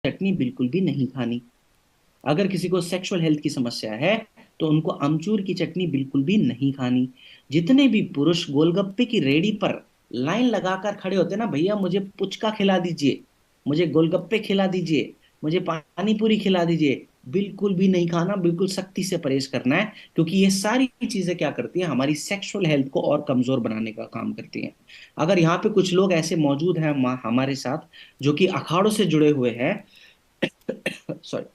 चटनी बिल्कुल भी नहीं खानी। अगर किसी को सेक्सुअल हेल्थ की समस्या है तो उनको अमचूर की चटनी बिल्कुल भी नहीं खानी। जितने भी पुरुष गोलगप्पे की रेडी पर लाइन लगाकर खड़े होते हैं ना, भैया मुझे पुचका खिला दीजिए, मुझे गोलगप्पे खिला दीजिए, मुझे पानी पूरी खिला दीजिए, बिल्कुल भी नहीं खाना, बिल्कुल सख्ती से परहेज करना है। क्योंकि ये सारी चीजें क्या करती है, हमारी सेक्सुअल हेल्थ को और कमजोर बनाने का काम करती हैं। अगर यहाँ पे कुछ लोग ऐसे मौजूद हैं हमारे साथ जो कि अखाड़ों से जुड़े हुए हैं, सॉरी,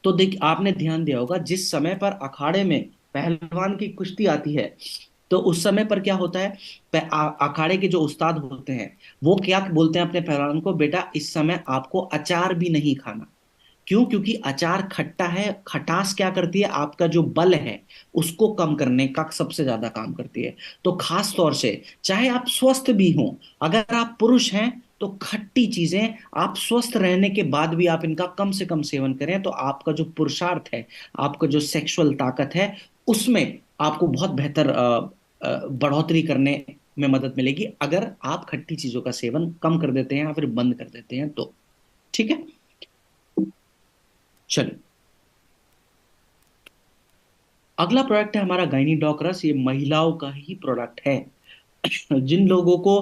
तो देख आपने ध्यान दिया होगा जिस समय पर अखाड़े में पहलवान की कुश्ती आती है, तो उस समय पर क्या होता है, अखाड़े के जो उस्ताद होते हैं वो क्या बोलते हैं अपने पहलवान को, बेटा इस समय आपको अचार भी नहीं खाना। क्यों? क्योंकि अचार खट्टा है, खटास क्या करती है, आपका जो बल है उसको कम करने का सबसे ज्यादा काम करती है। तो खास तौर से चाहे आप स्वस्थ भी हों, अगर आप पुरुष हैं तो खट्टी चीजें, आप स्वस्थ रहने के बाद भी आप इनका कम से कम सेवन करें, तो आपका जो पुरुषार्थ है, आपका जो सेक्सुअल ताकत है, उसमें आपको बहुत बेहतर बढ़ोतरी करने में मदद मिलेगी, अगर आप खट्टी चीजों का सेवन कम कर देते हैं या फिर बंद कर देते हैं तो। ठीक है, चलिए। अगला प्रोडक्ट है हमारा गाइनी डॉक रस। ये महिलाओं का ही प्रोडक्ट है। जिन लोगों को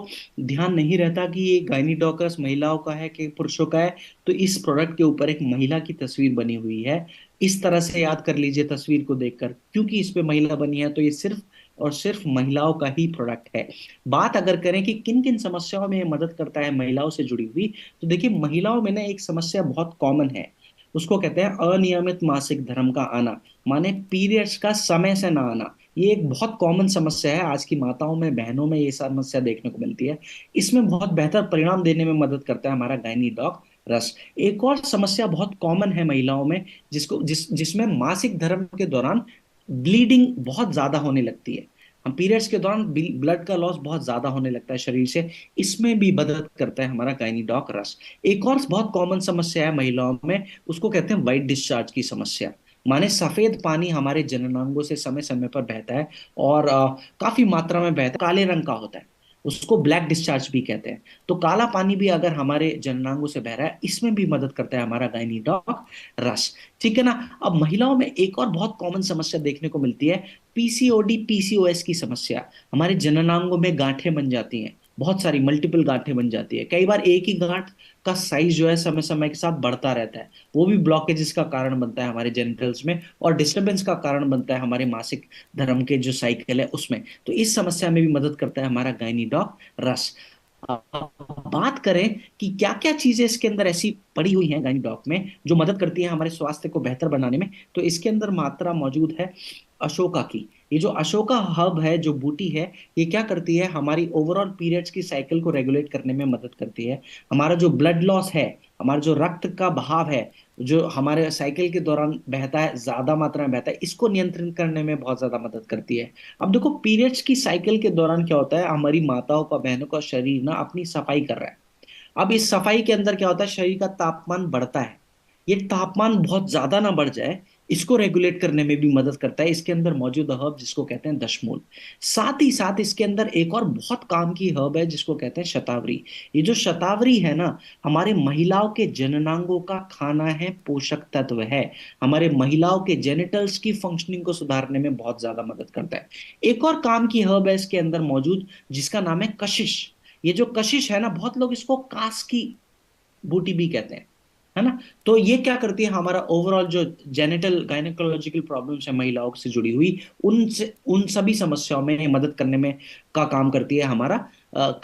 ध्यान नहीं रहता कि ये गाइनी डॉक रस महिलाओं का है कि पुरुषों का है, तो इस प्रोडक्ट के ऊपर एक महिला की तस्वीर बनी हुई है। इस तरह से याद कर लीजिए तस्वीर को देखकर, क्योंकि इस पे महिला बनी है तो ये सिर्फ और सिर्फ महिलाओं का ही प्रोडक्ट है। बात अगर करें कि किन किन समस्याओं में ये मदद करता है महिलाओं से जुड़ी हुई, तो देखिए महिलाओं में ना एक समस्या बहुत कॉमन है, उसको कहते हैं अनियमित मासिक धर्म का आना, माने पीरियड्स का समय से ना आना। ये एक बहुत कॉमन समस्या है, आज की माताओं में बहनों में ये समस्या देखने को मिलती है। इसमें बहुत बेहतर परिणाम देने में मदद करता है हमारा गायनी डॉक रस। एक और समस्या बहुत कॉमन है महिलाओं में, जिसमें मासिक धर्म के दौरान ब्लीडिंग बहुत ज्यादा होने लगती है। हम पीरियड्स के दौरान ब्लड का लॉस बहुत ज्यादा होने लगता है शरीर से, इसमें भी मदद करता है हमारा गायनी डॉक रस। एक और बहुत कॉमन समस्या है महिलाओं में, उसको कहते हैं वाइट डिस्चार्ज की समस्या। माने सफेद पानी हमारे जननांगों से समय समय पर बहता है, और काफी मात्रा में बहता है, काले रंग का होता है, उसको ब्लैक डिस्चार्ज भी कहते हैं। तो काला पानी भी अगर हमारे जननांगों से बह रहा है, इसमें भी मदद करता है हमारा गायनीडॉक रस। ठीक है ना। अब महिलाओं में एक और बहुत कॉमन समस्या देखने को मिलती है, पीसीओडी पीसीओएस की समस्या। हमारे जननांगों में गांठें बन जाती हैं, बहुत सारी मल्टीपल गांठें बन जाती है, कई बार एक ही गांठ का साइज जो है समय समय के साथ बढ़ता रहता है। वो भी ब्लॉकेजेस का कारण बनता है हमारे जेनिटल्स में, और डिस्टरबेंस का कारण बनता है हमारे मासिक धर्म के जो साइकिल है उसमें। तो इस समस्या में भी मदद करता है हमारा गायनीडॉक रस। बात करें कि क्या क्या चीजें इसके अंदर ऐसी पड़ी हुई हैं गायनीडॉक में जो मदद करती है हमारे स्वास्थ्य को बेहतर बनाने में, तो इसके अंदर मात्रा मौजूद है अशोका की। ये जो अशोका हब है, जो बूटी है, ये क्या करती है, हमारी ओवरऑल पीरियड्स की साइकिल को रेगुलेट करने में मदद करती है। हमारा जो ब्लड लॉस है, हमारा जो रक्त का बहाव है, जो हमारे साइकिल के दौरान बहता है, ज्यादा मात्रा में बहता है, इसको नियंत्रित करने में बहुत ज्यादा मदद करती है। अब देखो पीरियड्स की साइकिल के दौरान क्या होता है, हमारी माताओं का, बहनों का शरीर ना अपनी सफाई कर रहा है। अब इस सफाई के अंदर क्या होता है, शरीर का तापमान बढ़ता है। ये तापमान बहुत ज्यादा ना बढ़ जाए, इसको रेगुलेट करने में भी मदद करता है इसके अंदर मौजूद हर्ब, जिसको कहते हैं दशमूल। साथ ही साथ इसके अंदर एक और बहुत काम की हर्ब है जिसको कहते हैं शतावरी। ये जो शतावरी है ना, हमारे महिलाओं के जननांगों का खाना है, पोषक तत्व है, हमारे महिलाओं के जेनिटल्स की फंक्शनिंग को सुधारने में बहुत ज्यादा मदद करता है। एक और काम की हर्ब है इसके अंदर मौजूद, जिसका नाम है कशिश। ये जो कशिश है ना, बहुत लोग इसको कास की बूटी भी कहते हैं, है ना। तो ये क्या करती है, हमारा ओवरऑल जो जेनिटल गायनेकोलॉजिकल प्रॉब्लम्स है महिलाओं से जुड़ी हुई, उनसे उन सभी समस्याओं में मदद करने में का काम करती है हमारा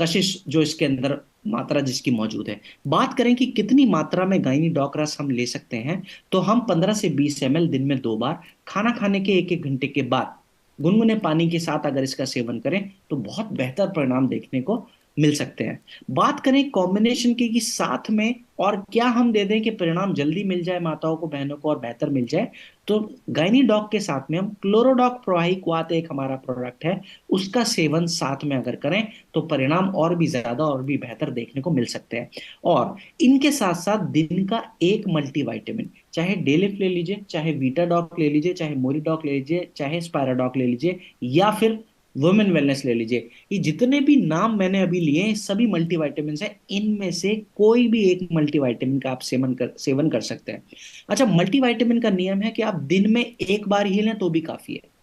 कशिश, जो इसके अंदर मात्रा जिसकी मौजूद है। बात करें कि कितनी मात्रा में गायनी डॉक रस हम ले सकते हैं, तो हम 15 से 20 ml दिन में 2 बार, खाना खाने के 1 1 घंटे के बाद गुनगुने पानी के साथ अगर इसका सेवन करें तो बहुत बेहतर परिणाम देखने को मिल सकते हैं। बात करें कॉम्बिनेशन की कि साथ में और क्या हम दे दें कि परिणाम जल्दी मिल जाए माताओं को, बहनों को, और बेहतर मिल जाए, तो गायनी डॉक के साथ में हम क्लोरोडॉक प्रोहाइक्वात एक हमारा प्रोडक्ट है, उसका सेवन साथ में अगर करें तो परिणाम और भी ज्यादा और भी बेहतर देखने को मिल सकते हैं। और इनके साथ साथ दिन का एक मल्टीविटामिन, चाहे डेलिफ ले लीजिए, चाहे वीटाडॉक ले लीजिए, चाहे मोरिडॉक ले लीजिए, चाहे स्पायराडॉक ले लीजिए, या फिर वुमेन वेलनेस ले लीजिए। ये जितने भी नाम मैंने अभी लिए हैं सभी मल्टीविटामिन हैं, इनमें से कोई भी एक मल्टीविटामिन का आप सेवन कर सकते हैं। अच्छा, मल्टीविटामिन का नियम है कि आप दिन में एक बार ही लें तो भी काफी है।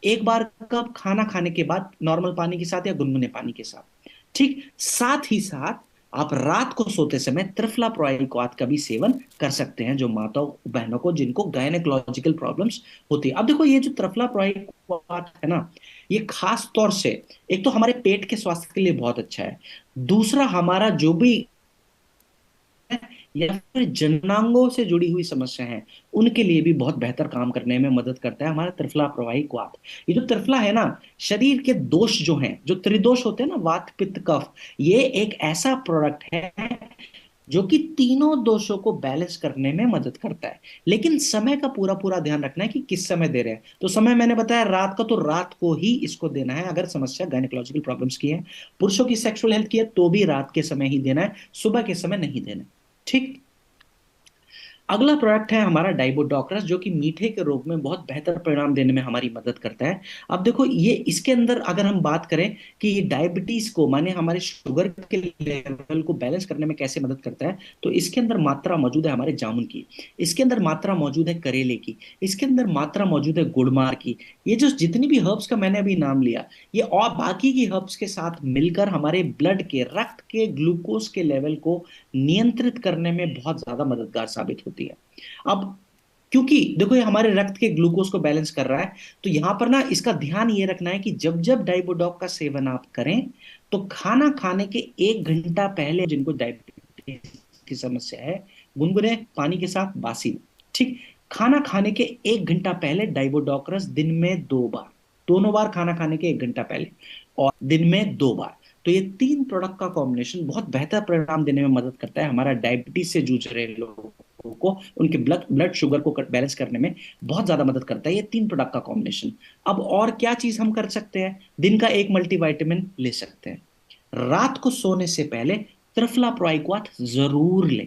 एक बार कब? खाना खाने के बाद नॉर्मल पानी के साथ या गुनगुने पानी के साथ। ठीक, साथ ही साथ आप रात को सोते समय त्रिफला प्रोआइकॉट का भी सेवन कर सकते हैं, जो माताओं बहनों को जिनको गायनेकोलॉजिकल प्रॉब्लम्स होती है। अब देखो, ये जो त्रिफला प्रोआइकॉट है ना, ये खास तौर से एक तो हमारे पेट के स्वास्थ्य के लिए बहुत अच्छा है। दूसरा, हमारा जो भी या फिर जननांगों से जुड़ी हुई समस्या है उनके लिए भी बहुत बेहतर काम करने में मदद करता है हमारा त्रिफला प्रवाही क्वाथ। ये जो त्रिफला है ना, शरीर के दोष जो हैं, जो त्रिदोष होते हैं ना, वात पित्त कफ, ये एक ऐसा प्रोडक्ट है जो कि तीनों दोषों को बैलेंस करने में मदद करता है। लेकिन समय का पूरा पूरा ध्यान रखना है कि किस समय दे रहे हैं। तो समय मैंने बताया रात का, तो रात को ही इसको देना है अगर समस्या गायनेकोलॉजिकल प्रॉब्लम्स की है। पुरुषों की सेक्सुअल हेल्थ की है तो भी रात के समय ही देना है, सुबह के समय नहीं देना है। ठीक। अगला प्रोडक्ट है हमारा डाइबोडोक्रास, जो कि मीठे के रोग में बहुत बेहतर परिणाम देने में हमारी मदद करता है। अब देखो, ये इसके अंदर अगर हम बात करें कि ये डायबिटीज को, माने हमारे शुगर के लेवल को बैलेंस करने में कैसे मदद करता है, तो इसके अंदर मात्रा मौजूद है हमारे जामुन की, इसके अंदर मात्रा मौजूद है करेले की, इसके अंदर मात्रा मौजूद है गुड़मार की। ये जो जितनी भी हर्ब्स का मैंने अभी नाम लिया, ये और बाकी की हर्ब्स के साथ मिलकर हमारे ब्लड के, रक्त के ग्लूकोज के लेवल को नियंत्रित करने में बहुत ज्यादा मददगार साबित होती है। अब क्योंकि देखो, ये हमारे रक्त के ग्लूकोज को बैलेंस कर रहा है, तो यहां पर ना इसका ध्यान ये रखना है कि जब जब डाइबोडॉक का सेवन आप करें तो खाना खाने के 1 घंटा पहले, जिनको डायबिटीज की समस्या है, गुनगुने पानी के साथ बासी। ठीक, खाना खाने के 1 घंटा पहले डाइबोडोक्रास दिन में 2 बार, दोनों बार खाना खाने के 1 घंटा पहले और दिन में 2 बार। तो ये तीन प्रोडक्ट का कॉम्बिनेशन बहुत बेहतर परिणाम देने में मदद करता है हमारा डायबिटीज से जूझ रहे लोगों को, उनके ब्लड ब्लड शुगर को बैलेंस करने में बहुत ज्यादा मदद करता है ये तीन प्रोडक्ट का कॉम्बिनेशन। अब और क्या चीज हम कर सकते हैं? दिन का एक मल्टीविटामिन ले सकते हैं। रात को सोने से पहले त्रिफला प्रोइक्वाथ जरूर लें।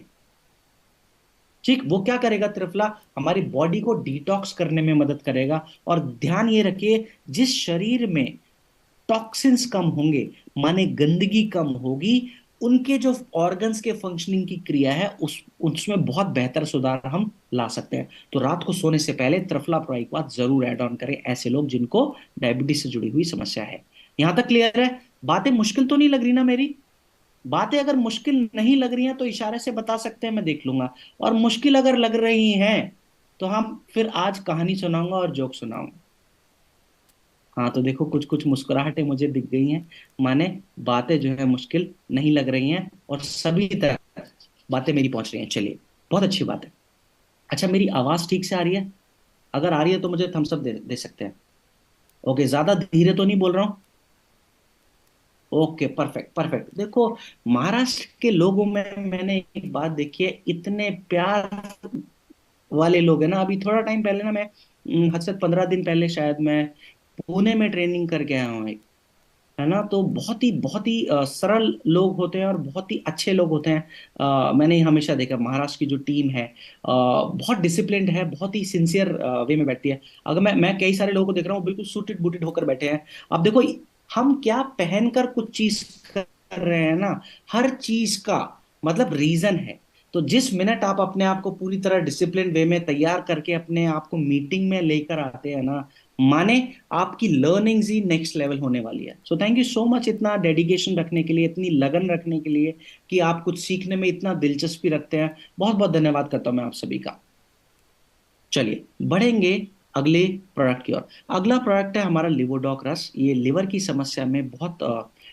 ठीक, वो क्या करेगा त्रिफला? हमारी बॉडी को डिटॉक्स करने में मदद करेगा। और ध्यान ये रखिए, जिस शरीर में टॉक्सिन्स कम होंगे, माने गंदगी कम होगी, उनके जो ऑर्गन्स के फंक्शनिंग की क्रिया है उस उसमें बहुत बेहतर सुधार हम ला सकते हैं। तो रात को सोने से पहले त्रिफला प्रोइक्वाथ जरूर ऐड ऑन करें ऐसे लोग जिनको डायबिटीज से जुड़ी हुई समस्या है। यहां तक क्लियर है? बातें मुश्किल तो नहीं लग रही ना मेरी? बातें अगर मुश्किल नहीं लग रही हैं तो इशारे से बता सकते हैं, मैं देख लूंगा। और मुश्किल अगर लग रही हैं तो हम फिर आज कहानी सुनाऊंगा और जोक सुनाऊंगा। हाँ, तो देखो, कुछ कुछ मुस्कुराहटें मुझे दिख गई हैं, माने बातें जो है मुश्किल नहीं लग रही हैं और सभी तरह बातें मेरी पहुंच रही हैं। चलिए, बहुत अच्छी बात है। अच्छा, मेरी आवाज ठीक से आ रही है? अगर आ रही है तो मुझे थम्स अप दे सकते हैं। ओके, ज्यादा धीरे तो नहीं बोल रहा हूँ? Okay, perfect perfect. देखो, महाराष्ट्र के लोगों में मैंने एक बात देखी है, इतने प्यार वाले लोग हैं ना। अभी थोड़ा टाइम पहले ना मैं, हद से 15 दिन पहले शायद, मैं पुणे में ट्रेनिंग करके आया हूँ, है ना। तो बहुत ही सरल लोग होते हैं और बहुत ही अच्छे लोग होते हैं। मैंने हमेशा देखा महाराष्ट्र की जो टीम है बहुत डिसिप्लिन्ड है, बहुत ही सिंसियर वे में बैठती है। अगर मैं कई सारे लोगों को देख रहा हूँ बिल्कुल सूटेड बूटेड होकर बैठे हैं। अब देखो, हम क्या पहनकर कुछ चीज कर रहे हैं ना, हर चीज का मतलब रीजन है। तो जिस मिनट आप अपने आप को पूरी तरह डिसिप्लिन वे में तैयार करके अपने आप को मीटिंग में लेकर आते हैं ना, माने आपकी लर्निंग्स ही नेक्स्ट लेवल होने वाली है। So thank you so much, इतना डेडिकेशन रखने के लिए, इतनी लगन रखने के लिए कि आप कुछ सीखने में इतना दिलचस्पी रखते हैं। बहुत बहुत धन्यवाद करता हूं मैं आप सभी का। चलिए, बढ़ेंगे अगले प्रोडक्ट की ओर। अगला प्रोडक्ट है हमारा लिवोडॉक रस। ये लिवर की समस्या में बहुत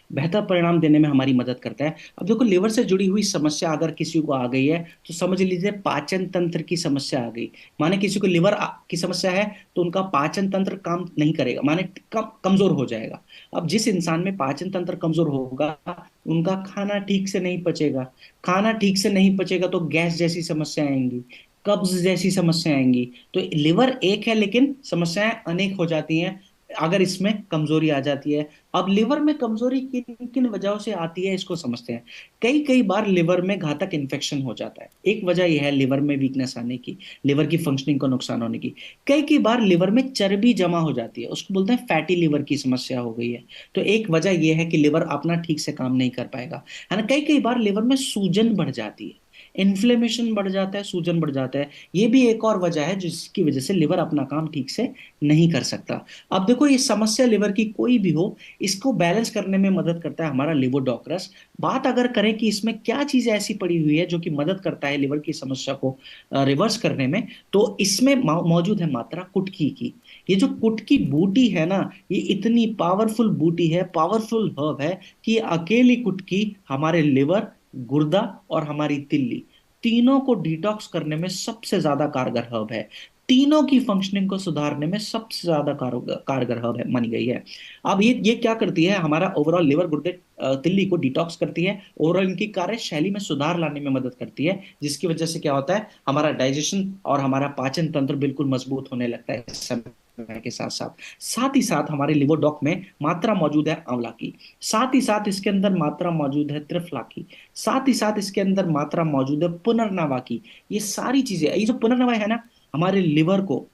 बेहतर परिणाम देने में हमारी मदद करता है। अब देखो, लिवर से जुड़ी हुई समस्या अगर किसी को आ गई है तो समझ लीजिए पाचन तंत्र की समस्या आ गई। माने किसी को लिवर की समस्या है तो उनका पाचन तंत्र काम नहीं करेगा, माने कमजोर हो जाएगा। अब जिस इंसान में पाचन तंत्र कमजोर होगा, उनका खाना ठीक से नहीं पचेगा। खाना ठीक से नहीं पचेगा तो गैस जैसी समस्या आएंगी, कब्ज जैसी समस्या आएंगी। तो लिवर एक है लेकिन समस्याएं अनेक हो जाती हैं। अगर इसमें कमजोरी आ जाती है। अब लिवर में कमजोरी किन किन वजहों से आती है इसको समझते हैं। कई कई बार लिवर में घातक इन्फेक्शन हो जाता है, एक वजह यह है लिवर में वीकनेस आने की, लिवर की फंक्शनिंग को नुकसान होने की। कई कई बार लिवर में चर्बी जमा हो जाती है, उसको बोलते हैं फैटी लिवर की समस्या हो गई है। तो एक वजह यह है कि लिवर अपना ठीक से काम नहीं कर पाएगा, है ना। कई कई बार लिवर में सूजन बढ़ जाती है, इन्फ्लेमेशन बढ़ जाता है, सूजन बढ़ जाता है। ये भी एक और वजह है जिसकी वजह से लिवर अपना काम ठीक से नहीं कर सकता। अब देखो ये समस्या लिवर की कोई भी हो, इसको बैलेंस करने में मदद करता है हमारा लिवोडोकरस। बात अगर करें कि इसमें क्या चीज ऐसी पड़ी हुई है जो कि मदद करता है लिवर की समस्या को रिवर्स करने में, तो इसमें मौजूद है मात्रा कुटकी की। ये जो कुटकी बूटी है ना, ये इतनी पावरफुल बूटी है, पावरफुल हर्ब है, कि ये अकेली कुटकी हमारे लिवर, गुर्दा और हमारी तिल्ली, तीनों को डिटॉक्स करने में सबसे ज्यादा कारगर हर्ब है। तीनों की फंक्शनिंग को सुधारने में सबसे ज्यादा कारगर हर्ब है मानी गई है। अब ये क्या करती है, हमारा ओवरऑल लिवर, गुर्दे, तिल्ली को डिटॉक्स करती है, ओवरऑल इनकी कार्यशैली में सुधार लाने में मदद करती है, जिसकी वजह से क्या होता है, हमारा डाइजेशन और हमारा पाचन तंत्र बिल्कुल मजबूत होने लगता है इस समय के साथ साथ। साथ ही साथ हमारे लिवोडॉक में मात्रा मौजूद है आंवला की, साथ ही साथ इसके अंदर मात्रा मौजूद है त्रिफला की, साथ ही साथ इसके अंदर मात्रा मौजूद है पुनर्नवा की। ये सारी चीजें, ये जो पुनर्नवा है ना, हमारे लिवर को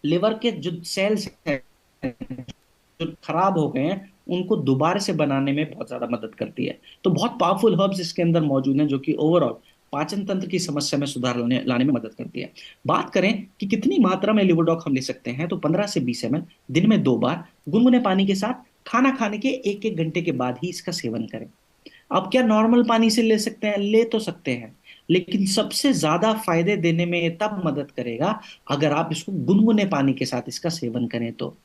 लिवर के जो सेल्स हैं जो खराब हो गए हैं, उनको दोबारा से बनाने में बहुत ज्यादा मदद करती है। तो बहुत पावरफुल हर्ब्स इसके अंदर मौजूद हैं जो कि ओवरऑल पाचन तंत्र की समस्या में सुधार लाने में मदद करती है। बात करें कि कितनी मात्रा में लिवोडॉक हम ले सकते हैं, तो 15 से 20 ml दिन में 2 बार गुनगुने पानी के साथ, खाना खाने के 1 1 घंटे के बाद ही इसका सेवन करें। अब क्या नॉर्मल पानी से ले सकते हैं, ले तो सकते हैं, लेकिन सबसे ज्यादा फायदे देने में ये तब मदद करेगा अगर आप इसको गुनगुने पानी के साथ इसका सेवन करें तो।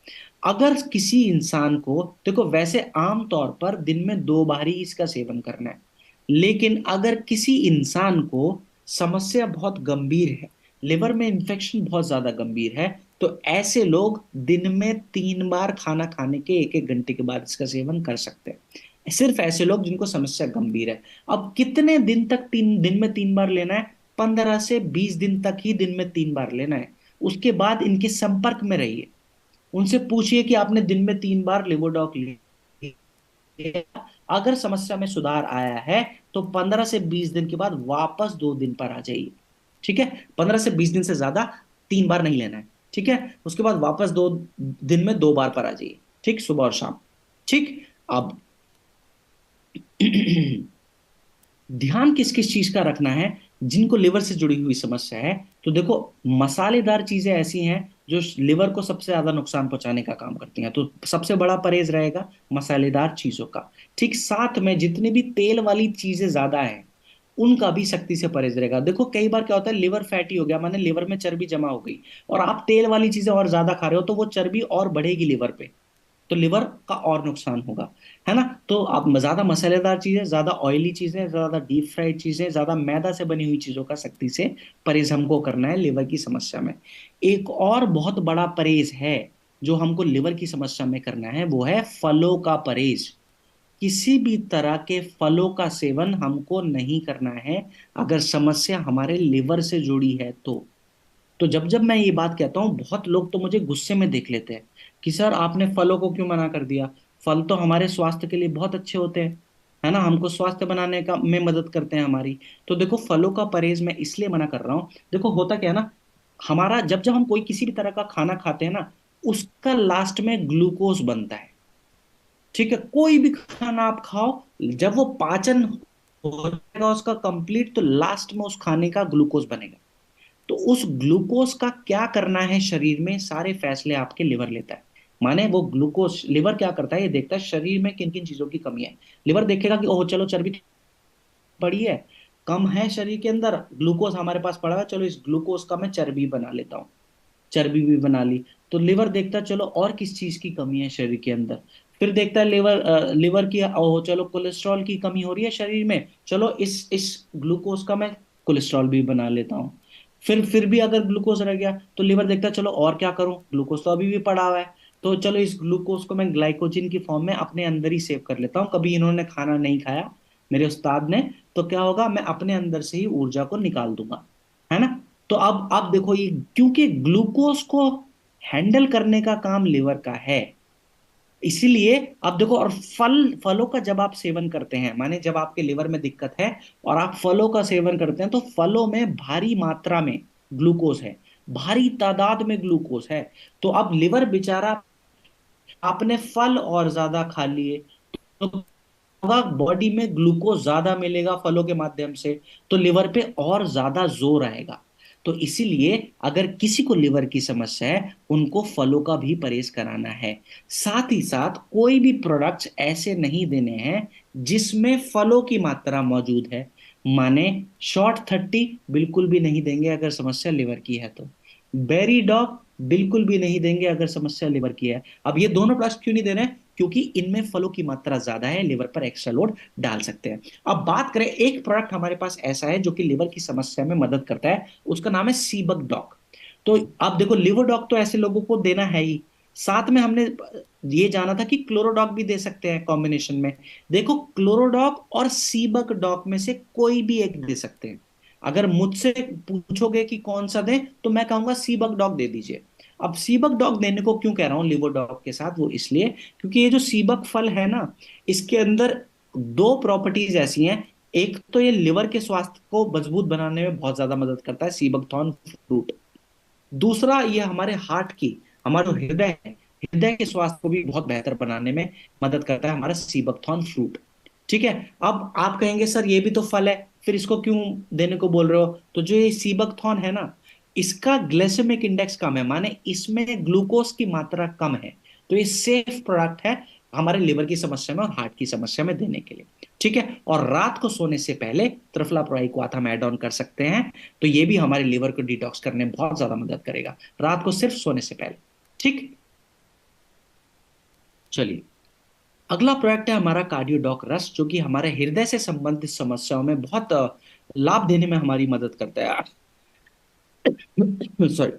अगर किसी इंसान को, देखो वैसे आम तौर पर दिन में 2 बार ही इसका सेवन करना है, लेकिन अगर किसी इंसान को समस्या बहुत गंभीर है, लिवर में इंफेक्शन बहुत ज्यादा गंभीर है, तो ऐसे लोग दिन में 3 बार खाना खाने के 1 1 घंटे के बाद इसका सेवन कर सकते हैं। सिर्फ ऐसे लोग जिनको समस्या गंभीर है। अब कितने दिन तक, 3 दिन में 3 बार लेना है, 15 से 20 दिन तक ही दिन में 3 बार लेना है। उसके बाद इनके संपर्क में रहिए, उनसे पूछिए कि आपने दिन में 3 बार लिवोडॉक लिया, अगर समस्या में सुधार आया है तो 15 से 20 दिन के बाद वापस 2 दिन पर आ जाइए। ठीक है, 15 से 20 दिन से ज्यादा 3 बार नहीं लेना है। ठीक है, उसके बाद वापस 2 दिन में 2 बार पर आ जाइए, ठीक, सुबह और शाम। ठीक। अब ध्यान किस किस चीज का रखना है जिनको लिवर से जुड़ी हुई समस्या है, तो देखो मसालेदार चीजें ऐसी हैं जो लिवर को सबसे ज्यादा नुकसान पहुंचाने का काम करती हैं, तो सबसे बड़ा परहेज रहेगा मसालेदार चीजों का। ठीक, साथ में जितनी भी तेल वाली चीजें ज्यादा हैं उनका भी सख्ती से परहेज रहेगा। देखो कई बार क्या होता है, लिवर फैटी हो गया, माने लिवर में चर्बी जमा हो गई, और आप तेल वाली चीजें और ज्यादा खा रहे हो, तो वो चर्बी और बढ़ेगी लिवर पे, तो लिवर का और नुकसान होगा, है ना। तो आप ज्यादा मसालेदार चीजें, ज्यादा ऑयली चीजें, ज्यादा डीप फ्राइड चीजें, ज्यादा मैदा से बनी हुई चीजों का सख्ती से परहेज हमको करना है लिवर की समस्या में। एक और बहुत बड़ा परहेज है जो हमको लिवर की समस्या में करना है, वो है फलों का परहेज। किसी भी तरह के फलों का सेवन हमको नहीं करना है अगर समस्या हमारे लिवर से जुड़ी है तो जब जब मैं ये बात कहता हूँ, बहुत लोग तो मुझे गुस्से में देख लेते हैं कि सर आपने फलों को क्यों मना कर दिया, फल तो हमारे स्वास्थ्य के लिए बहुत अच्छे होते हैं, है ना, हमको स्वास्थ्य बनाने का में मदद करते हैं हमारी। तो देखो फलों का परहेज मैं इसलिए मना कर रहा हूँ, देखो होता क्या है ना, हमारा जब जब हम कोई किसी भी तरह का खाना खाते हैं ना, उसका लास्ट में ग्लूकोज बनता है। ठीक है, कोई भी खाना आप खाओ, जब वो पाचन हो जाएगा उसका कंप्लीट, तो लास्ट में उस खाने का ग्लूकोज बनेगा। तो उस ग्लूकोज का क्या करना है शरीर में, सारे फैसले आपके लिवर लेता है। माने वो ग्लूकोज, लिवर क्या करता है, ये देखता है शरीर में किन किन चीजों की कमी है। लिवर देखेगा कि ओह चलो चर्बी पड़ी है, कम है शरीर के अंदर, ग्लूकोज हमारे पास पड़ा है, चलो इस ग्लूकोज का मैं चर्बी बना लेता हूँ। चर्बी भी बना ली, तो लिवर देखता है चलो और किस चीज की कमी है शरीर के अंदर। फिर देखता है लिवर की, ओह चलो कोलेस्ट्रॉल की कमी हो रही है शरीर में, चलो इस ग्लूकोज का मैं कोलेस्ट्रॉल भी बना लेता हूँ। फिर भी अगर ग्लूकोज रह गया तो लिवर देखता है चलो और क्या करूं, ग्लूकोज तो अभी भी पड़ा हुआ है, तो चलो इस ग्लूकोज को मैं ग्लाइकोजन की फॉर्म में अपने अंदर ही सेव कर लेता हूँ, कभी इन्होंने खाना नहीं खाया मेरे उस्ताद ने, तो क्या होगा, मैं अपने अंदर से ही ऊर्जा को निकाल दूंगा, है ना। तो अब देखो ये, क्योंकि ग्लूकोज को हैंडल करने का काम लिवर का है। इसीलिए अब देखो, और फलों का जब आप सेवन करते हैं, माने जब आपके लिवर में दिक्कत है और आप फलों का सेवन करते हैं, तो फलों में भारी मात्रा में ग्लूकोज है, भारी तादाद में ग्लूकोज है। तो अब लिवर बेचारा, आपने फल और ज्यादा खा लिए तो होगा, बॉडी में ग्लूकोज ज्यादा मिलेगा फलों के माध्यम से, तो लिवर पे और ज्यादा जोर आएगा। तो इसीलिए अगर किसी को लिवर की समस्या है, उनको फलों का भी परहेज कराना है। साथ ही साथ कोई भी प्रोडक्ट्स ऐसे नहीं देने हैं जिसमें फलों की मात्रा मौजूद है। माने शॉर्ट 30 बिल्कुल भी नहीं देंगे अगर समस्या लिवर की है तो। बेरी डॉग बिल्कुल भी नहीं देंगे अगर समस्या लिवर की है। अब ये दोनों प्रोडक्ट्स क्यों नहीं दे रहे हैं? क्योंकि इनमें फलों की मात्रा ज्यादा है, लिवर पर एक्स्ट्रा लोड डाल सकते हैं। अब बात करें, एक प्रोडक्ट हमारे पास ऐसा है जो कि लिवर की समस्या में मदद करता है, उसका नाम है सीबक डॉग। तो अब देखो, लिवर डॉग तो ऐसे लोगों को देना है ही, साथ में हमने ये जाना था कि क्लोरोडॉग भी दे सकते हैं कॉम्बिनेशन में। देखो, क्लोरोडॉग और सीबक डॉग में से कोई भी एक दे सकते हैं। अगर मुझसे पूछोगे कि कौन सा दें, तो मैं कहूंगा सीबक डॉग दे दीजिए। अब सीबक डॉग देने को क्यों कह रहा हूं लिवर डॉग के साथ, वो इसलिए क्योंकि ये जो सीबक फल है ना, इसके अंदर दो प्रॉपर्टीज ऐसी हैं। एक तो ये लिवर के स्वास्थ्य को मजबूत बनाने में बहुत ज्यादा मदद करता है, सीबक थॉर्न फ्रूट। दूसरा, ये हमारे हार्ट की, हमारा जो हृदय है, हृदय के स्वास्थ्य को भी बहुत बेहतर बनाने में मदद करता है हमारा सीबकथॉर्न फ्रूट। ठीक है। अब आप कहेंगे सर ये भी तो फल है, फिर इसको क्यों देने को बोल रहे हो? तो जो ये सीबकथॉर्न है ना, इसका ग्लाइसेमिक इंडेक्स कम है, माने इसमें ग्लूकोज की मात्रा कम है। तो ये सेफ प्रोडक्ट है हमारे लिवर की समस्या में और हार्ट की समस्या में देने के लिए। ठीक है। और रात को सोने से पहले त्रिफला को हम ऐड ऑन कर सकते हैं। तो ये भी हमारे लिवर को डिटॉक्स करने में बहुत ज्यादा मदद करेगा, रात को सिर्फ सोने से पहले। ठीक। चलिए, अगला प्रोडक्ट है हमारा कार्डियोडॉक रस, जो कि हमारे हृदय से संबंधित समस्याओं में बहुत लाभ देने में हमारी मदद करता है। सॉरी।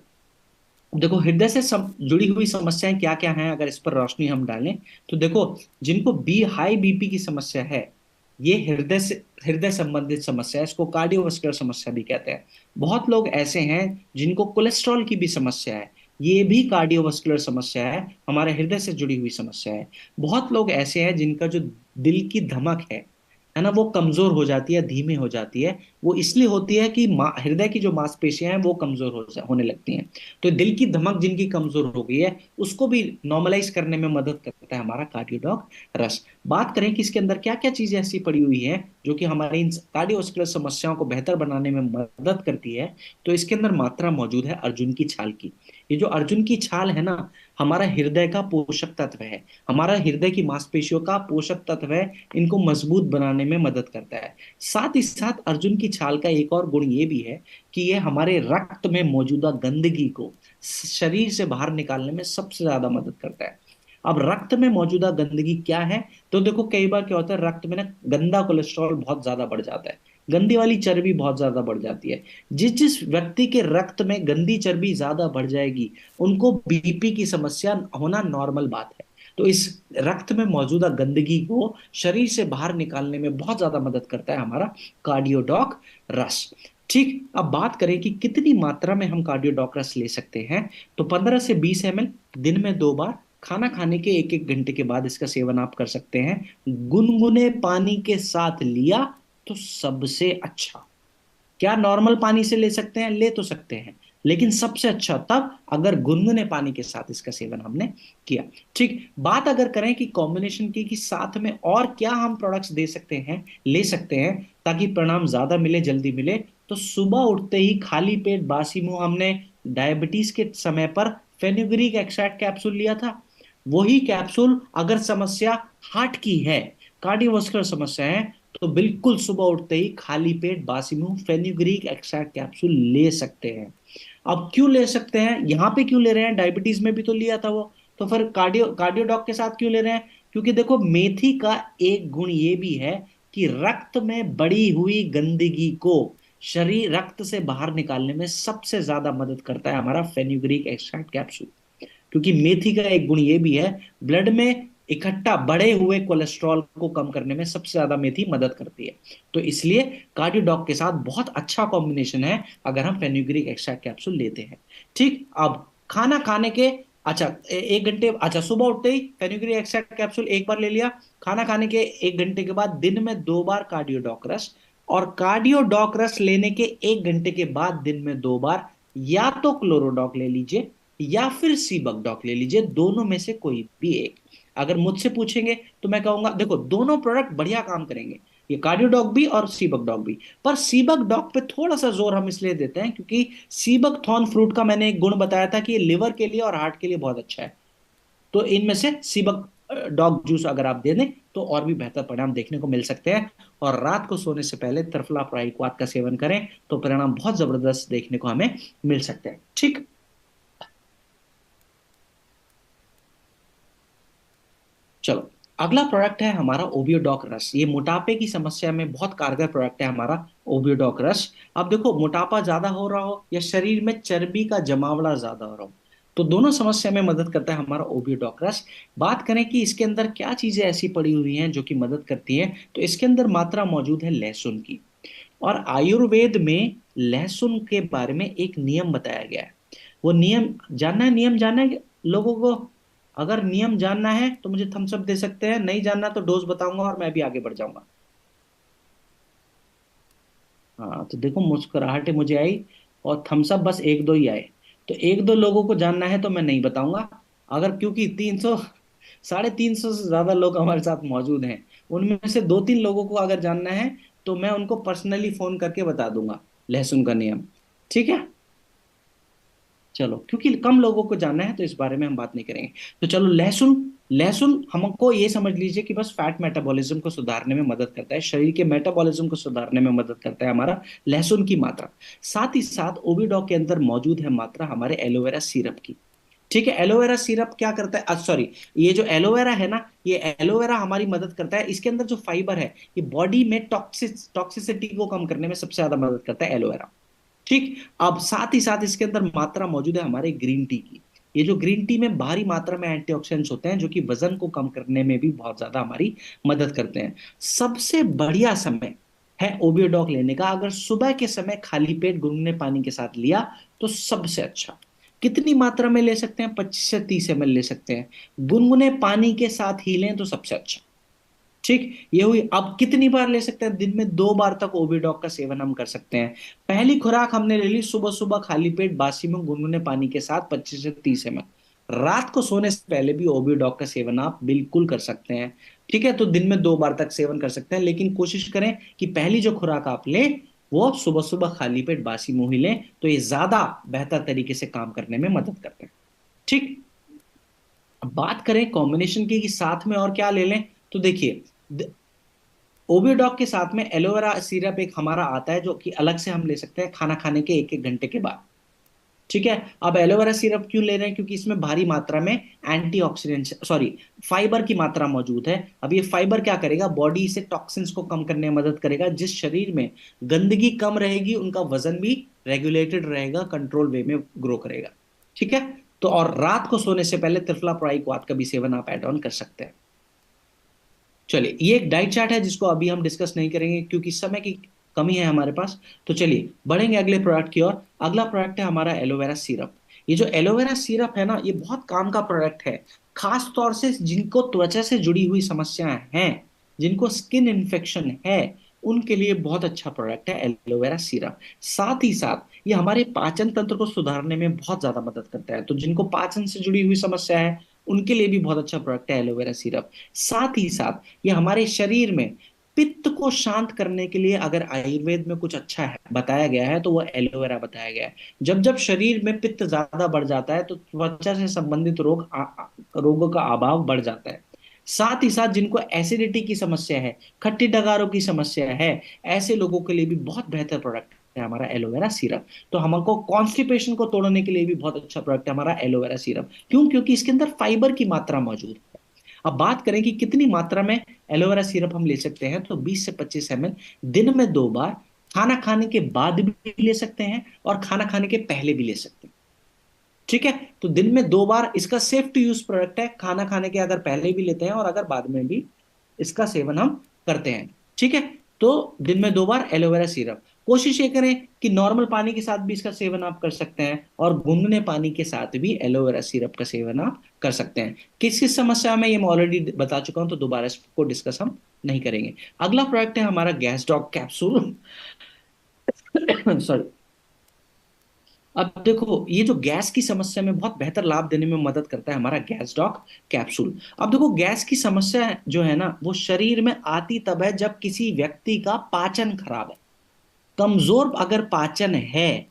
देखो, हृदय से जुड़ी हुई समस्याएं क्या क्या हैं, अगर इस पर रोशनी हम डालें, तो देखो, जिनको हाई बीपी की समस्या है, ये हृदय संबंधित समस्या है, इसको कार्डियोवास्कुलर समस्या भी कहते हैं। बहुत लोग ऐसे हैं जिनको कोलेस्ट्रॉल की भी समस्या है, ये भी कार्डियोवास्कुलर समस्या है, हमारे हृदय से जुड़ी हुई समस्या है। बहुत लोग ऐसे हैं जिनका जो दिल की धमक है ना, वो कमजोर हो जाती है, धीमे हो जाती है। वो इसलिए होती है कि हृदय की जो मांसपेशियां हैं वो कमजोर होने लगती हैं। तो दिल की धमक जिनकी कमजोर हो गई है, उसको भी नॉर्मलाइज करने में मदद करता है हमारा कार्डियोडॉक रस। बात करें कि इसके अंदर क्या क्या चीजें ऐसी पड़ी हुई हैं जो कि हमारी इन कार्डियोवास्कुलर समस्याओं को बेहतर बनाने में मदद करती है, तो इसके अंदर मात्रा मौजूद है अर्जुन की छाल की। ये जो अर्जुन की छाल है ना, हमारा हृदय का पोषक तत्व है, हमारा हृदय की मांसपेशियों का पोषक तत्व है, इनको मजबूत बनाने में मदद करता है। साथ ही साथ अर्जुन की छाल का एक और गुण ये भी है कि ये हमारे रक्त में मौजूदा गंदगी को शरीर से बाहर निकालने में सबसे ज्यादा मदद करता है। अब रक्त में मौजूदा गंदगी क्या है? तो देखो, कई बार क्या होता है, रक्त में ना गंदा कोलेस्ट्रॉल बहुत ज्यादा बढ़ जाता है, गंदी वाली चर्बी बहुत ज्यादा बढ़ जाती है। जिस जिस व्यक्ति के रक्त में गंदी चर्बी ज्यादा बढ़ जाएगी, उनको बीपी की समस्या होना नॉर्मल बात है। तो इस रक्त में मौजूदा गंदगी को शरीर से बाहर निकालने में बहुत ज्यादा मदद करता है हमारा कार्डियोडॉक रस। ठीक। अब बात करें कि कितनी मात्रा में हम कार्डियोडॉक रस ले सकते हैं, तो 15 से 20 ml दिन में 2 बार, खाना खाने के 1-1 घंटे के बाद इसका सेवन आप कर सकते हैं। गुनगुने पानी के साथ लिया तो सबसे अच्छा। क्या नॉर्मल पानी से ले सकते हैं? ले तो सकते हैं, लेकिन सबसे अच्छा तब अगर गुनगुने पानी के साथ इसका सेवन हमने किया। ठीक। बात अगर करें कि कॉम्बिनेशन की, कि साथ में और क्या हम प्रोडक्ट्स दे सकते हैं, ले सकते हैं, ताकि परिणाम ज्यादा मिले, जल्दी मिले, तो सुबह उठते ही खाली पेट बासी मुंह, हमने डायबिटीज के समय पर फेनुग्रीक एक्सट्रैक्ट कैप्सूल लिया था, वही कैप्सूल अगर समस्या हार्ट की है, कार्डियोवास्कुलर समस्या है, तो बिल्कुल सुबह उठते ही खाली पेट बासी मुंह फेनुग्रीक एक्सट्रैक्ट कैप्सूल ले सकते हैं। अब क्यों ले सकते हैं, यहां पे क्यों ले रहे हैं? डायबिटीज में भी तो लिया था वो, तो फिर कार्डियोडॉक के साथ क्यों ले रहे हैं? क्योंकि देखो, मेथी का एक गुण ये भी है कि रक्त में बड़ी हुई गंदगी को शरीर रक्त से बाहर निकालने में सबसे ज्यादा मदद करता है हमारा फेनुग्रीक एक्सट्रैक्ट कैप्सूल। क्योंकि मेथी का एक गुण ये भी है, ब्लड में इकट्ठा बढ़े हुए कोलेस्ट्रॉल को कम करने में सबसे ज्यादा मेथी मदद करती है। तो इसलिए कार्डियोडॉक के साथ बहुत अच्छा कॉम्बिनेशन है अगर हम फेनुग्रीक एक्सट्रैक्ट कैप्सूल लेते हैं। ठीक। अब खाना खाने के, अच्छा 1 घंटे, अच्छा सुबह उठते ही फेनुग्रीक एक्स्ट्रा कैप्सूल एक बार ले लिया, खाना खाने के 1 घंटे के बाद दिन में 2 बार कार्डियोडॉक रस, और कार्डियोडॉक रस लेने के 1 घंटे के बाद दिन में 2 बार या तो क्लोरोडॉक ले लीजिए या फिर सीबकडॉक ले लीजिए, दोनों में से कोई भी एक। अगर मुझसे पूछेंगे तो मैं कहूंगा देखो दोनों प्रोडक्ट बढ़िया काम करेंगे, ये कार्डियोडॉक भी और सीबकडॉक भी, पर सीबकडॉक पे थोड़ा सा जोर हम इसलिए देते हैं क्योंकि सीबक थॉर्न फ्रूट का मैंने एक गुण बताया था कि ये लिवर के लिए और हार्ट के लिए बहुत अच्छा है। तो इनमें से सीबक डॉग जूस अगर आप दे दें तो और भी बेहतर परिणाम देखने को मिल सकते हैं। और रात को सोने से पहले त्रिफला प्राइक्वाट का सेवन करें तो परिणाम बहुत जबरदस्त देखने को हमें मिल सकते हैं। ठीक, चलो अगला प्रोडक्ट है हमारा ओबियोडॉक रस। ये मोटापे की समस्या में बहुत कारगर प्रोडक्ट है हमारा ओबियोडॉक रस। अब देखो मोटापा ज्यादा हो रहा हो या शरीर में चर्बी का जमावड़ा ज्यादा हो रहा हो, तो दोनों समस्या में मदद करता है हमारा ओबियोडॉक रस। बात करें कि इसके अंदर क्या चीजें ऐसी पड़ी हुई हैं जो कि मदद करती हैं, तो इसके अंदर मात्रा मौजूद है लहसुन की। और आयुर्वेद में लहसुन के बारे में एक नियम बताया गया है। वो नियम जानना है, नियम जानना है लोगों को? अगर नियम जानना है तो मुझे थम्स अप दे सकते हैं, नहीं जानना तो डोज बताऊंगा और मैं भी आगे बढ़ जाऊंगा। हाँ तो देखो मुस्कुराहट मुझे आई और थम्स अप बस एक दो ही आए। तो एक दो लोगों को जानना है तो मैं नहीं बताऊंगा। अगर क्योंकि 300, 350 से ज्यादा लोग हमारे साथ मौजूद हैं, उनमें से 2-3 लोगों को अगर जानना है तो मैं उनको पर्सनली फोन करके बता दूंगा लहसुन का नियम। ठीक है, चलो क्योंकि कम लोगों को जानना है तो इस बारे में हम बात नहीं करेंगे। तो चलो लहसुन, लहसुन हमको ये समझ लीजिए कि बस फैट मेटाबॉलिज्म को सुधारने में मदद करता है, शरीर के मेटाबॉलिज्म को सुधारने में मदद करता है हमारा लहसुन की मात्रा। साथ ही साथ ओविडॉक के अंदर मौजूद है मात्रा हमारे एलोवेरा सिरप की। ठीक है, एलोवेरा सिरप क्या करता है, सॉरी, ये जो एलोवेरा है ना, ये एलोवेरा हमारी मदद करता है, इसके अंदर जो फाइबर है ये बॉडी में टॉक्सिसिटी को कम करने में सबसे ज्यादा मदद करता है एलोवेरा। ठीक, अब साथ ही साथ इसके अंदर मात्रा मौजूद है हमारे ग्रीन टी की। ये जो ग्रीन टी में भारी मात्रा में एंटीऑक्सीडेंट्स होते हैं जो कि वजन को कम करने में भी बहुत ज्यादा हमारी मदद करते हैं। सबसे बढ़िया समय है ओबियोडॉक लेने का अगर सुबह के समय खाली पेट गुनगुने पानी के साथ लिया तो सबसे अच्छा। कितनी मात्रा में ले सकते हैं? 25 से 30 ml ले सकते हैं, गुनगुने पानी के साथ ही लें तो सबसे अच्छा। ठीक, ये हुई। अब कितनी बार ले सकते हैं? दिन में 2 बार तक ओविडॉक का सेवन हम कर सकते हैं। पहली खुराक हमने ले ली सुबह सुबह खाली पेट बासी में गुनगुने पानी के साथ 25 से 30 ml। रात को सोने से पहले भी ओविडॉक का सेवन आप बिल्कुल कर सकते हैं। ठीक है, तो दिन में 2 बार तक सेवन कर सकते हैं, लेकिन कोशिश करें कि पहली जो खुराक आप लें वो सुबह सुबह खाली पेट बासी मुंह ही लें, तो ये ज्यादा बेहतर तरीके से काम करने में मदद करते हैं। ठीक, अब बात करें कॉम्बिनेशन की कि साथ में और क्या ले लें, तो देखिए ओबियोडॉक के साथ में एलोवेरा सिरप एक हमारा आता है जो कि अलग से हम ले सकते हैं खाना खाने के 1-1 घंटे के बाद। ठीक है, अब एलोवेरा सिरप क्यों ले रहे हैं? क्योंकि इसमें भारी मात्रा में एंटीऑक्सीडेंट, सॉरी, फाइबर की मात्रा मौजूद है। अब ये फाइबर क्या करेगा? बॉडी से टॉक्सिन्स को कम करने में मदद करेगा। जिस शरीर में गंदगी कम रहेगी उनका वजन भी रेगुलेटेड रहेगा, कंट्रोल वे में ग्रो करेगा। ठीक है, तो और रात को सोने से पहले त्रिफला प्राइक्वाट का भी सेवन आप एड ऑन कर सकते हैं। चलिए ये एक डाइट चार्ट है जिसको अभी हम डिस्कस नहीं करेंगे क्योंकि समय की कमी है हमारे पास। तो चलिए बढ़ेंगे अगले प्रोडक्ट की ओर। अगला प्रोडक्ट है हमारा एलोवेरा सिरप। ये जो एलोवेरा सिरप है ना, ये बहुत काम का प्रोडक्ट है, खास तौर से जिनको त्वचा से जुड़ी हुई समस्याएं हैं, जिनको स्किन इन्फेक्शन है, उनके लिए बहुत अच्छा प्रोडक्ट है एलोवेरा सिरप। साथ ही साथ ये हमारे पाचन तंत्र को सुधारने में बहुत ज्यादा मदद करता है, तो जिनको पाचन से जुड़ी हुई समस्या है उनके लिए भी बहुत अच्छा प्रोडक्ट है एलोवेरा सिरप। साथ ही साथ ये हमारे शरीर में पित्त को शांत करने के लिए अगर आयुर्वेद में कुछ अच्छा है बताया गया है तो वो एलोवेरा बताया गया है। जब जब शरीर में पित्त ज्यादा बढ़ जाता है तो त्वचा से संबंधित रोगों का अभाव बढ़ जाता है। साथ ही साथ जिनको एसिडिटी की समस्या है, खट्टी डगारों की समस्या है, ऐसे लोगों के लिए भी बहुत बेहतर प्रोडक्ट है हमारा एलोवेरा सिरप। तो हमको कॉन्स्टिपेशन को तोड़ने के लिए भी बहुत अच्छा प्रोडक्ट है हमारा एलोवेरा सिरप। क्यों? क्योंकि इसके अंदर फाइबर की मात्रा मौजूद है। अब बात करें कि कितनी मात्रा में एलोवेरा सिरप हम ले सकते हैं, तो 20 से 25 ml दिन में 2 बार, खाना खाने के बाद भी ले सकते हैं और खाना खाने के पहले भी ले सकते हैं। ठीक है, तो दिन में 2 बार इसका सेफ टू यूज प्रोडक्ट है, खाना खाने के अगर पहले भी लेते हैं और अगर बाद में भी इसका सेवन हम करते हैं। ठीक है, तो दिन में 2 बार एलोवेरा सिरप। कोशिश ये करें कि नॉर्मल पानी के साथ भी इसका सेवन आप कर सकते हैं, और गुनगुने पानी के साथ भी एलोवेरा सिरप का सेवन आप कर सकते हैं। किस किस समस्या में, ये मैं ऑलरेडी बता चुका हूं, तो दोबारा इसको डिस्कस हम नहीं करेंगे। अगला प्रोडक्ट है हमारा गैस डॉग कैप्सूल। सॉरी। अब देखो, ये जो गैस की समस्या में बहुत बेहतर लाभ देने में मदद करता है हमारा गैस डॉक कैप्सूल। अब देखो, गैस की समस्या जो है ना, वो शरीर में आती तब है जब किसी व्यक्ति का पाचन खराब है। कमजोर अगर पाचन है,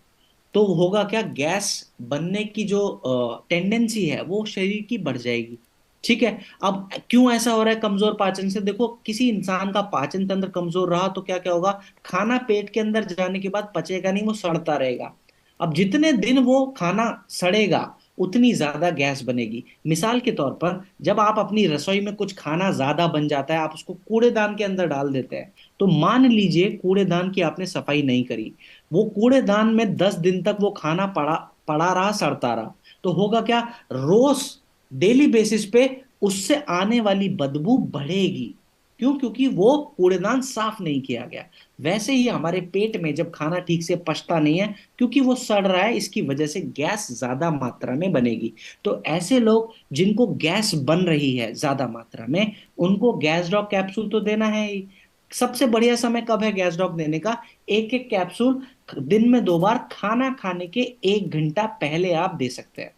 तो होगा क्या, गैस बनने की जो टेंडेंसी है वो शरीर की बढ़ जाएगी। ठीक है। अब क्यों ऐसा हो रहा है कमजोर पाचन से? देखो, किसी इंसान का पाचन तंत्र कमजोर रहा तो क्या क्या होगा, खाना पेट के अंदर जाने के बाद पचेगा नहीं, वो सड़ता रहेगा। अब जितने दिन वो खाना सड़ेगा, उतनी ज्यादा गैस बनेगी। मिसाल के तौर पर, जब आप अपनी रसोई में कुछ खाना ज्यादा बन जाता है, आप उसको कूड़ेदान के अंदर डाल देते हैं। तो मान लीजिए कूड़ेदान की आपने सफाई नहीं करी, वो कूड़ेदान में 10 दिन तक वो खाना पड़ा पड़ा रहा, सड़ता रहा, तो होगा क्या, रोज डेली बेसिस पे उससे आने वाली बदबू बढ़ेगी। क्यों? क्योंकि वो कूड़ेदान साफ नहीं किया गया। वैसे ही हमारे पेट में जब खाना ठीक से पचता नहीं है, क्योंकि वो सड़ रहा है, इसकी वजह से गैस ज्यादा मात्रा में बनेगी। तो ऐसे लोग जिनको गैस बन रही है ज्यादा मात्रा में, उनको गैस ड्रॉप कैप्सूल तो देना है ही। सबसे बढ़िया समय कब है गैस ड्रॉप देने का? एक एक कैप्सूल दिन में 2 बार, खाना खाने के 1 घंटा पहले आप दे सकते हैं।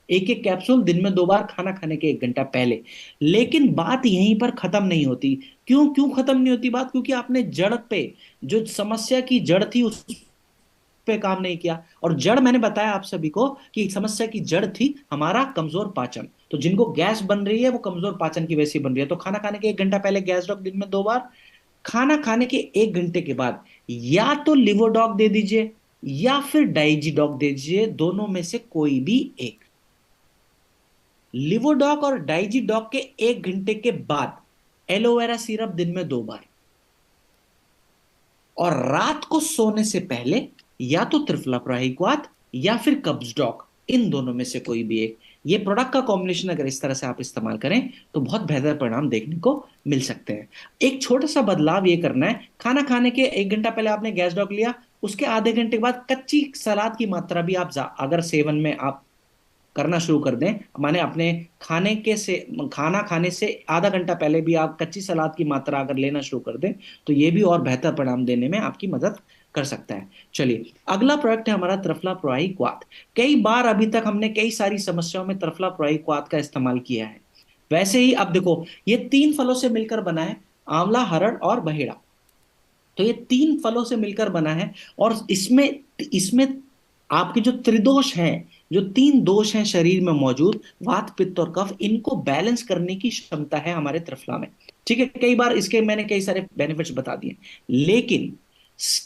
एक एक कैप्सूल दिन में 2 बार, खाना खाने के 1 घंटा पहले। लेकिन बात यहीं पर खत्म नहीं होती। क्यों क्यों खत्म नहीं होती बात? क्योंकि आपने जड़ पे, जो समस्या की जड़ थी, उस पे काम नहीं किया। और जड़ मैंने बताया आप सभी को कि समस्या की जड़ थी हमारा कमजोर पाचन। तो जिनको गैस बन रही है, वो कमजोर पाचन की वजह से बन रही है। तो खाना खाने के 1 घंटा पहले गैस ड्रॉप दिन में 2 बार, खाना खाने के 1 घंटे के बाद या तो लिवोडॉग दे दीजिए या फिर डाइजीडॉग दे दीजिए, दोनों में से कोई भी एक। लिवोडॉग और डाइजीडॉग के 1 घंटे के बाद एलोवेरा सिरप दिन में 2 बार, और रात को सोने से पहले या तो त्रिफला प्राहिकवात या फिर कब्ज डॉग, इन दोनों में से कोई भी एक। ये प्रोडक्ट का कॉम्बिनेशन अगर इस तरह से आप इस्तेमाल करें, तो बहुत बेहतर परिणाम देखने को मिल सकते हैं। एक छोटा सा बदलाव ये करना है, खाना खाने के 1 घंटा पहले आपने गैस डॉग लिया, उसके आधे घंटे के बाद कच्ची सलाद की मात्रा भी आप अगर सेवन में आप करना शुरू कर दें, माने अपने खाना खाने से आधा घंटा पहले भी आप कच्ची सलाद की मात्रा अगर लेना शुरू कर दें, तो ये भी और बेहतर परिणाम देने में आपकी मदद कर सकता है। चलिए, अगला प्रोडक्ट है हमारा त्रिफला प्रोआई क्वाथ। कई बार अभी तक हमने कई सारी समस्याओं में त्रिफला प्रोआई क्वाथ का इस्तेमाल किया है। वैसे ही अब देखो, ये 3 फलों से मिलकर बना है, आंवला, हरड़ और बहेड़ा। तो ये 3 फलों से मिलकर बना है, और इसमें इसमें आपके जो त्रिदोष हैं, जो 3 दोष हैं शरीर में मौजूद, वात, पित्त और कफ, इनको बैलेंस करने की क्षमता है हमारे त्रिफला में। ठीक है, कई बार इसके मैंने कई सारे बेनिफिट्स बता दिए, लेकिन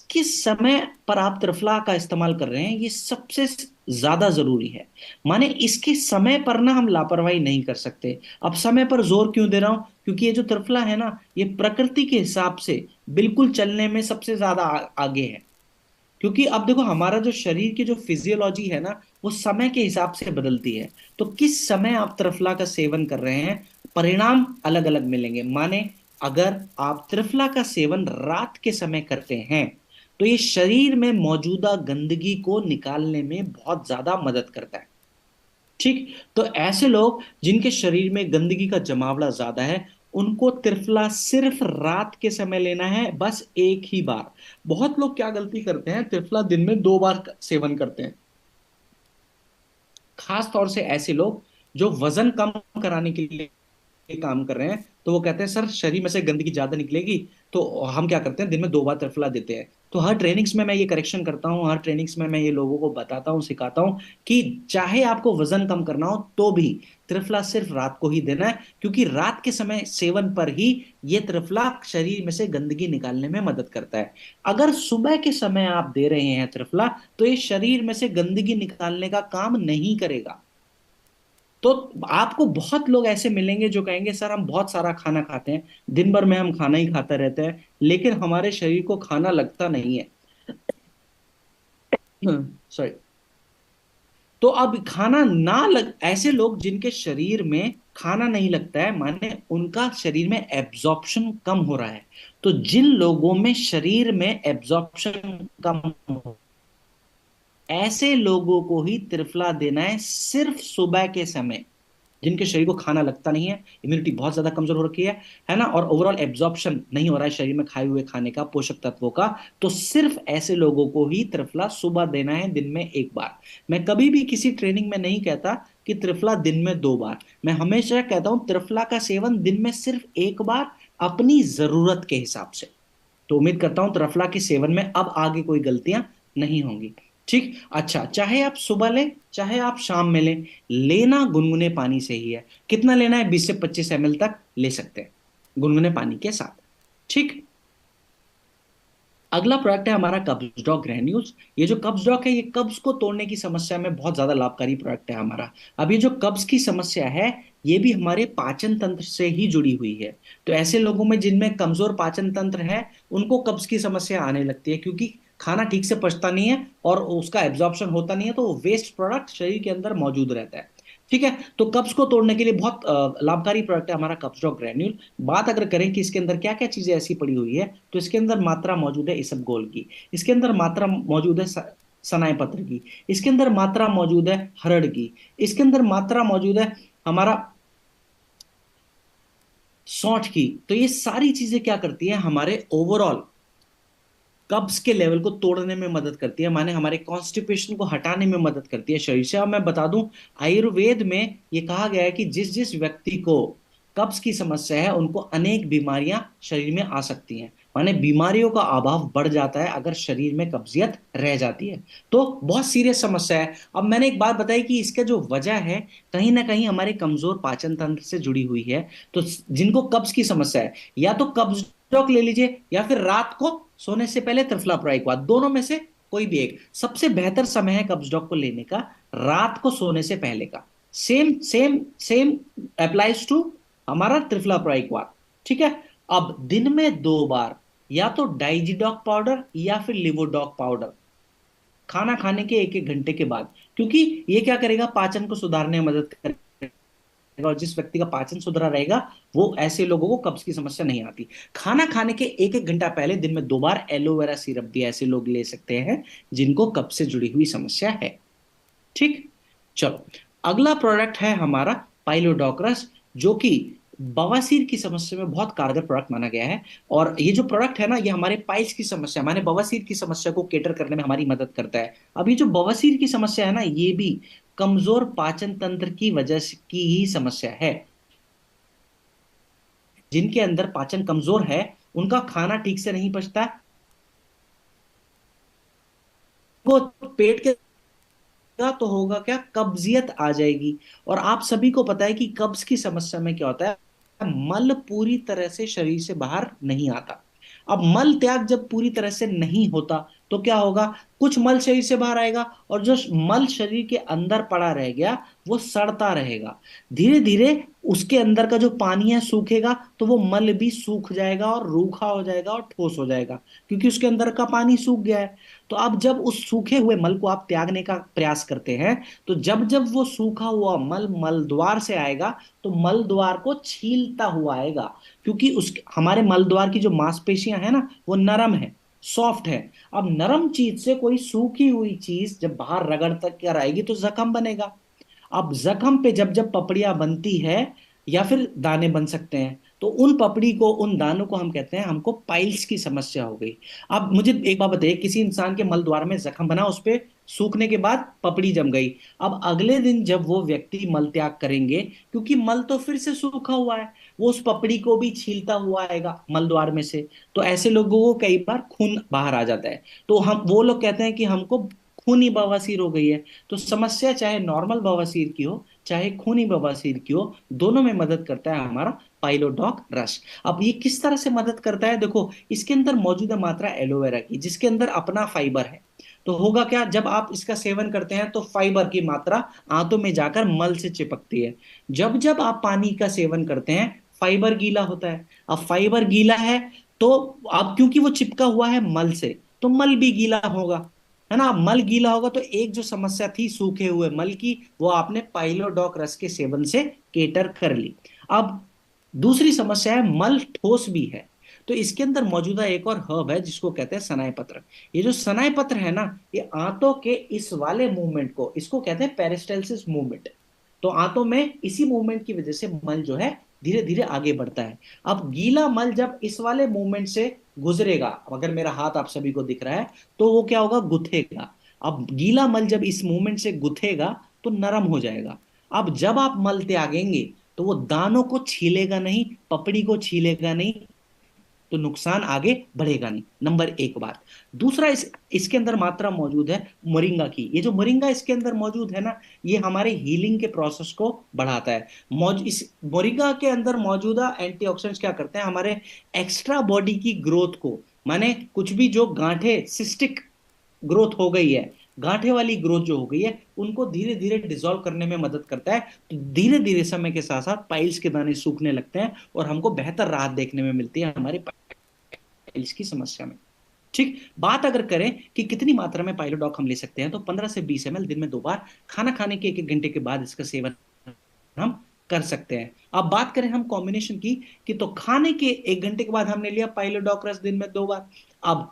किस समय पर आप त्रिफला का इस्तेमाल कर रहे हैं, ये सबसे ज्यादा जरूरी है। माने इसके समय पर ना हम लापरवाही नहीं कर सकते। अब समय पर जोर क्यों दे रहा हूं? क्योंकि ये जो त्रिफला है ना, ये प्रकृति के हिसाब से बिल्कुल चलने में सबसे ज्यादा आगे है। क्योंकि अब देखो, हमारा जो शरीर की जो फिजियोलॉजी है ना, वो समय के हिसाब से बदलती है। तो किस समय आप त्रिफला का सेवन कर रहे हैं, परिणाम अलग अलग मिलेंगे। माने, अगर आप त्रिफला का सेवन रात के समय करते हैं, तो ये शरीर में मौजूदा गंदगी को निकालने में बहुत ज्यादा मदद करता है। ठीक। तो ऐसे लोग जिनके शरीर में गंदगी का जमावड़ा ज्यादा है, उनको त्रिफला सिर्फ रात के समय लेना है, बस एक ही बार। बहुत लोग क्या गलती करते हैं, त्रिफला दिन में 2 बार सेवन करते हैं। खास तौर से ऐसे लोग जो वजन कम कराने के लिए काम कर रहे हैं, तो वो कहते हैं सर शरीर में से गंदगी ज्यादा निकलेगी, तो हम क्या करते हैं, दिन में 2 बार त्रिफला देते हैं। तो हर ट्रेनिंग्स में मैं ये करेक्शन करता हूँ, हर ट्रेनिंग्स में मैं ये लोगों को बताता हूँ, सिखाता हूँ कि चाहे आपको वजन कम करना हो, तो भी त्रिफला सिर्फ रात को ही देना है। क्योंकि रात के समय सेवन पर ही ये त्रिफला शरीर में से गंदगी निकालने में मदद करता है। अगर सुबह के समय आप दे रहे हैं त्रिफला, तो ये शरीर में से गंदगी निकालने का काम नहीं करेगा। तो आपको बहुत लोग ऐसे मिलेंगे जो कहेंगे सर हम बहुत सारा खाना खाते हैं, दिन भर में हम खाना ही खाते रहते हैं, लेकिन हमारे शरीर को खाना लगता नहीं है। सॉरी। तो अब खाना ना लग, ऐसे लोग जिनके शरीर में खाना नहीं लगता है, माने उनका शरीर में एब्जॉर्प्शन कम हो रहा है। तो जिन लोगों में शरीर में एब्जॉर्प्शन कम हो, ऐसे लोगों को ही त्रिफला देना है सिर्फ सुबह के समय, जिनके शरीर को खाना लगता नहीं है, इम्यूनिटी बहुत ज्यादा कमजोर हो रखी है ना, और ओवरऑल एब्जॉर्प्शन नहीं हो रहा है शरीर में खाए हुए खाने का, पोषक तत्वों का। तो सिर्फ ऐसे लोगों को ही त्रिफला सुबह देना है, दिन में एक बार। मैं कभी भी किसी ट्रेनिंग में नहीं कहता कि त्रिफला दिन में 2 बार। मैं हमेशा कहता हूं त्रिफला का सेवन दिन में सिर्फ एक बार, अपनी जरूरत के हिसाब से। तो उम्मीद करता हूं त्रिफला के सेवन में अब आगे कोई गलतियां नहीं होंगी। ठीक। अच्छा, चाहे आप सुबह लें चाहे आप शाम में लें, लेना गुनगुने पानी से ही है। कितना लेना है? 20 से 25 ml तक ले सकते हैं गुनगुने पानी के साथ। ठीक। अगला प्रोडक्ट है हमारा कब्ज डॉग ग्रेन्यूल्स। ये जो कब्ज डॉग है, ये कब्ज को तोड़ने की समस्या में बहुत ज्यादा लाभकारी प्रोडक्ट है हमारा। अब ये जो कब्ज की समस्या है, ये भी हमारे पाचन तंत्र से ही जुड़ी हुई है। तो ऐसे लोगों में जिनमें कमजोर पाचन तंत्र है, उनको कब्ज की समस्या आने लगती है, क्योंकि खाना ठीक से पचता नहीं है और उसका एब्जॉर्प्शन होता नहीं है, तो वेस्ट प्रोडक्ट शरीर के अंदर मौजूद रहता है। ठीक है। तो कब्ज को तोड़ने के लिए बहुत लाभकारी प्रोडक्ट है हमारा कब्ज डॉग ग्रेन्यूल। बात अगर करें कि इसके अंदर क्या क्या चीजें ऐसी पड़ी हुई है, तो इसके अंदर मात्रा मौजूद है इसबगोल की, इसके अंदर मात्रा मौजूद है सनाई पत्र की, इसके अंदर मात्रा मौजूद है हरड़ की, इसके अंदर मात्रा मौजूद है हमारा सौंठ की। तो ये सारी चीजें क्या करती है, हमारे ओवरऑल कब्ज के लेवल को तोड़ने में मदद करती है, माने हमारे कॉन्स्टिपेशन को हटाने में मदद करती है शरीर से। अब मैं बता दूं, आयुर्वेद में ये कहा गया है कि जिस जिस व्यक्ति को कब्ज की समस्या है, उनको अनेक बीमारियां शरीर में आ सकती हैं, माने बीमारियों का अभाव बढ़ जाता है अगर शरीर में कब्जियत रह जाती है। तो बहुत सीरियस समस्या है। अब मैंने एक बात बताई कि इसका जो वजह है, कहीं ना कहीं हमारे कमजोर पाचन तंत्र से जुड़ी हुई है। तो जिनको कब्ज की समस्या है, या तो कब्ज डॉग ले लीजिए, या फिर रात को सोने से पहले त्रिफलाप्राइक, दोनों में से कोई भी एक। सबसे बेहतर समय है कब्ज डॉग को लेने का रात को सोने से पहले का। Same same same applies to हमारा त्रिफलाप्राइक। ठीक है। अब दिन में 2 बार, या तो डाइजीडॉक पाउडर या फिर लिवोडॉक पाउडर, खाना खाने के 1 1 घंटे के बाद। क्योंकि ये क्या करेगा, पाचन को सुधारने में मदद करेगा, और जिस व्यक्ति का पाचन सुधरा रहेगा, वो ऐसे लोगों को कब्ज की समस्या नहीं आती। खाना खाने के 1 1 घंटा पहले दिन में 2 बार एलोवेरा सिरप भी ऐसे लोग ले सकते हैं जिनको कब्ज से जुड़ी हुई समस्या है। ठीक। चलो, अगला प्रोडक्ट है हमारा पाइलोडोक्रस, जो कि बवासीर की समस्या में बहुत कारगर प्रोडक्ट माना गया है। और ये जो प्रोडक्ट है ना, ये हमारे पाइल्स की समस्या, माने बवासीर की समस्या को केटर करने में हमारी मदद करता है। अब ये जो बवासीर की समस्या है ना, ये भी कमजोर पाचन तंत्र की वजह की ही समस्या है। जिनके अंदर पाचन कमजोर है, उनका खाना ठीक से नहीं पचता, वो पेट के का तो होगा क्या, कब्जियत आ जाएगी। और आप सभी को पता है कि कब्ज की समस्या में क्या होता है, मल पूरी तरह से शरीर से बाहर नहीं आता। अब मल त्याग जब पूरी तरह से नहीं होता, तो क्या होगा, कुछ मल शरीर से बाहर आएगा, और जो मल शरीर के अंदर पड़ा रह गया, वो सड़ता रहेगा। धीरे धीरे उसके अंदर का जो पानी है सूखेगा, तो वो मल भी सूख जाएगा और रूखा हो जाएगा और ठोस हो जाएगा, क्योंकि उसके अंदर का पानी सूख गया है। तो अब जब उस सूखे हुए मल को आप त्यागने का प्रयास करते हैं, तो जब जब वो सूखा हुआ मल मल द्वार से आएगा, तो मल द्वार को छीलता हुआ आएगा, क्योंकि उस हमारे मल द्वार की जो मांसपेशियां है ना, वो नरम है, सॉफ्ट है। अब नरम चीज से कोई सूखी हुई चीज जब बाहर रगड़ तक कर आएगी, तो जख्म बनेगा। अब जख्म पे जब जब पपड़ियां बनती है, या फिर दाने बन सकते हैं, तो उन पपड़ी को, उन दानों को हम कहते हैं, हमको पाइल्स की समस्या हो गई। अब मुझे एक बात बताइए, किसी इंसान के मल द्वार में जख्म बना, उस पे सूखने के बाद पपड़ी जम गई। अब अगले दिन जब वो व्यक्ति मल त्याग करेंगे, क्योंकि मल तो फिर से सूखा हुआ है, वो उस पपड़ी को भी छीलता हुआ आएगा मल द्वार में से। तो ऐसे लोगों को कई बार खून बाहर आ जाता है। तो हम वो लोग कहते हैं कि हमको खूनी बवासीर हो गई है। तो समस्या चाहे नॉर्मल बवासीर की हो, चाहे खूनी बवासीर की हो, दोनों में मदद करता है हमारा पाइलोडॉक रस। अब ये किस तरह से मदद करता है, देखो, इसके अंदर मौजूद है मात्रा एलोवेरा की, जिसके अंदर अपना फाइबर है। तो होगा क्या, जब आप इसका सेवन करते हैं, तो फाइबर की मात्रा आंतों में जाकर मल से चिपकती है। जब जब आप पानी का सेवन करते हैं, फाइबर गीला होता है। अब फाइबर गीला है, तो अब क्योंकि वो चिपका हुआ है मल से, तो मल भी गीला होगा। है ना। मल गीला होगा तो एक जो समस्या थी सूखे हुए मल की, वो आपने पाइलोडॉक रस के सेवन से केटर कर ली। अब दूसरी समस्या है मल ठोस भी है। तो इसके अंदर मौजूदा एक और हर्ब है जिसको कहते हैं सनाई पत्र। ये जो सनाई पत्र है ना, ये आंतों के इस वाले मूवमेंट को, इसको कहते हैं पेरिस्टालसिस मूवमेंट। तो आंतों में इसी मूवमेंट की वजह से मल जो है धीरे धीरे आगे बढ़ता है। अब गीला मल जब इस वाले मूवमेंट से गुजरेगा, अगर मेरा हाथ आप सभी को दिख रहा है, तो वो क्या होगा, गुथेगा। अब गीला मल जब इस मूवमेंट से गुथेगा तो नरम हो जाएगा। अब जब आप मल त्यागेंगे तो वो दानों को छीलेगा नहीं, पपड़ी को छीलेगा नहीं, तो नुकसान आगे बढ़ेगा नहीं। नंबर एक बात। दूसरा, इसके अंदर मात्रा मौजूद है मोरिंगा की। ये जो मोरिंगा इसके अंदर मौजूद है ना, ये हमारे हीलिंग के प्रोसेस को बढ़ाता है। इस मोरिंगा के अंदर मौजूदा एंटीऑक्सीडेंट्स क्या करते हैं, हमारे एक्स्ट्रा बॉडी की ग्रोथ को, माने कुछ भी जो गांठें सिस्टिक ग्रोथ हो गई है, गांठे वाली ग्रोथ जो हो गई है, उनको धीरे धीरे डिसॉल्व करने में मदद करता है। तो धीरे धीरे समय के साथ साथ पाइल्स के दाने सूखने लगते हैं और हमको बेहतर राहत देखने में मिलती है हमारे पाइल्स की समस्या में। ठीक। बात अगर करें कि कितनी मात्रा में पाइलोडॉक हम ले सकते हैं, तो 15 से 20 ml दिन में 2 बार, खाना खाने के 1 1 घंटे के बाद इसका सेवन हम कर सकते हैं। अब बात करें हम कॉम्बिनेशन की, कि तो खाने के 1 घंटे के बाद हमने लिया पाइलोडॉक रस दिन में 2 बार। अब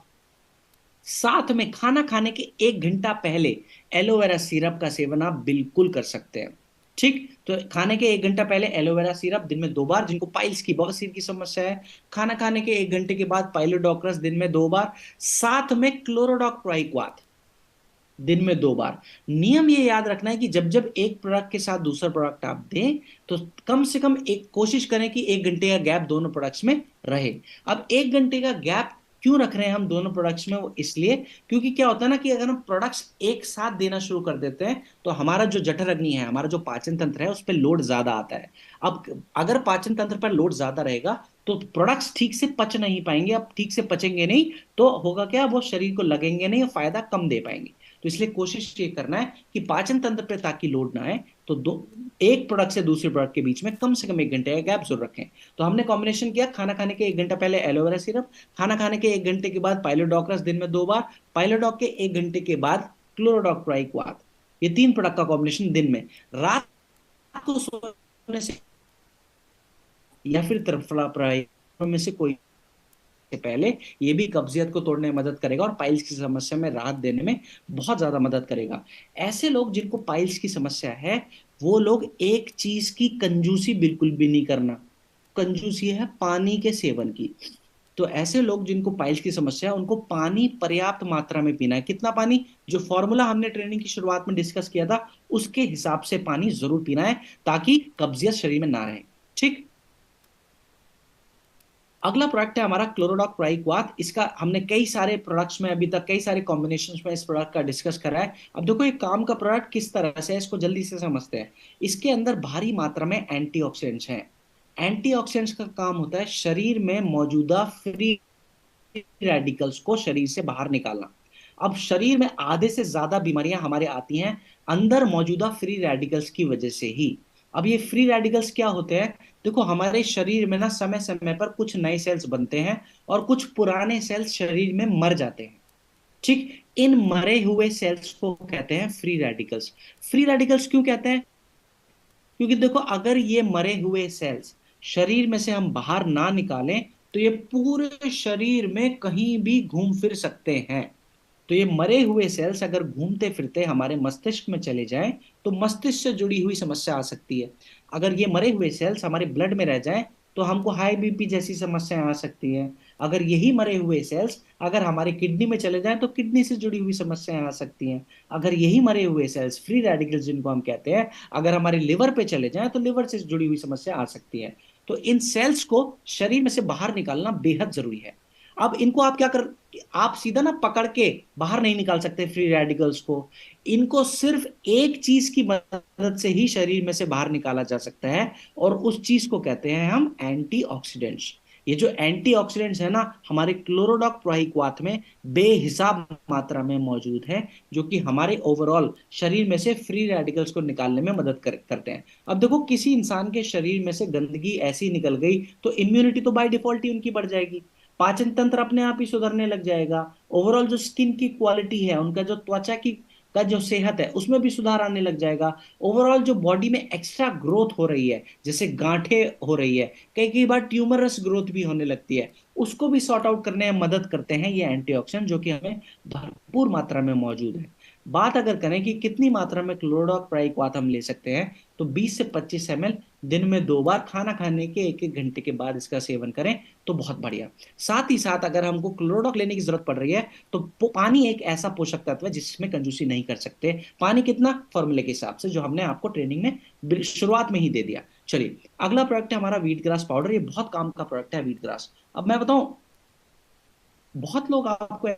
साथ में खाना खाने के 1 घंटा पहले एलोवेरा सिरप का सेवन आप बिल्कुल कर सकते हैं। ठीक। तो खाने के 1 घंटा पहले एलोवेरा सिरप दिन में 2 बार, जिनको पाइल्स की बवासीर की समस्या है। खाना खाने के 1 घंटे के बाद पाइलोडॉक्रस दिन में 2 बार, साथ में क्लोरोडॉक ट्राइक्वाथ दिन में 2 बार। नियम ये याद रखना है कि जब जब एक प्रोडक्ट के साथ दूसरा प्रोडक्ट आप दें, तो कम से कम एक कोशिश करें कि 1 घंटे का गैप दोनों प्रोडक्ट्स में रहे। अब 1 घंटे का गैप क्यों रख रहे हैं हम दोनों प्रोडक्ट्स में, वो इसलिए क्योंकि क्या होता है ना, कि अगर हम प्रोडक्ट्स एक साथ देना शुरू कर देते हैं तो हमारा जो जठर अग्नि है, हमारा जो पाचन तंत्र है, उस पर लोड ज्यादा आता है। अब अगर पाचन तंत्र पर लोड ज्यादा रहेगा तो प्रोडक्ट्स ठीक से पच नहीं पाएंगे। अब ठीक से पचेंगे नहीं तो होगा क्या, वो शरीर को लगेंगे नहीं, फायदा कम दे पाएंगे। तो इसलिए कोशिश ये करना है कि पाचन तंत्र पे ताकि लोड ना आए, तो एक प्रोडक्ट से दूसरे प्रोडक्ट के बीच में कम से कम 1 घंटे का गैप जरूर रखें। तो हमने कॉम्बिनेशन किया, खाना खाने के 1 घंटा पहले एलोवेरा सिरप, खाना खाने के 1 घंटे के बाद पाइलोडॉक्रस दिन में 2 बार, पाइलोडॉक के 1 घंटे के बाद क्लोरोडॉक ट्राइक्वाथ। ये 3 प्रोडक्ट का कॉम्बिनेशन दिन में। रात को सोने से या फिर त्रिफला में से कोई से पहले, ये भी कब्जियत को तोड़ने में मदद करेगा और पाइल्स की समस्या में राहत देने में बहुत ज्यादा मदद करेगा। ऐसे लोग जिनको पाइल्स की समस्या है, वो लोग एक चीज की कंजूसी बिल्कुल भी नहीं करना। कंजूसी है पानी के सेवन की। तो ऐसे लोग जिनको पाइल्स की समस्या है, उनको पानी पर्याप्त मात्रा में पीना है। कितना पानी, जो फॉर्मूला हमने ट्रेनिंग की शुरुआत में डिस्कस किया था, उसके हिसाब से पानी जरूर पीना है, ताकि कब्जियत शरीर में ना रहे। ठीक। अगला प्रोडक्ट है हमारा क्लोरोडॉक ट्राइक्वाथ। इसका हमने कई सारे प्रोडक्ट्स में, अभी तक कई सारे कॉम्बिनेशंस में इस प्रोडक्ट का डिस्कस करा है। अब देखो ये काम का प्रोडक्ट किस तरह से है, इसको जल्दी से समझते हैं। इसके अंदर भारी मात्रा में एंटीऑक्सीडेंट्स हैं। एंटीऑक्सीडेंट्स का काम होता है शरीर में मौजूदा फ्री रेडिकल्स को शरीर से बाहर निकालना। अब शरीर में आधे से ज्यादा बीमारियां हमारे आती हैं अंदर मौजूदा फ्री रेडिकल्स की वजह से ही। अब ये फ्री रेडिकल्स क्या होते हैं, देखो हमारे शरीर में ना समय समय पर कुछ नए सेल्स बनते हैं और कुछ पुराने सेल्स शरीर में मर जाते हैं। ठीक। इन मरे हुए सेल्स को कहते हैं फ्री रेडिकल्स। फ्री रेडिकल्स क्यों कहते हैं, क्योंकि देखो अगर ये मरे हुए सेल्स शरीर में से हम बाहर ना निकालें, तो ये पूरे शरीर में कहीं भी घूम फिर सकते हैं। तो ये मरे हुए सेल्स अगर घूमते फिरते हमारे मस्तिष्क में चले जाएं, तो मस्तिष्क से जुड़ी हुई समस्या आ सकती है। अगर ये मरे हुए सेल्स हमारे ब्लड में रह जाएं, तो हमको हाई बीपी जैसी समस्याएं आ सकती हैं। अगर यही मरे हुए सेल्स अगर हमारे किडनी में चले जाएं, तो किडनी से जुड़ी हुई समस्याएं आ सकती हैं। अगर यही मरे हुए सेल्स फ्री रेडिकल्स जिनको हम कहते हैं, अगर हमारे लिवर पे चले जाएं, तो लिवर से जुड़ी हुई समस्या आ सकती है। तो इन सेल्स को शरीर में से बाहर निकालना बेहद जरूरी है। अब इनको आप क्या कर, आप सीधा ना पकड़ के बाहर नहीं निकाल सकते फ्री रेडिकल्स को। इनको सिर्फ एक चीज की मदद से ही शरीर में से बाहर निकाला जा सकता है, और उस चीज को कहते हैं हम एंटीऑक्सीडेंट्स। ये जो एंटीऑक्सीडेंट्स है ना, हमारे क्लोरोडॉक ट्राइक्वाथ में बेहिसाब मात्रा में मौजूद है, जो कि हमारे ओवरऑल शरीर में से फ्री रेडिकल्स को निकालने में मदद करते हैं। अब देखो किसी इंसान के शरीर में से गंदगी ऐसी निकल गई, तो इम्यूनिटी तो बाय डिफॉल्ट ही उनकी बढ़ जाएगी। पाचन तंत्र अपने आप ही सुधरने लग जाएगा। ओवरऑल जो स्किन की क्वालिटी है, उनका जो त्वचा की का जो सेहत है उसमें भी सुधार आने लग जाएगा। ओवरऑल जो बॉडी में एक्स्ट्रा ग्रोथ हो रही है, जैसे गांठें हो रही है, कई कई बार ट्यूमरस ग्रोथ भी होने लगती है, उसको भी सॉर्ट आउट करने में मदद करते हैं ये एंटीऑक्सीडेंट, जो कि हमें भरपूर मात्रा में मौजूद है। बात अगर करें कि कितनी मात्रा में क्लोरोडॉक प्राइकवात हम ले सकते हैं, तो 20 से 25 ml दिन में 2 बार, खाना खाने के 1 1 घंटे के बाद इसका सेवन करें तो बहुत बढ़िया। साथ ही साथ अगर हमको क्लोरोडॉक लेने की जरूरत पड़ रही है, तो पानी एक ऐसा पोषक तत्व है जिसमें कंजूसी नहीं कर सकते। पानी कितना, फॉर्मूले के हिसाब से, जो हमने आपको ट्रेनिंग में शुरुआत में ही दे दिया। चलिए, अगला प्रोडक्ट है हमारा व्हीट ग्रास पाउडर। ये बहुत काम का प्रोडक्ट है व्हीट ग्रास। अब मैं बताऊं, बहुत लोग आपको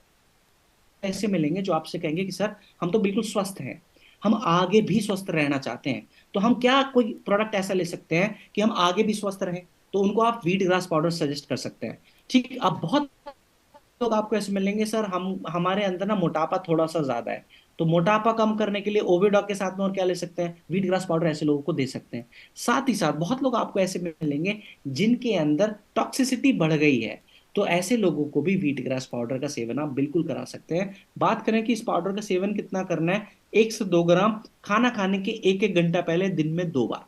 ऐसे मिलेंगे जो आपसे कहेंगे कि सर, हम तो बिल्कुल स्वस्थ हैं, हम आगे भी स्वस्थ रहना चाहते हैं, तो हम क्या कोई प्रोडक्ट ऐसा ले सकते हैं कि हम आगे भी स्वस्थ रहें? तो उनको आप व्हीट ग्रास पाउडर सजेस्ट कर सकते हैं। ठीक, अब बहुत लोग आपको ऐसे मिलेंगे, सर हम हमारे अंदर ना मोटापा थोड़ा सा ज्यादा है, तो मोटापा कम करने के लिए ओविडॉक के साथ में और क्या ले सकते हैं, व्हीट ग्रास पाउडर, ऐसे लोगों को दे सकते हैं। साथ ही साथ बहुत लोग आपको ऐसे मिलेंगे जिनके अंदर टॉक्सिसिटी बढ़ गई है, तो ऐसे लोगों को भी व्हीट ग्रास पाउडर का सेवन आप बिल्कुल करा सकते हैं। बात करें कि इस पाउडर का सेवन कितना करना है, 1 से 2 ग्राम खाना खाने के 1 1 घंटा पहले दिन में 2 बार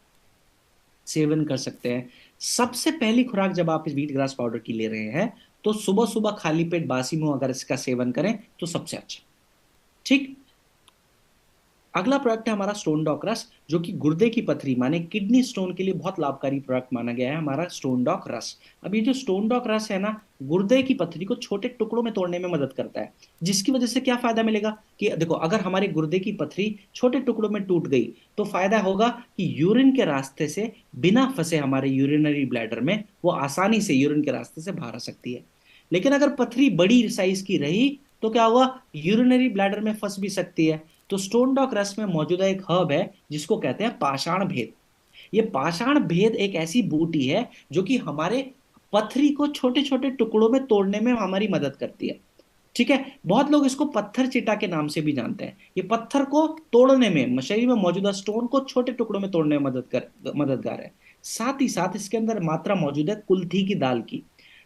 सेवन कर सकते हैं। सबसे पहली खुराक जब आप इस व्हीट ग्रास पाउडर की ले रहे हैं, तो सुबह सुबह खाली पेट बासी मुंह अगर इसका सेवन करें तो सबसे अच्छा। ठीक, अगला प्रोडक्ट है हमारा स्टोन डॉक रस, जो कि गुर्दे की पथरी माने किडनी स्टोन के लिए बहुत लाभकारी प्रोडक्ट माना गया है, हमारा स्टोन डॉक रस। अब ये जो स्टोन डॉक रस है ना, गुर्दे की पथरी को छोटे टुकड़ों में तोड़ने में मदद करता है, जिसकी वजह से क्या फायदा मिलेगा कि देखो, अगर हमारे गुर्दे की पथरी छोटे टुकड़ों में टूट गई, तो फायदा होगा कि यूरिन के रास्ते से बिना फंसे हमारे यूरिनरी ब्लैडर में वो आसानी से यूरिन के रास्ते से बाहर आ सकती है। लेकिन अगर पथरी बड़ी साइज की रही, तो क्या होगा, यूरिनरी ब्लैडर में फंस भी सकती है। तो स्टोन डॉक रस में मौजूदा एक हर्ब है जिसको कहते हैं पाषाण भेद। ये पाषाण भेद एक ऐसी बूटी है जो कि हमारे पथरी को छोटे छोटे टुकड़ों में तोड़ने में हमारी मदद करती है। ठीक है, बहुत लोग इसको पत्थर चिटा के नाम से भी जानते हैं। ये पत्थर को तोड़ने में, शरीर में मौजूदा स्टोन को छोटे टुकड़ों में तोड़ने में मददगार है। साथ ही साथ इसके अंदर मात्रा मौजूद है कुल्थी की दाल की।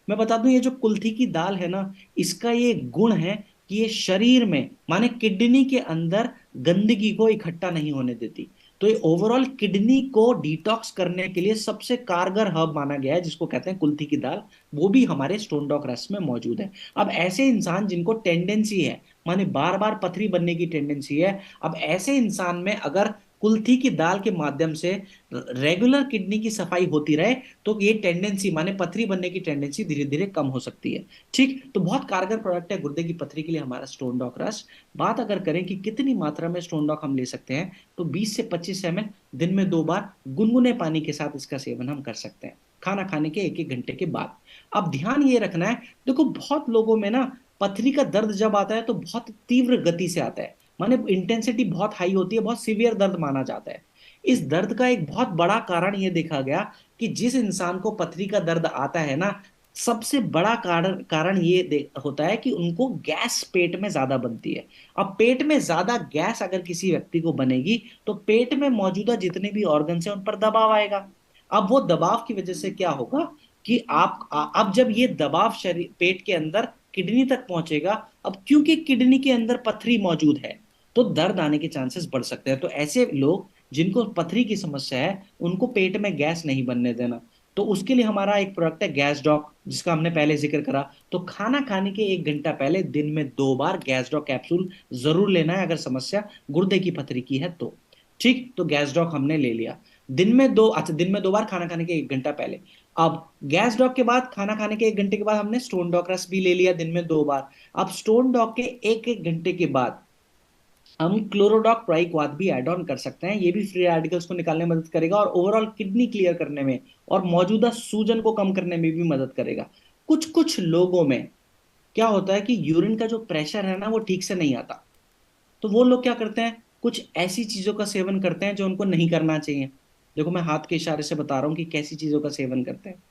मैं बता दूं, ये जो कुल्थी की दाल है ना, इसका ये गुण है कि ये शरीर में माने किडनी के अंदर गंदगी को इकट्ठा नहीं होने देती। तो ये ओवरऑल किडनी को डिटॉक्स करने के लिए सबसे कारगर हर्ब माना गया है, जिसको कहते हैं कुल्थी की दाल। वो भी हमारे स्टोन डॉक रस में मौजूद है। अब ऐसे इंसान जिनको टेंडेंसी है, माने बार बार पथरी बनने की टेंडेंसी है, अब ऐसे इंसान में अगर कुल्थी की दाल के माध्यम से रेगुलर किडनी की सफाई होती रहे, तो ये टेंडेंसी माने पथरी बनने की टेंडेंसी धीरे धीरे कम हो सकती है। ठीक, तो बहुत कारगर प्रोडक्ट है गुर्दे की पथरी के लिए हमारा स्टोन डॉक रस। बात अगर करें कि कितनी मात्रा में स्टोन डॉक हम ले सकते हैं, तो 20 से 25 ml दिन में 2 बार गुनगुने पानी के साथ इसका सेवन हम कर सकते हैं, खाना खाने के 1 1 घंटे के बाद। अब ध्यान ये रखना है, देखो बहुत लोगों में ना पथरी का दर्द जब आता है तो बहुत तीव्र गति से आता है, माने इंटेंसिटी बहुत हाई होती है, बहुत सीवियर दर्द माना जाता है। इस दर्द का एक बहुत बड़ा कारण ये देखा गया कि जिस इंसान को पथरी का दर्द आता है ना, सबसे बड़ा कारण कारण ये होता है कि उनको गैस पेट में ज्यादा बनती है। अब पेट में ज्यादा गैस अगर किसी व्यक्ति को बनेगी, तो पेट में मौजूदा जितने भी ऑर्गन्स हैं उन पर दबाव आएगा। अब वो दबाव की वजह से क्या होगा कि अब जब ये दबाव शरीर पेट के अंदर किडनी तक पहुंचेगा, अब क्योंकि किडनी के अंदर पथरी मौजूद है, तो दर्द आने के चांसेस बढ़ सकते हैं। तो ऐसे लोग जिनको पथरी की समस्या है, उनको पेट में गैस नहीं बनने देना। तो उसके लिए हमारा एक प्रोडक्ट है गैस डॉक, जिसका हमने पहले जिक्र करा। तो खाना खाने के 1 घंटा पहले दिन में 2 बार गैस डॉक कैप्सूल जरूर लेना है, अगर समस्या गुर्दे की पथरी की है तो। ठीक, तो गैस डॉक हमने ले लिया। दिन में 2 बार खाना खाने के 1 घंटा पहले। अब गैस डॉक के बाद, खाना खाने के 1 घंटे के बाद, हमने स्टोन डॉक रस भी ले लिया दिन में 2 बार। अब स्टोन डॉक के 1 1 घंटे के बाद हम क्लोरोडॉक प्राइकवात भी ऐड ऑन कर सकते हैं। ये भी फ्री रेडिकल्स को निकालने में मदद करेगा और ओवरऑल किडनी क्लियर करने में और मौजूदा सूजन को कम करने में भी मदद करेगा। कुछ कुछ लोगों में क्या होता है कि यूरिन का जो प्रेशर है ना, वो ठीक से नहीं आता, तो वो लोग क्या करते हैं, कुछ ऐसी चीजों का सेवन करते हैं जो उनको नहीं करना चाहिए। देखो, मैं हाथ के इशारे से बता रहा हूं कि कैसी चीजों का सेवन करते हैं।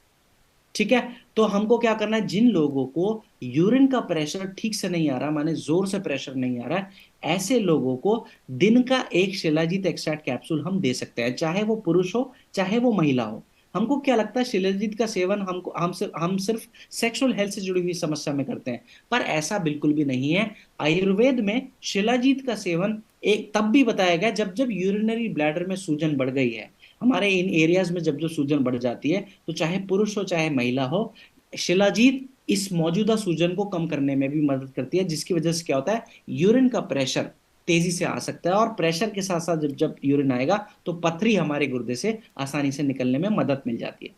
ठीक है, तो हमको क्या करना है, जिन लोगों को यूरिन का प्रेशर ठीक से नहीं आ रहा, माने जोर से प्रेशर नहीं आ रहा है, ऐसे लोगों को दिन का एक शिलाजीत एक्सट्रैक्ट कैप्सूल हम दे सकते हैं, चाहे वो पुरुष हो चाहे वो महिला हो। हमको क्या लगता है शिलाजीत का सेवन हमको हम सिर्फ सेक्सुअल हेल्थ से जुड़ी हुई समस्या में करते हैं, पर ऐसा बिल्कुल भी नहीं है। आयुर्वेद में शिलाजीत का सेवन एक तब भी बताया गया जब जब यूरिनरी ब्लैडर में सूजन बढ़ गई है। हमारे इन एरियाज में जब जब सूजन बढ़ जाती है, तो चाहे पुरुष हो चाहे महिला हो, शिलाजीत इस मौजूदा सूजन को कम करने में भी मदद करती है, जिसकी वजह से क्या होता है, यूरिन का प्रेशर तेजी से आ सकता है, और प्रेशर के साथ साथ जब जब यूरिन आएगा तो पथरी हमारे गुर्दे से आसानी से निकलने में मदद मिल जाती है।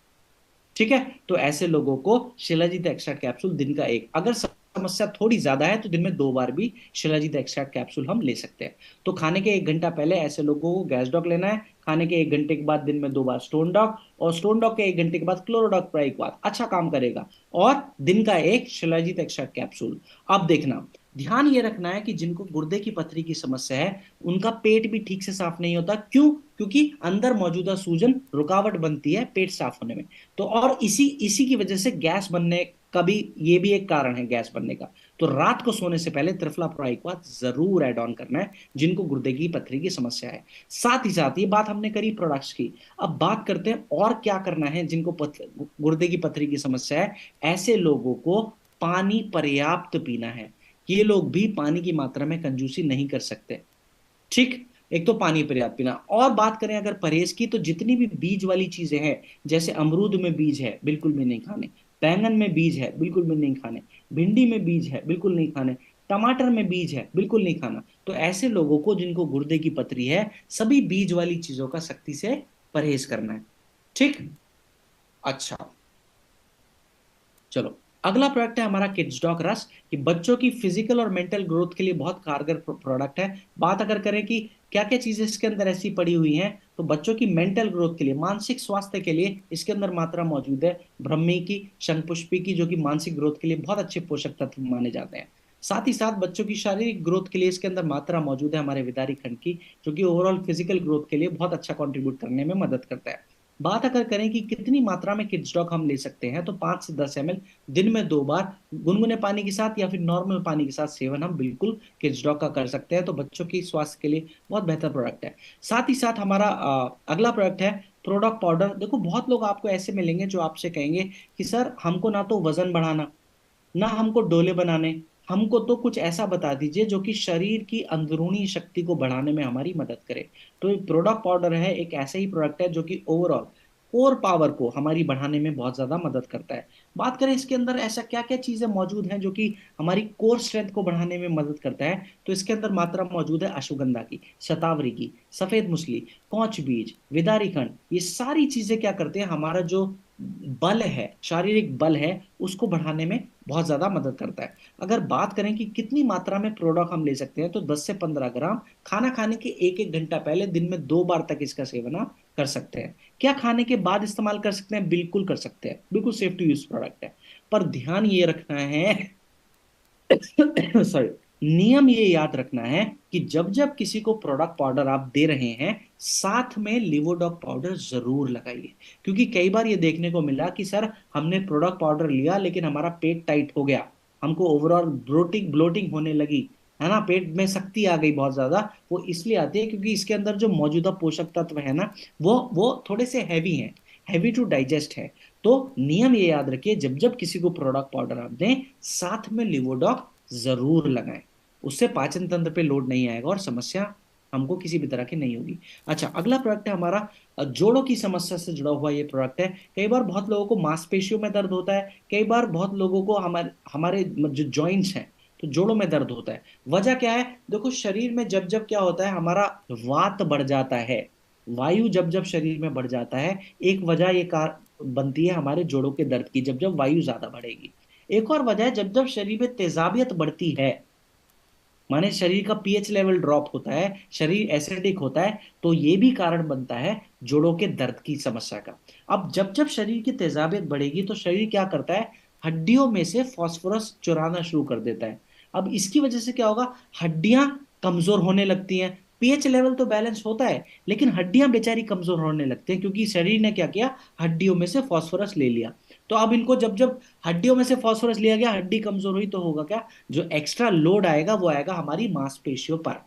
ठीक है, तो ऐसे लोगों को शिलाजीत एक्सट्रैक्ट कैप्सूल दिन का एक, अगर समस्या थोड़ी ज्यादा है तो दिन में 2 बार भी शिलाजीत एक्सट्रैक्ट कैप्सूल हम ले सकते हैं। तो खाने के 1 घंटा पहले ऐसे लोगों को गैस डॉक लेना है, खाने के 1 घंटे के बाद दिन में 2 बार स्टोन डॉक, और स्टोन डॉक के 1 घंटे के बाद क्लोरोडॉक प्राइक अच्छा काम करेगा, और दिन का एक शिलाजीत एक्सट्रैक्ट कैप्सूल। अब देखना, ध्यान ये रखना है कि जिनको गुर्दे की पथरी की समस्या है, उनका पेट भी ठीक से साफ नहीं होता। क्यों? क्योंकि अंदर मौजूदा सूजन रुकावट बनती है पेट साफ होने में। तो और इसी इसी की वजह से गैस बनने का भी, ये भी एक कारण है गैस बनने का। तो रात को सोने से पहले त्रिफला प्राइक्वाथ जरूर ऐड ऑन करना है जिनको गुर्दे की पथरी की समस्या है। साथ ही साथ ये बात हमने करी प्रोडक्ट्स की, अब बात करते हैं और क्या करना है जिनको गुर्दे की पथरी की समस्या है। ऐसे लोगों को पानी पर्याप्त पीना है। ये लोग भी पानी की मात्रा में कंजूसी नहीं कर सकते। ठीक, एक तो पानी पर्याप्त पीना, और बात करें अगर परहेज की, तो जितनी भी बीज वाली चीजें हैं, जैसे अमरूद में बीज है बिल्कुल भी नहीं खाने, बैंगन में बीज है बिल्कुल भी नहीं खाने, भिंडी में बीज है बिल्कुल नहीं खाने, टमाटर में बीज है बिल्कुल नहीं खाना। तो ऐसे लोगों को जिनको गुर्दे की पथरी है, सभी बीज वाली चीजों का सख्ती से परहेज करना है। ठीक, अच्छा, चलो, अगला प्रोडक्ट है हमारा किड्स डॉक रस, कि बच्चों की फिजिकल और मेंटल ग्रोथ के लिए बहुत कारगर प्रोडक्ट है। बात अगर करें कि क्या क्या चीजें इसके अंदर ऐसी पड़ी हुई हैं, तो बच्चों की मेंटल ग्रोथ के लिए, मानसिक स्वास्थ्य के लिए इसके अंदर मात्रा मौजूद है ब्रह्मी की, शंखपुष्पी की, जो कि मानसिक ग्रोथ के लिए बहुत अच्छे पोषक तत्व माने जाते हैं। साथ ही साथ बच्चों की शारीरिक ग्रोथ के लिए इसके अंदर मात्रा मौजूद है हमारे विदारी खंड की, जो कि ओवरऑल फिजिकल ग्रोथ के लिए बहुत अच्छा कंट्रीब्यूट करने में मदद करता है। बात अगर करें कि कितनी मात्रा में किड्स डॉक हम ले सकते हैं, तो 5 से 10 ml दिन में 2 बार गुनगुने पानी के साथ या फिर नॉर्मल पानी के साथ सेवन हम बिल्कुल किड्स डॉग का कर सकते हैं। तो बच्चों की स्वास्थ्य के लिए बहुत बेहतर प्रोडक्ट है। साथ ही साथ हमारा अगला प्रोडक्ट है प्रोडक्ट पाउडर। देखो, बहुत लोग आपको ऐसे मिलेंगे जो आपसे कहेंगे कि सर हमको ना तो वजन बढ़ाना, ना हमको डोले बनाने, हमको तो कुछ ऐसा बता दीजिए जो कि शरीर की अंदरूनी शक्ति को बढ़ाने में हमारी मदद करे। तो ये प्रोडक्ट पाउडर है, एक ऐसा ही प्रोडक्ट है जो कि ओवरऑल कोर पावर को हमारी बढ़ाने में बहुत ज्यादा मदद करता है। बात करें इसके अंदर ऐसा क्या क्या चीजें मौजूद हैं जो कि हमारी कोर स्ट्रेंथ को बढ़ाने में मदद करता है, तो इसके अंदर मात्रा मौजूद है अश्वगंधा की, शतावरी की, सफेद मुसली, कौच बीज, विदारी खंड। ये सारी चीजें क्या करते हैं, हमारा जो बल है, शारीरिक बल है, उसको बढ़ाने में बहुत ज्यादा मदद करता है। अगर बात करें कि कितनी मात्रा में प्रोडक्ट हम ले सकते हैं, तो 10 से 15 ग्राम खाना खाने के 1 1 घंटा पहले दिन में 2 बार तक इसका सेवन आप कर सकते हैं। क्या खाने के बाद इस्तेमाल कर सकते हैं? बिल्कुल कर सकते हैं, बिल्कुल सेफ टू यूज प्रोडक्ट है। पर ध्यान ये रखना है सॉरी, नियम ये याद रखना है कि जब जब किसी को प्रोडक्ट पाउडर आप दे रहे हैं, साथ में लिवोडॉक पाउडर जरूर लगाइए। क्योंकि कई बार ये देखने को मिला कि सर हमने प्रोडक्ट पाउडर लिया लेकिन हमारा पेट टाइट हो गया, हमको ओवरऑल ब्लोटिंग ब्लोटिंग होने लगी, है ना, पेट में शक्ति आ गई बहुत ज्यादा। वो इसलिए आती है क्योंकि इसके अंदर जो मौजूदा पोषक तत्व है ना, वो थोड़े से हैवी हैं, हैवी टू डाइजेस्ट है। तो नियम ये याद रखिए, जब जब किसी को प्रोडक्ट पाउडर आप दें, साथ में लिवोडॉक जरूर लगाएं। उससे पाचन तंत्र पे लोड नहीं आएगा और समस्या हमको किसी भी तरह की नहीं होगी। अच्छा, अगला प्रोडक्ट है हमारा जोड़ों की समस्या से जुड़ा हुआ ये प्रोडक्ट है। कई बार बहुत लोगों को मांसपेशियों में दर्द होता है, कई बार बहुत लोगों को हमारे हमारे जो जॉइंट्स हैं, तो जोड़ों में दर्द होता है। वजह क्या है? देखो, शरीर में जब जब क्या होता है, हमारा वात बढ़ जाता है, वायु जब जब शरीर में बढ़ जाता है, एक वजह ये कार बनती है हमारे जोड़ों के दर्द की, जब जब वायु ज्यादा बढ़ेगी। एक और वजह है, जब जब शरीर में तेजाबियत बढ़ती है, माने शरीर का पीएच लेवल ड्रॉप होता है, शरीर एसिडिक होता है, तो ये भी कारण बनता है जोड़ों के दर्द की समस्या का। अब जब जब शरीर की तेजाबियत बढ़ेगी, तो शरीर क्या करता है, हड्डियों में से फास्फोरस चुराना शुरू कर देता है। अब इसकी वजह से क्या होगा, हड्डियां कमजोर होने लगती हैं। पीएच लेवल तो बैलेंस होता है, लेकिन हड्डियां बेचारी कमजोर होने लगती हैं, क्योंकि शरीर ने क्या किया, हड्डियों में से फास्फोरस ले लिया। तो अब इनको जब जब हड्डियों में से फास्फोरस लिया गया, हड्डी कमजोर हुई, तो होगा क्या, जो एक्स्ट्रा लोड आएगा वो आएगा हमारी मांसपेशियों पर।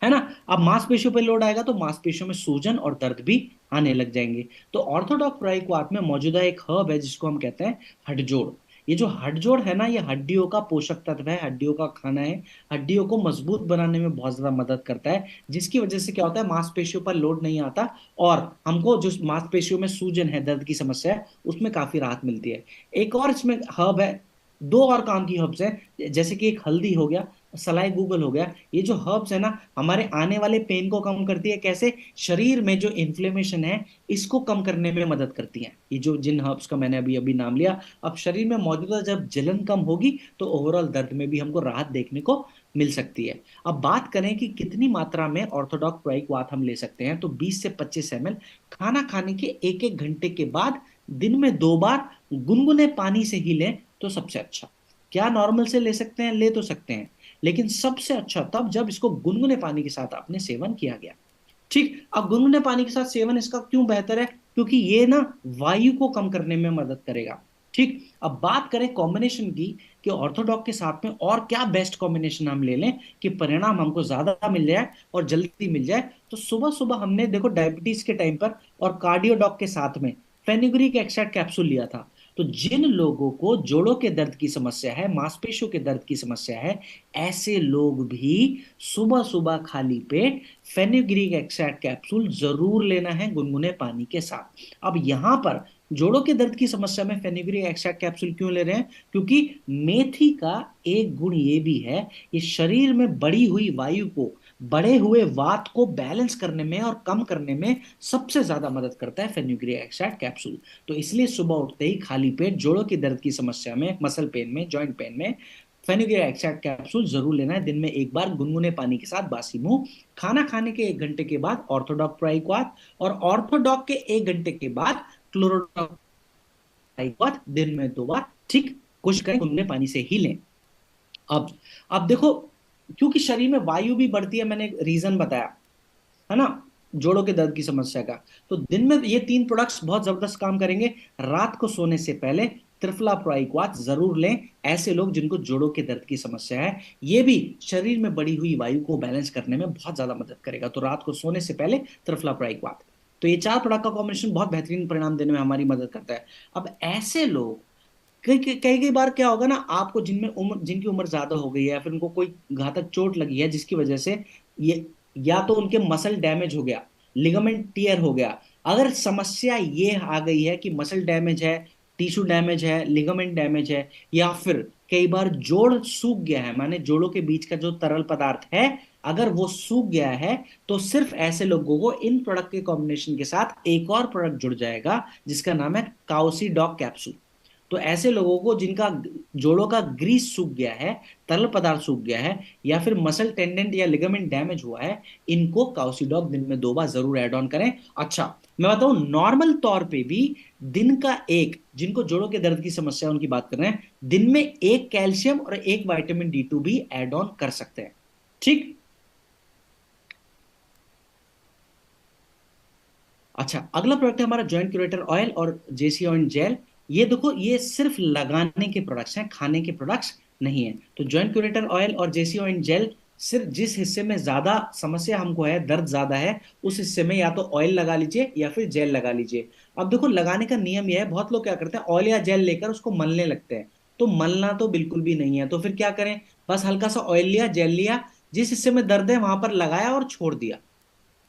है ना। अब मांसपेशियों पर लोड आएगा तो मांसपेशियों में सूजन और दर्द भी आने लग जाएंगे। तो ऑर्थोडॉक्स प्रायिकवात में मौजूदा एक हर्ब है जिसको हम कहते हैं हड्डजोड़। ये जो हड्डजोड़ है ना, ये हड्डियों का पोषक तत्व है, हड्डियों का खाना है, हड्डियों को मजबूत बनाने में बहुत ज्यादा मदद करता है, जिसकी वजह से क्या होता है, मांसपेशियों पर लोड नहीं आता और हमको जो मांसपेशियों में सूजन है, दर्द की समस्या है, उसमें काफी राहत मिलती है। एक और इसमें हर्ब है, दो और काम की हर्ब्स हैं, जैसे कि एक हल्दी हो गया, सलाई गूगल हो गया। ये जो हर्ब्स है ना, हमारे आने वाले पेन को कम करती है। कैसे? शरीर में जो इन्फ्लेमेशन है इसको कम करने में मदद करती है। ये जो जिन हर्ब्स का मैंने अभी अभी नाम लिया, अब शरीर में मौजूदा जब जलन कम होगी तो ओवरऑल दर्द में भी हमको राहत देखने को मिल सकती है। अब बात करें कि कितनी मात्रा में ऑर्थोडॉक्स प्रायिकवात हम ले सकते हैं, तो 20 से 25 ml खाना खाने के एक एक घंटे के बाद दिन में 2 बार गुनगुने पानी से ही लें तो सबसे अच्छा। क्या नॉर्मल से ले सकते हैं? ले तो सकते हैं, लेकिन सबसे अच्छा तब जब इसको गुनगुने पानी के साथ आपने सेवन किया गया। ठीक, अब गुनगुने पानी के साथ सेवन इसका क्यों बेहतर है? क्योंकि ये ना वायु को कम करने में मदद करेगा। ठीक, अब बात करें कॉम्बिनेशन की कि ऑर्थोडॉक के साथ में और क्या बेस्ट कॉम्बिनेशन हम ले लें कि परिणाम हमको ज्यादा मिल जाए और जल्दी मिल जाए। तो सुबह सुबह हमने देखो डायबिटीज के टाइम पर और कार्डियोडॉक के साथ में फेनुग्रीक एक्सट्रैक्ट कैप्सूल लिया था। तो जिन लोगों को जोड़ों के दर्द की समस्या है, मांसपेशियों के दर्द की समस्या है, ऐसे लोग भी सुबह सुबह खाली पेट फेनुग्रीक एक्सट्रैक्ट कैप्सूल जरूर लेना है गुनगुने पानी के साथ। अब यहां पर जोड़ों के दर्द की समस्या में फेनुग्रीक एक्सट्रैक्ट कैप्सूल क्यों ले रहे हैं? क्योंकि मेथी का एक गुण ये भी है, ये शरीर में बढ़ी हुई वायु को, बढ़े हुए वात को बैलेंस करने में और कम करने में सबसे ज्यादा मदद करता है फेनुग्रीक एक्सट्रैक्ट कैप्सूल। तो इसलिए सुबह उठते ही खाली पेट जोड़ों की दर्द की समस्या में, मसल पेन में, जॉइंट पेन में फेनुग्रीक एक्सट्रैक्ट कैप्सूल जरूर लेना है, दिन में एक बार गुनगुने पानी के साथ बासी मुंह, खाना खाने के एक घंटे के बाद ऑर्थोडॉक प्रायिकवात, और ऑर्थोडॉक के एक घंटे के बाद क्लोरोडॉक प्रायिकवात, दिन में 2 बार। ठीक, कोशिश करें गुनगुने पानी से ही लें। अब देखो, क्योंकि शरीर में वायु भी बढ़ती है, मैंने एक रीजन बताया है ना, जोड़ों के दर्द की समस्या का। तो दिन में ये 3 प्रोडक्ट्स बहुत जबरदस्त काम करेंगे। रात को सोने से पहले त्रिफला प्रायिकवात जरूर लें, ऐसे लोग जिनको जोड़ों के दर्द की समस्या है। ये भी शरीर में बढ़ी हुई वायु को बैलेंस करने में बहुत ज्यादा मदद करेगा। तो रात को सोने से पहले त्रिफला प्रायिकवात। तो ये 4 प्रोडक्ट का कॉम्बिनेशन बहुत बेहतरीन परिणाम देने में हमारी मदद करता है। अब ऐसे लोग, कई कई कई कई बार क्या होगा ना, आपको जिनमें उम्र, जिनकी उम्र ज्यादा हो गई है या फिर उनको कोई घातक चोट लगी है जिसकी वजह से ये, या तो उनके मसल डैमेज हो गया, लिगामेंट टियर हो गया। अगर समस्या ये आ गई है कि मसल डैमेज है, टिश्यू डैमेज है, लिगामेंट डैमेज है, या फिर कई बार जोड़ सूख गया है, माने जोड़ों के बीच का जो तरल पदार्थ है अगर वो सूख गया है, तो सिर्फ ऐसे लोगों को इन प्रोडक्ट के कॉम्बिनेशन के साथ एक और प्रोडक्ट जुड़ जाएगा जिसका नाम है काउसीडॉक कैप्सूल। तो ऐसे लोगों को जिनका जोड़ों का ग्रीस सूख गया है, तरल पदार्थ सूख गया है, या फिर मसल टेंडेंट या लिगामेंट डैमेज हुआ है, इनको काउसीडॉक दिन में 2 बार जरूर ऐड ऑन करें। अच्छा, मैं बताऊं, नॉर्मल तौर पे भी दिन का एक, जिनको जोड़ों के दर्द की समस्या है उनकी बात कर रहे हैं, दिन में एक कैल्शियम और एक विटामिन D2 भी ऐड ऑन कर सकते हैं। ठीक। अच्छा, अगला प्रोडक्ट है हमारा जॉइंट क्यूरेटर ऑयल और जेसी ऑइन जेल। ये देखो, ये सिर्फ लगाने के प्रोडक्ट्स हैं, खाने के प्रोडक्ट्स नहीं है। तो जॉइंट क्यूरेटर ऑयल और जेसी ऑइन जेल सिर्फ जिस हिस्से में ज्यादा समस्या हमको है, दर्द ज्यादा है, उस हिस्से में या तो ऑयल लगा लीजिए या फिर जेल लगा लीजिए। अब देखो, लगाने का नियम यह है, बहुत लोग क्या करते हैं, ऑयल या जेल लेकर उसको मलने लगते हैं। तो मलना तो बिल्कुल भी नहीं है। तो फिर क्या करें, बस हल्का सा ऑयल लिया, जेल लिया, जिस हिस्से में दर्द है वहां पर लगाया और छोड़ दिया।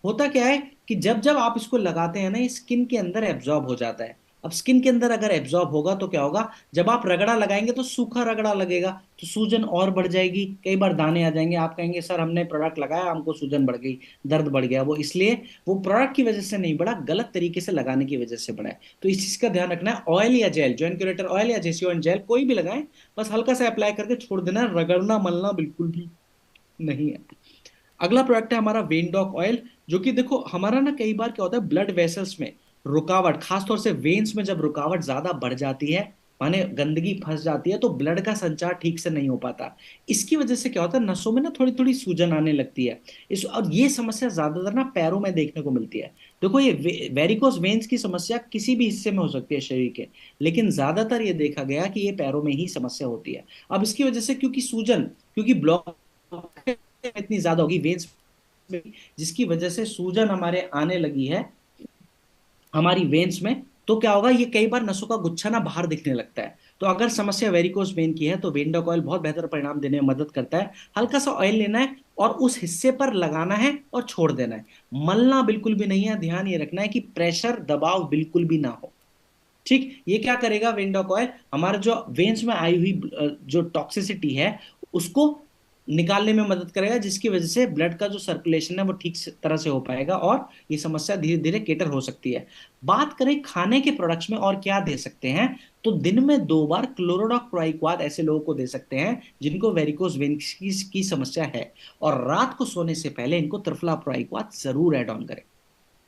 होता क्या है कि जब जब आप इसको लगाते हैं ना, ये स्किन के अंदर एब्जॉर्ब हो जाता है। अब स्किन के अंदर अगर एब्जॉर्ब होगा तो क्या होगा, जब आप रगड़ा लगाएंगे तो सूखा रगड़ा लगेगा, तो सूजन और बढ़ जाएगी, कई बार दाने आ जाएंगे। आप कहेंगे सर हमने प्रोडक्ट लगाया हमको सूजन बढ़ गई, दर्द बढ़ गया। वो इसलिए, वो प्रोडक्ट की वजह से नहीं बढ़ा, गलत तरीके से लगाने की वजह से बढ़ा है। तो इस चीज का ध्यान रखना है। ऑयल या जेल, जॉइंट क्यूरेटर ऑयल या जेसीओन जेल कोई भी लगाएं, बस हल्का सा अप्लाई करके छोड़ देना है, रगड़ना मलना बिल्कुल भी नहीं है। अगला प्रोडक्ट है हमारा वेनडॉक ऑयल, जो कि देखो हमारा ना कई बार क्या होता है, ब्लड वेसल्स में रुकावट, खासतौर से वेन्स में जब रुकावट ज्यादा बढ़ जाती है, माने गंदगी फंस जाती है, तो ब्लड का संचार ठीक से नहीं हो पाता। इसकी वजह से क्या होता है, नसों में ना थोड़ी थोड़ी सूजन आने लगती है। इस, और ये समस्या ज्यादातर ना पैरों में देखने को मिलती है। देखो, ये वेरिकोस वेन्स की समस्या किसी भी हिस्से में हो सकती है शरीर के, लेकिन ज्यादातर ये देखा गया कि ये पैरों में ही समस्या होती है। अब इसकी वजह से, क्योंकि सूजन, क्योंकि ब्लॉक इतनी ज्यादा होगी वेन्स जिसकी वजह से सूजन हमारे आने लगी है हमारी वेन्स में, तो क्या होगा, ये कई बार नसों का गुच्छा ना बाहर दिखने लगता है। तो अगर समस्या वेरिकोस वेन की है तो वेंडोक ऑयल बहुत बेहतर परिणाम देने में मदद करता है। हल्का सा ऑयल लेना है और उस हिस्से पर लगाना है और छोड़ देना है। मलना बिल्कुल भी नहीं है, ध्यान ये रखना है कि प्रेशर दबाव बिल्कुल भी ना हो। ठीक, ये क्या करेगा, विंडोक ऑयल हमारे जो वेन्स में आई हुई जो टॉक्सिसिटी है उसको निकालने में मदद करेगा, जिसकी वजह से ब्लड का जो सर्कुलेशन है वो ठीक तरह से हो पाएगा और ये समस्या धीरे धीरे केटर हो सकती है। बात करें खाने के प्रोडक्ट्स में और क्या दे सकते हैं, तो दिन में 2 बार क्लोरोडॉक प्रोइक्वाद ऐसे लोगों को दे सकते हैं जिनको वेरिकोज वेन्स की समस्या है। और रात को सोने से पहले इनको त्रिफला प्रोइक्वाद जरूर ऐड ऑन करें।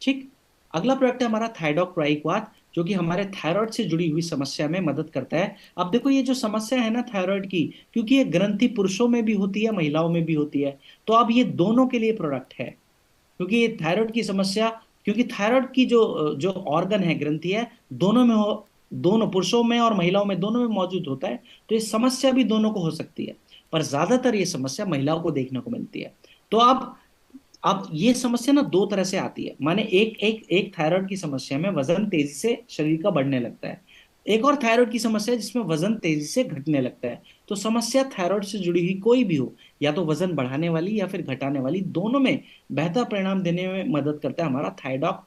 ठीक, अगला प्रोडक्ट है हमारा थायडॉक प्राइक्वाथ, जो कि हमारे थायराइड से जुड़ी हुई समस्या में मदद करता है। अब देखो ये जो समस्या है ना थायराइड की, क्योंकि ये ग्रंथि पुरुषों में भी होती है महिलाओं में भी होती है, तो अब ये दोनों के लिए प्रोडक्ट है। क्योंकि ये थायराइड की समस्या, क्योंकि थायराइड की जो जो ऑर्गन है, ग्रंथि है, दोनों में हो, दोनों पुरुषों में और महिलाओं में दोनों में मौजूद होता है। तो ये समस्या भी दोनों को हो सकती है, पर ज्यादातर ये समस्या महिलाओं को देखने को मिलती है। तो अब ये समस्या ना 2 तरह से आती है, माने एक एक एक थायराइड की समस्या में वजन तेजी से शरीर का बढ़ने लगता है, एक और थायराइड की समस्या है जिसमें वजन तेजी से घटने लगता है। तो समस्या थायराइड से जुड़ी हुई कोई भी हो, या तो वजन बढ़ाने वाली या फिर घटाने वाली, दोनों में बेहतर परिणाम देने में मदद करता है हमारा थायडॉक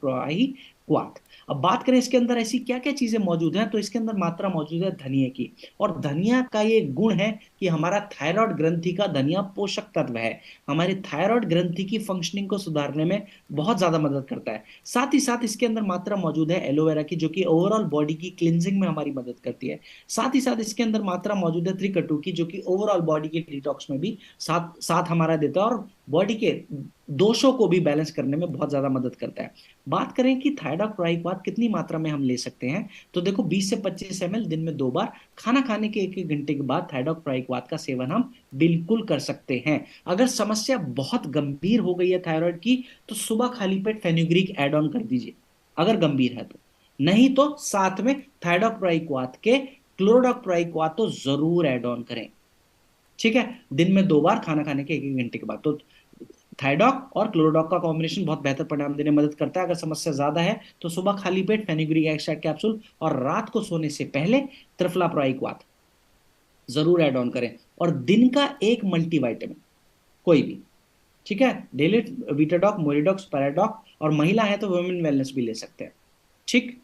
क्वाथ। अब बात करें इसके अंदर ऐसी क्या क्या चीजें मौजूद हैं, तो इसके अंदर मात्रा मौजूद है धनिया की। और धनिया का ये गुण है कि हमारा थायराइड ग्रंथि का धनिया पोषक तत्व है, हमारे थायराइड ग्रंथि की फंक्शनिंग को सुधारने में बहुत ज्यादा मदद करता है। साथ ही साथ इसके अंदर मात्रा मौजूद है एलोवेरा की, जो कि ओवरऑल बॉडी की क्लिनजिंग में हमारी मदद करती है। साथ ही साथ इसके अंदर मात्रा मौजूद है त्रिकटु की, जो कि ओवरऑल बॉडी के डिटॉक्स में भी साथ साथ हमारा देता है और बॉडी के दोषों को भी बैलेंस करने में बहुत ज्यादा मदद करता है। बात करें कि थायराइड प्राइक्वाथ कितनी मात्रा में हम ले सकते हैं, तो देखो 20 से 25 ml दिन में 2 बार, खाना खाने के 1 1 घंटे के बाद थायराइड प्राइक्वाथ का सेवन हम बिल्कुल कर सकते हैं। अगर समस्या बहुत गंभीर हो गई है थायराइड की, तो सुबह खाली पेट फेनुग्रीक ऐड ऑन कर दीजिए अगर गंभीर है तो, नहीं तो साथ में थायराइड प्राइक्वाथ के क्लोरोडॉक प्राइक्वाथ तो जरूर ऐड ऑन करें। ठीक है, दिन में 2 बार, खाना खाने के 1 1 घंटे के बाद। तो थाइडॉक और क्लोरोडॉक का कॉम्बिनेशन बहुत बेहतर परिणाम देने में मदद करता है। अगर समस्या ज्यादा है तो सुबह खाली पेट फेनुग्रीक एक्सट्रैक्ट कैप्सूल और रात को सोने से पहले त्रिफला प्रोइक्वाथ जरूर ऐड ऑन करें। और दिन का एक मल्टीविटामिन कोई भी, ठीक है, डेली वीटाडॉक, मोरिडॉक्स, पैराडॉक, और महिला है तो वुमेन वेलनेस भी ले सकते हैं। ठीक,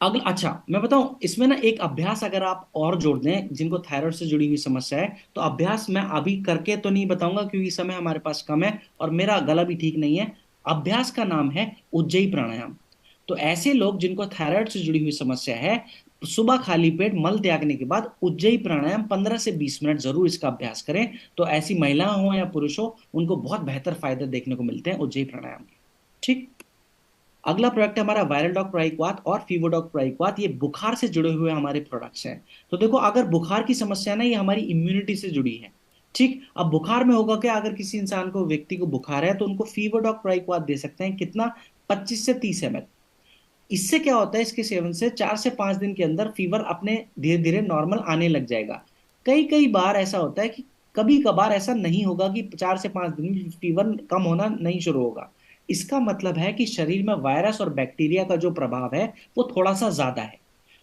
अगला, अच्छा मैं बताऊं, इसमें ना एक अभ्यास अगर आप और जोड़ दें जिनको थायराइड से जुड़ी हुई समस्या है, तो अभ्यास मैं अभी करके तो नहीं बताऊंगा क्योंकि समय हमारे पास कम है और मेरा गला भी ठीक नहीं है। अभ्यास का नाम है उज्जयी प्राणायाम। तो ऐसे लोग जिनको थायराइड से जुड़ी हुई समस्या है, सुबह खाली पेट मल त्यागने के बाद उज्जयी प्राणायाम 15 से 20 मिनट जरूर इसका अभ्यास करें। तो ऐसी महिला हो या पुरुष हो, उनको बहुत बेहतर फायदे देखने को मिलते हैं उज्जयी प्राणायाम के। ठीक, अगला प्रोडक्ट है हमारा वायरल डॉग प्राइक्वाथ और फीवर डॉग प्राइक्वाथ। ये बुखार से जुड़े हुए हमारे प्रोडक्ट्स हैं। तो देखो अगर बुखार की समस्या ना, ये हमारी इम्यूनिटी से जुड़ी है। ठीक, अब बुखार में होगा क्या, अगर किसी इंसान को, व्यक्ति को बुखार है तो उनको फीवर डॉग प्राइक्वाथ दे सकते हैं। कितना, 25 से 30 ml। इससे क्या होता है, इसके सेवन से 4 से 5 दिन के अंदर फीवर अपने धीरे धीरे नॉर्मल आने लग जाएगा। कई कई बार ऐसा होता है कि कभी कभार ऐसा नहीं होगा कि 4 से 5 दिन में फीवर कम होना नहीं शुरू होगा। इसका मतलब है कि शरीर में वायरस और बैक्टीरिया का जो प्रभाव है वो थोड़ा सा ज्यादा है।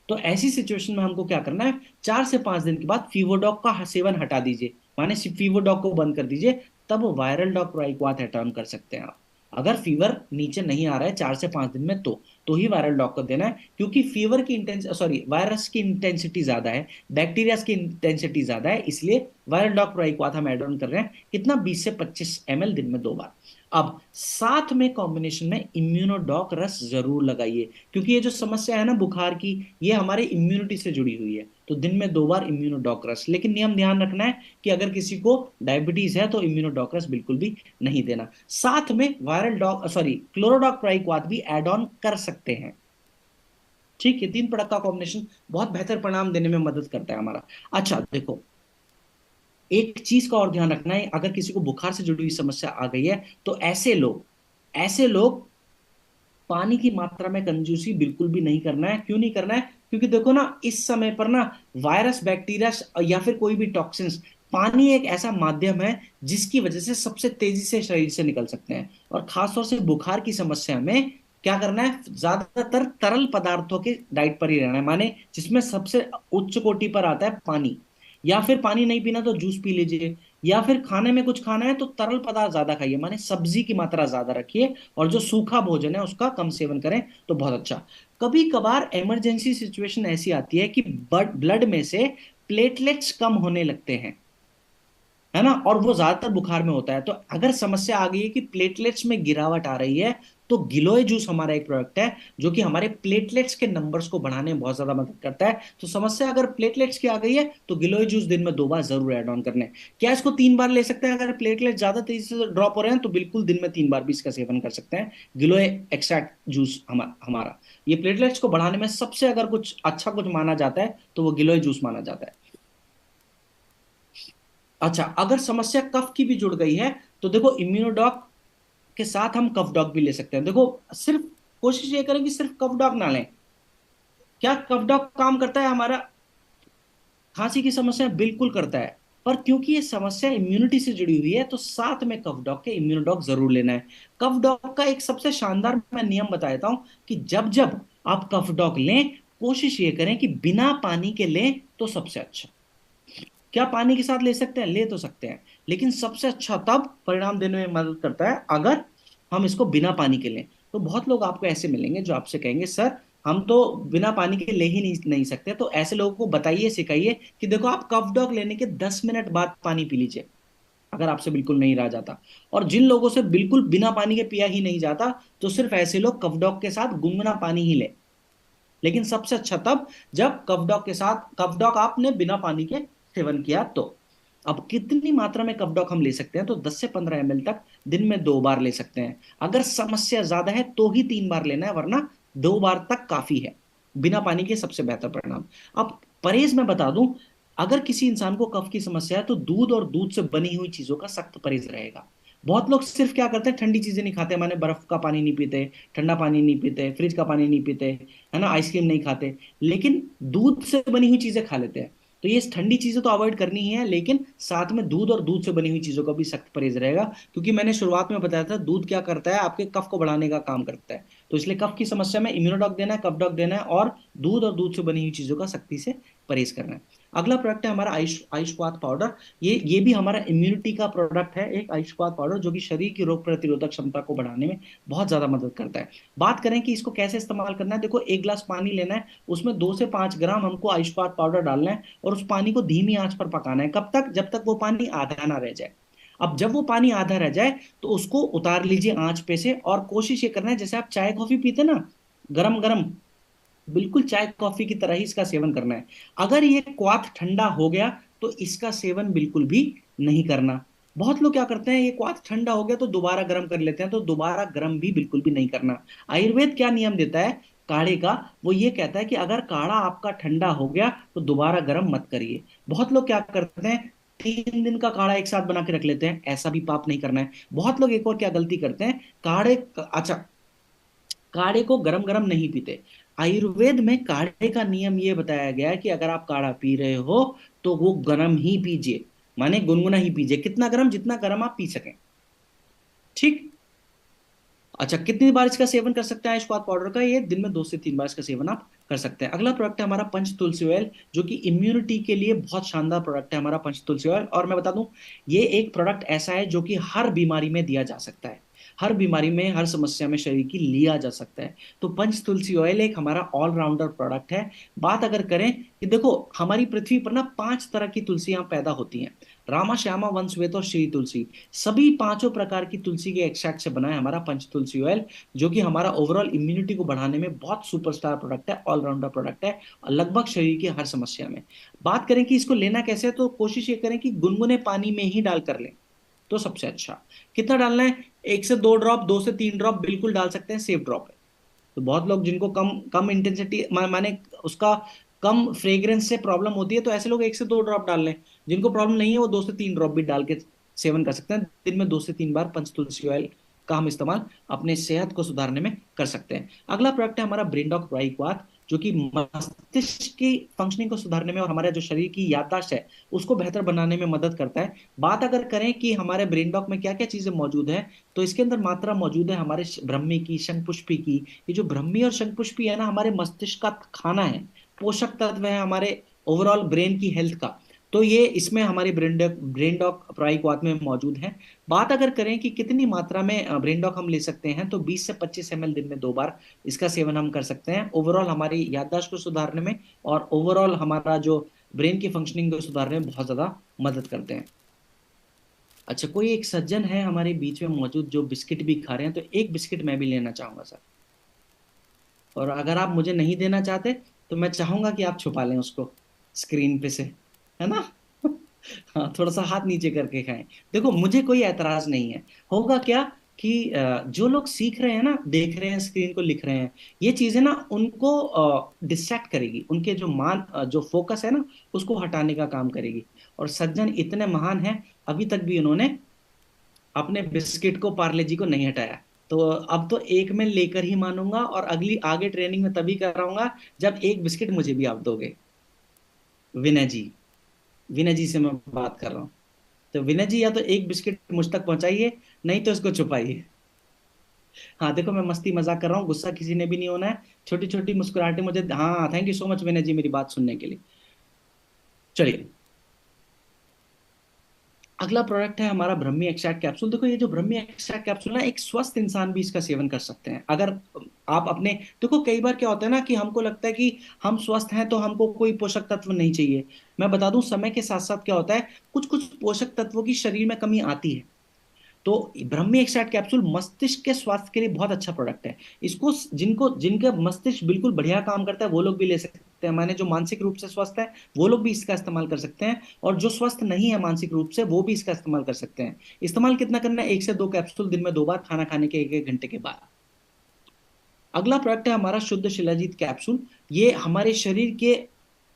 तो ऐसी सिचुएशन में हमको क्या करना है, 4 से 5 दिन के बाद फीवरडॉग का सेवन हटा दीजिए, माने फीवरडॉग को बंद कर दीजिए, तब वायरल डॉग प्रोइक्वाथ टर्न कर सकते हैं आप। अगर फीवर नीचे नहीं आ रहा है 4 से 5 दिन में, तो ही वायरल डॉग को देना है, क्योंकि फीवर की इंटेंस सॉरी वायरस की इंटेंसिटी ज्यादा है, बैक्टीरिया की इंटेंसिटी ज्यादा है, इसलिए वायरल डॉग प्रोइक्वाथ हम एड ऑन कर रहे हैं। कितना, 20 से 25 ml दिन में 2 बार। अब साथ में कॉम्बिनेशन में इम्यूनोडॉक रस जरूर लगाइए, क्योंकि ये जो समस्या है ना बुखार की, ये हमारे इम्यूनिटी से जुड़ी हुई है। तो दिन में 2 बार इम्यूनोडॉक रस, लेकिन नियम ध्यान रखना है कि अगर किसी को डायबिटीज है तो इम्यूनोडॉक रस बिल्कुल भी नहीं देना। साथ में वायरल डॉग सॉरी क्लोरोडॉक प्राइक्वाथ भी एड ऑन कर सकते हैं। ठीक है, 3 प्रोडक्ट का कॉम्बिनेशन बहुत बेहतर परिणाम देने में मदद करता है हमारा। अच्छा देखो, एक चीज का और ध्यान रखना है, अगर किसी को बुखार से जुड़ी हुई समस्या आ गई है तो ऐसे लोग पानी की मात्रा में कंजूसी बिल्कुल भी नहीं करना है। क्यों नहीं करना है, क्योंकि देखो ना इस समय पर ना वायरस, बैक्टीरिया या फिर कोई भी टॉक्सिन्स पानी एक ऐसा माध्यम है जिसकी वजह से सबसे तेजी से शरीर से निकल सकते हैं, और खासतौर से बुखार की समस्या में क्या करना है, ज्यादातर तरल पदार्थों के डाइट पर ही रहना है, माने जिसमें सबसे उच्च कोटि पर आता है पानी। या फिर पानी नहीं पीना तो जूस पी लीजिए, या फिर खाने में कुछ खाना है तो तरल पदार्थ ज्यादा खाइए, माने सब्जी की मात्रा ज्यादा रखिए, और जो सूखा भोजन है उसका कम सेवन करें तो बहुत अच्छा। कभी कभार इमरजेंसी सिचुएशन ऐसी आती है कि ब्लड में से प्लेटलेट्स कम होने लगते हैं, है ना, और वो ज्यादातर बुखार में होता है। तो अगर समस्या आ गई है कि प्लेटलेट्स में गिरावट आ रही है, तो गिलोय जूस हमारा एक प्रोडक्ट है जो कि हमारे प्लेटलेट्स के नंबर्स को बढ़ाने में बहुत ज्यादा मदद करता है। तो समस्या अगर प्लेटलेट्स की आ गई है तो गिलोय जूस दिन में 2 बार जरूर ऐड ऑन करने हैं। क्या इसको 3 बार ले सकते हैं? अगर प्लेटलेट ज्यादा तेजी से ड्रॉप हो रहे हैं तो बिल्कुल दिन में 3 बार भी इसका सेवन कर सकते हैं। गिलोय एक्सट्रैक्ट जूस हमारा ये प्लेटलेट्स को बढ़ाने में सबसे अगर कुछ अच्छा कुछ माना जाता है तो वो गिलोय जूस माना जाता है। अच्छा, अगर समस्या कफ की भी जुड़ गई है तो देखो इम्यूनोडॉक के साथ हम कफ डॉग भी ले सकते हैं। देखो, सिर्फ कोशिश ये करें कि सिर्फ कफ डॉग ना लें। क्या कफ डॉग काम करता है हमारा खांसी की समस्या? बिल्कुल करता है। पर क्योंकि ये समस्या इम्यूनिटी से जुड़ी हुई है तो साथ में कफ डॉग के इम्यूनोडॉग जरूर लेना है। कफ डॉग का एक सबसे शानदार मैं नियम बता देता हूं कि जब जब आप कफ डॉग लें, कोशिश ये करें कि बिना पानी के लें तो सबसे अच्छा। क्या पानी के साथ ले सकते हैं? ले तो सकते हैं, लेकिन सबसे अच्छा तब परिणाम देने में मदद करता है अगर हम इसको बिना पानी के लें। तो बहुत लोग आपको ऐसे मिलेंगे जो आपसे कहेंगे सर हम तो बिना पानी के ले ही नहीं सकते। तो ऐसे लोगों को बताइए, सिखाइए कि देखो आप कफ डॉग लेने के 10 मिनट बाद पानी पी लीजिए अगर आपसे बिल्कुल नहीं रहा जाता। और जिन लोगों से बिल्कुल बिना पानी के पिया ही नहीं जाता, तो सिर्फ ऐसे लोग कफ डॉग के साथ गुनगुना पानी ही ले। लेकिन सबसे अच्छा तब जब कफ डॉग आपने बिना पानी के सेवन किया तो। अब कितनी मात्रा में कफ डॉग हम ले सकते हैं? तो 10 से 15 ml तक दिन में 2 बार ले सकते हैं। अगर समस्या ज्यादा है तो ही 3 बार लेना है, वरना 2 बार तक काफी है। बिना पानी के सबसे बेहतर परिणाम। अब परहेज में बता दूं, अगर किसी इंसान को कफ की समस्या है तो दूध और दूध से बनी हुई चीजों का सख्त परहेज रहेगा। बहुत लोग सिर्फ क्या करते हैं, ठंडी चीजें नहीं खाते, माने बर्फ का पानी नहीं पीते, ठंडा पानी नहीं पीते, फ्रिज का पानी नहीं पीते, है ना, आइसक्रीम नहीं खाते, लेकिन दूध से बनी हुई चीजें खा लेते हैं। तो ये ठंडी चीजें तो अवॉइड करनी ही है, लेकिन साथ में दूध और दूध से बनी हुई चीजों का भी सख्त परहेज रहेगा, क्योंकि मैंने शुरुआत में बताया था दूध क्या करता है, आपके कफ को बढ़ाने का काम करता है। तो इसलिए कफ की समस्या में इम्यूनोडॉक देना है, कफ डॉक देना है, और दूध से बनी हुई चीजों का सख्ती से परहेज करना है। अगला प्रोडक्ट है हमारा आयुष्पात पाउडर। ये भी हमारा इम्यूनिटी का प्रोडक्ट है, एक आयुष्पात पाउडर जो कि शरीर की रोग प्रतिरोधक क्षमता को बढ़ाने में बहुत ज्यादा मदद करता है। बात करें कि इसको कैसे इस्तेमाल करना है, देखो 1 गिलास पानी लेना है, उसमें 2 से 5 ग्राम हमको आयुष्पात पाउडर डालना है, और उस पानी को धीमी आंच पर पकाना है। कब तक? जब तक वो पानी आधा ना रह जाए। अब जब वो पानी आधा रह जाए तो उसको उतार लीजिए आंच पे से, और कोशिश ये करना है जैसे आप चाय कॉफी पीते ना, गरम गरम, बिल्कुल चाय कॉफी की तरह ही इसका सेवन करना है। अगर ये क्वाथ ठंडा हो गया तो इसका सेवन बिल्कुल भी नहीं करना। बहुत लोग क्या करते हैं, ये क्वाथ ठंडा हो गया तो दोबारा गर्म कर लेते हैं, तो दोबारा गर्म भी बिल्कुल भी नहीं करना। आयुर्वेद क्या नियम देता है काढ़े का? वो ये कहता है कि अगर काढ़ा आपका ठंडा हो गया तो दोबारा गर्म मत करिए। बहुत लोग क्या करते हैं, 3 दिन का काढ़ा एक साथ बना के रख लेते हैं, ऐसा भी पाप नहीं करना है। बहुत लोग एक और क्या गलती करते हैं, अच्छा, काढ़े को गरम गरम नहीं पीते। आयुर्वेद में काढ़े का नियम ये बताया गया है कि अगर आप काढ़ा पी रहे हो तो वो गरम ही पीजिए, माने गुनगुना ही पीजिए, कितना गरम, जितना गरम आप पी सकें। ठीक। अच्छा, कितनी बार इसका सेवन कर सकते हैं आयुष्पात पाउडर का? ये दिन में 2 से 3 बार इसका सेवन आप कर सकते हैं। अगला प्रोडक्ट है हमारा पंच तुलसी ऑयल, जो कि इम्यूनिटी के लिए बहुत शानदार प्रोडक्ट है हमारा पंच तुलसी ऑयल। और मैं बता दूं, ये एक प्रोडक्ट ऐसा है जो कि हर बीमारी में दिया जा सकता है, हर बीमारी में, हर समस्या में शरीर की लिया जा सकता है। तो पंच तुलसी ऑयल एक हमारा ऑलराउंडर प्रोडक्ट है। बात अगर करें कि देखो हमारी पृथ्वी पर ना 5 तरह की तुलसियां पैदा होती हैं, रामा श्यामा वंशवेत और श्री तुलसी। सभी पांचों प्रकार की तुलसी के एक्सट्रैक्ट से बना है हमारा पंच तुलसी ऑयल, जो कि हमारा ओवरऑल इम्यूनिटी को बढ़ाने में बहुत सुपरस्टार प्रोडक्ट है, ऑलराउंडर प्रोडक्ट है, और लगभग शरीर की हर समस्या में। बात करें कि इसको लेना कैसे है, तो कोशिश ये करें कि गुनगुने पानी में ही डाल कर लें तो सबसे अच्छा। कितना डालना है? 1 से 2 ड्रॉप, 2 से 3 ड्रॉप बिल्कुल डाल सकते हैं, सेफ ड्रॉप है। तो बहुत लोग जिनको कम कम इंटेंसिटी माने उसका कम फ्रेग्रेंस से प्रॉब्लम होती है, तो ऐसे लोग 1 से 2 ड्रॉप डाल लें। जिनको प्रॉब्लम नहीं है वो 2 से 3 ड्रॉप भी डाल के सेवन कर सकते हैं। दिन में 2 से 3 बार पंच तुलसी ऑयल का हम इस्तेमाल अपने सेहत को सुधारने में कर सकते हैं। अगला प्रोडक्ट है हमारा ब्रेन डॉक ब्राइकवाट। जो कि मस्तिष्क की फंक्शनिंग को सुधारने में और हमारे जो शरीर की याददाश्त है उसको बेहतर बनाने में मदद करता है। बात अगर करें कि हमारे ब्रेन डॉग में क्या क्या चीजें मौजूद है, तो इसके अंदर मात्रा मौजूद है हमारे ब्रह्मी की, शंखपुष्पी की। ये जो ब्रह्मी और शंखपुष्पी है ना, हमारे मस्तिष्क का खाना है, पोषक तत्व है हमारे ओवरऑल ब्रेन की हेल्थ का। तो ये इसमें हमारी ब्रेन डॉग प्राइक में मौजूद है। बात अगर करें कि कितनी मात्रा में ब्रेन डॉग हम ले सकते हैं, तो 20 से 25 ml दिन में 2 बार इसका सेवन हम कर सकते हैं, ओवरऑल हमारी याददाश्त को सुधारने में और ओवरऑल हमारा जो ब्रेन की फंक्शनिंग को सुधारने में बहुत ज्यादा मदद करते हैं। अच्छा, कोई एक सज्जन है हमारे बीच में मौजूद जो बिस्किट भी खा रहे हैं, तो एक बिस्किट मैं भी लेना चाहूंगा सर। और अगर आप मुझे नहीं देना चाहते तो मैं चाहूंगा कि आप छुपा लें उसको स्क्रीन पे से, है ना? हाँ, थोड़ा सा हाथ नीचे करके खाएं। देखो, मुझे कोई ऐतराज नहीं है। होगा क्या कि जो लोग सीख रहे हैं ना, देख रहे हैं स्क्रीन को, लिख रहे हैं, ये चीजें ना उनको डिस्ट्रैक्ट करेगी, उनके जो जो फोकस है ना उसको हटाने का काम करेगी। और सज्जन इतने महान हैं, अभी तक भी उन्होंने अपने बिस्किट को, पार्ले जी को नहीं हटाया। तो अब तो एक मैं लेकर ही मानूंगा, और अगली आगे ट्रेनिंग में तभी कराऊंगा जब एक बिस्किट मुझे भी आप दोगे। विनय जी, विनय जी से मैं बात कर रहा हूँ। तो विनय जी, या तो एक बिस्किट मुझ तक पहुंचाइए, नहीं तो इसको छुपाइए। हाँ देखो, मैं मस्ती मजाक कर रहा हूँ, गुस्सा किसी ने भी नहीं होना है। छोटी छोटी मुस्कुराहटें मुझे, हाँ, थैंक यू सो मच विनय जी मेरी बात सुनने के लिए। चलिए, अगला प्रोडक्ट है हमारा ब्रह्मी एक्सट्रैक्ट कैप्सूल। देखो, ये जो ब्रह्मी एक्सट्रैक्ट कैप्सूल ना, एक स्वस्थ इंसान भी इसका सेवन कर सकते हैं। अगर आप अपने, देखो कई बार क्या होता है ना कि हमको लगता है कि हम स्वस्थ हैं तो हमको कोई पोषक तत्व नहीं चाहिए। मैं बता दूं, समय के साथ साथ क्या होता है, कुछ कुछ पोषक तत्वों की शरीर में कमी आती है। तो ब्रह्मी एक्सट्रैक्ट कैप्सूल मस्तिष्क के स्वास्थ्य के लिए बहुत अच्छा प्रोडक्ट है। इसको जिनको जिनका मस्तिष्क बिल्कुल बढ़िया काम करता है वो लोग भी ले सकते हैं, माने जो मानसिक रूप से स्वस्थ है वो लोग भी इसका इस्तेमाल कर सकते हैं, और जो स्वस्थ नहीं है मानसिक रूप से वो भी इसका इस्तेमाल कर सकते हैं। इस्तेमाल कितना करना है, 1 से 2 कैप्सूल दिन में 2 बार, खाना खाने के 1 1 घंटे के बाद। अगला प्रोडक्ट है हमारा शुद्ध शिलाजीत कैप्सूल। ये हमारे शरीर के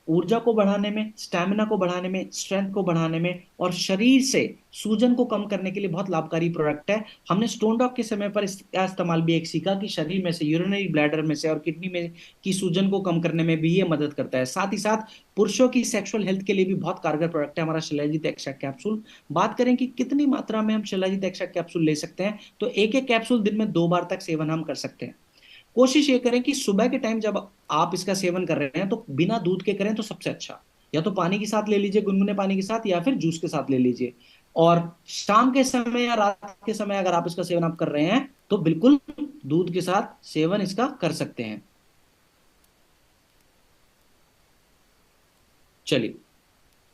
ऊर्जा को बढ़ाने में, स्टैमिना को बढ़ाने में, स्ट्रेंथ को बढ़ाने में और शरीर से सूजन को कम करने के लिए बहुत लाभकारी प्रोडक्ट है। हमने स्टोन डॉग के समय पर इसका इस्तेमाल भी एक सीखा कि शरीर में से, यूरिनरी ब्लैडर में से और किडनी में की सूजन को कम करने में भी ये मदद करता है। साथ ही साथ पुरुषों की सेक्सुअल हेल्थ के लिए भी बहुत कारगर प्रोडक्ट है हमारा शिलाजीत एक्सट्रैक्ट कैप्सूल। बात करें कि कितनी मात्रा में हम शिलाजीत एक्सट्रैक्ट कैप्सूल ले सकते हैं, तो एक एक कैप्सूल दिन में 2 बार तक सेवन हम कर सकते हैं। कोशिश ये करें कि सुबह के टाइम जब आप इसका सेवन कर रहे हैं तो बिना दूध के करें तो सबसे अच्छा। या तो पानी के साथ ले लीजिए, गुनगुने पानी के साथ, या फिर जूस के साथ ले लीजिए। और शाम के समय या रात के समय अगर आप इसका सेवन आप कर रहे हैं तो बिल्कुल दूध के साथ सेवन इसका कर सकते हैं। चलिए,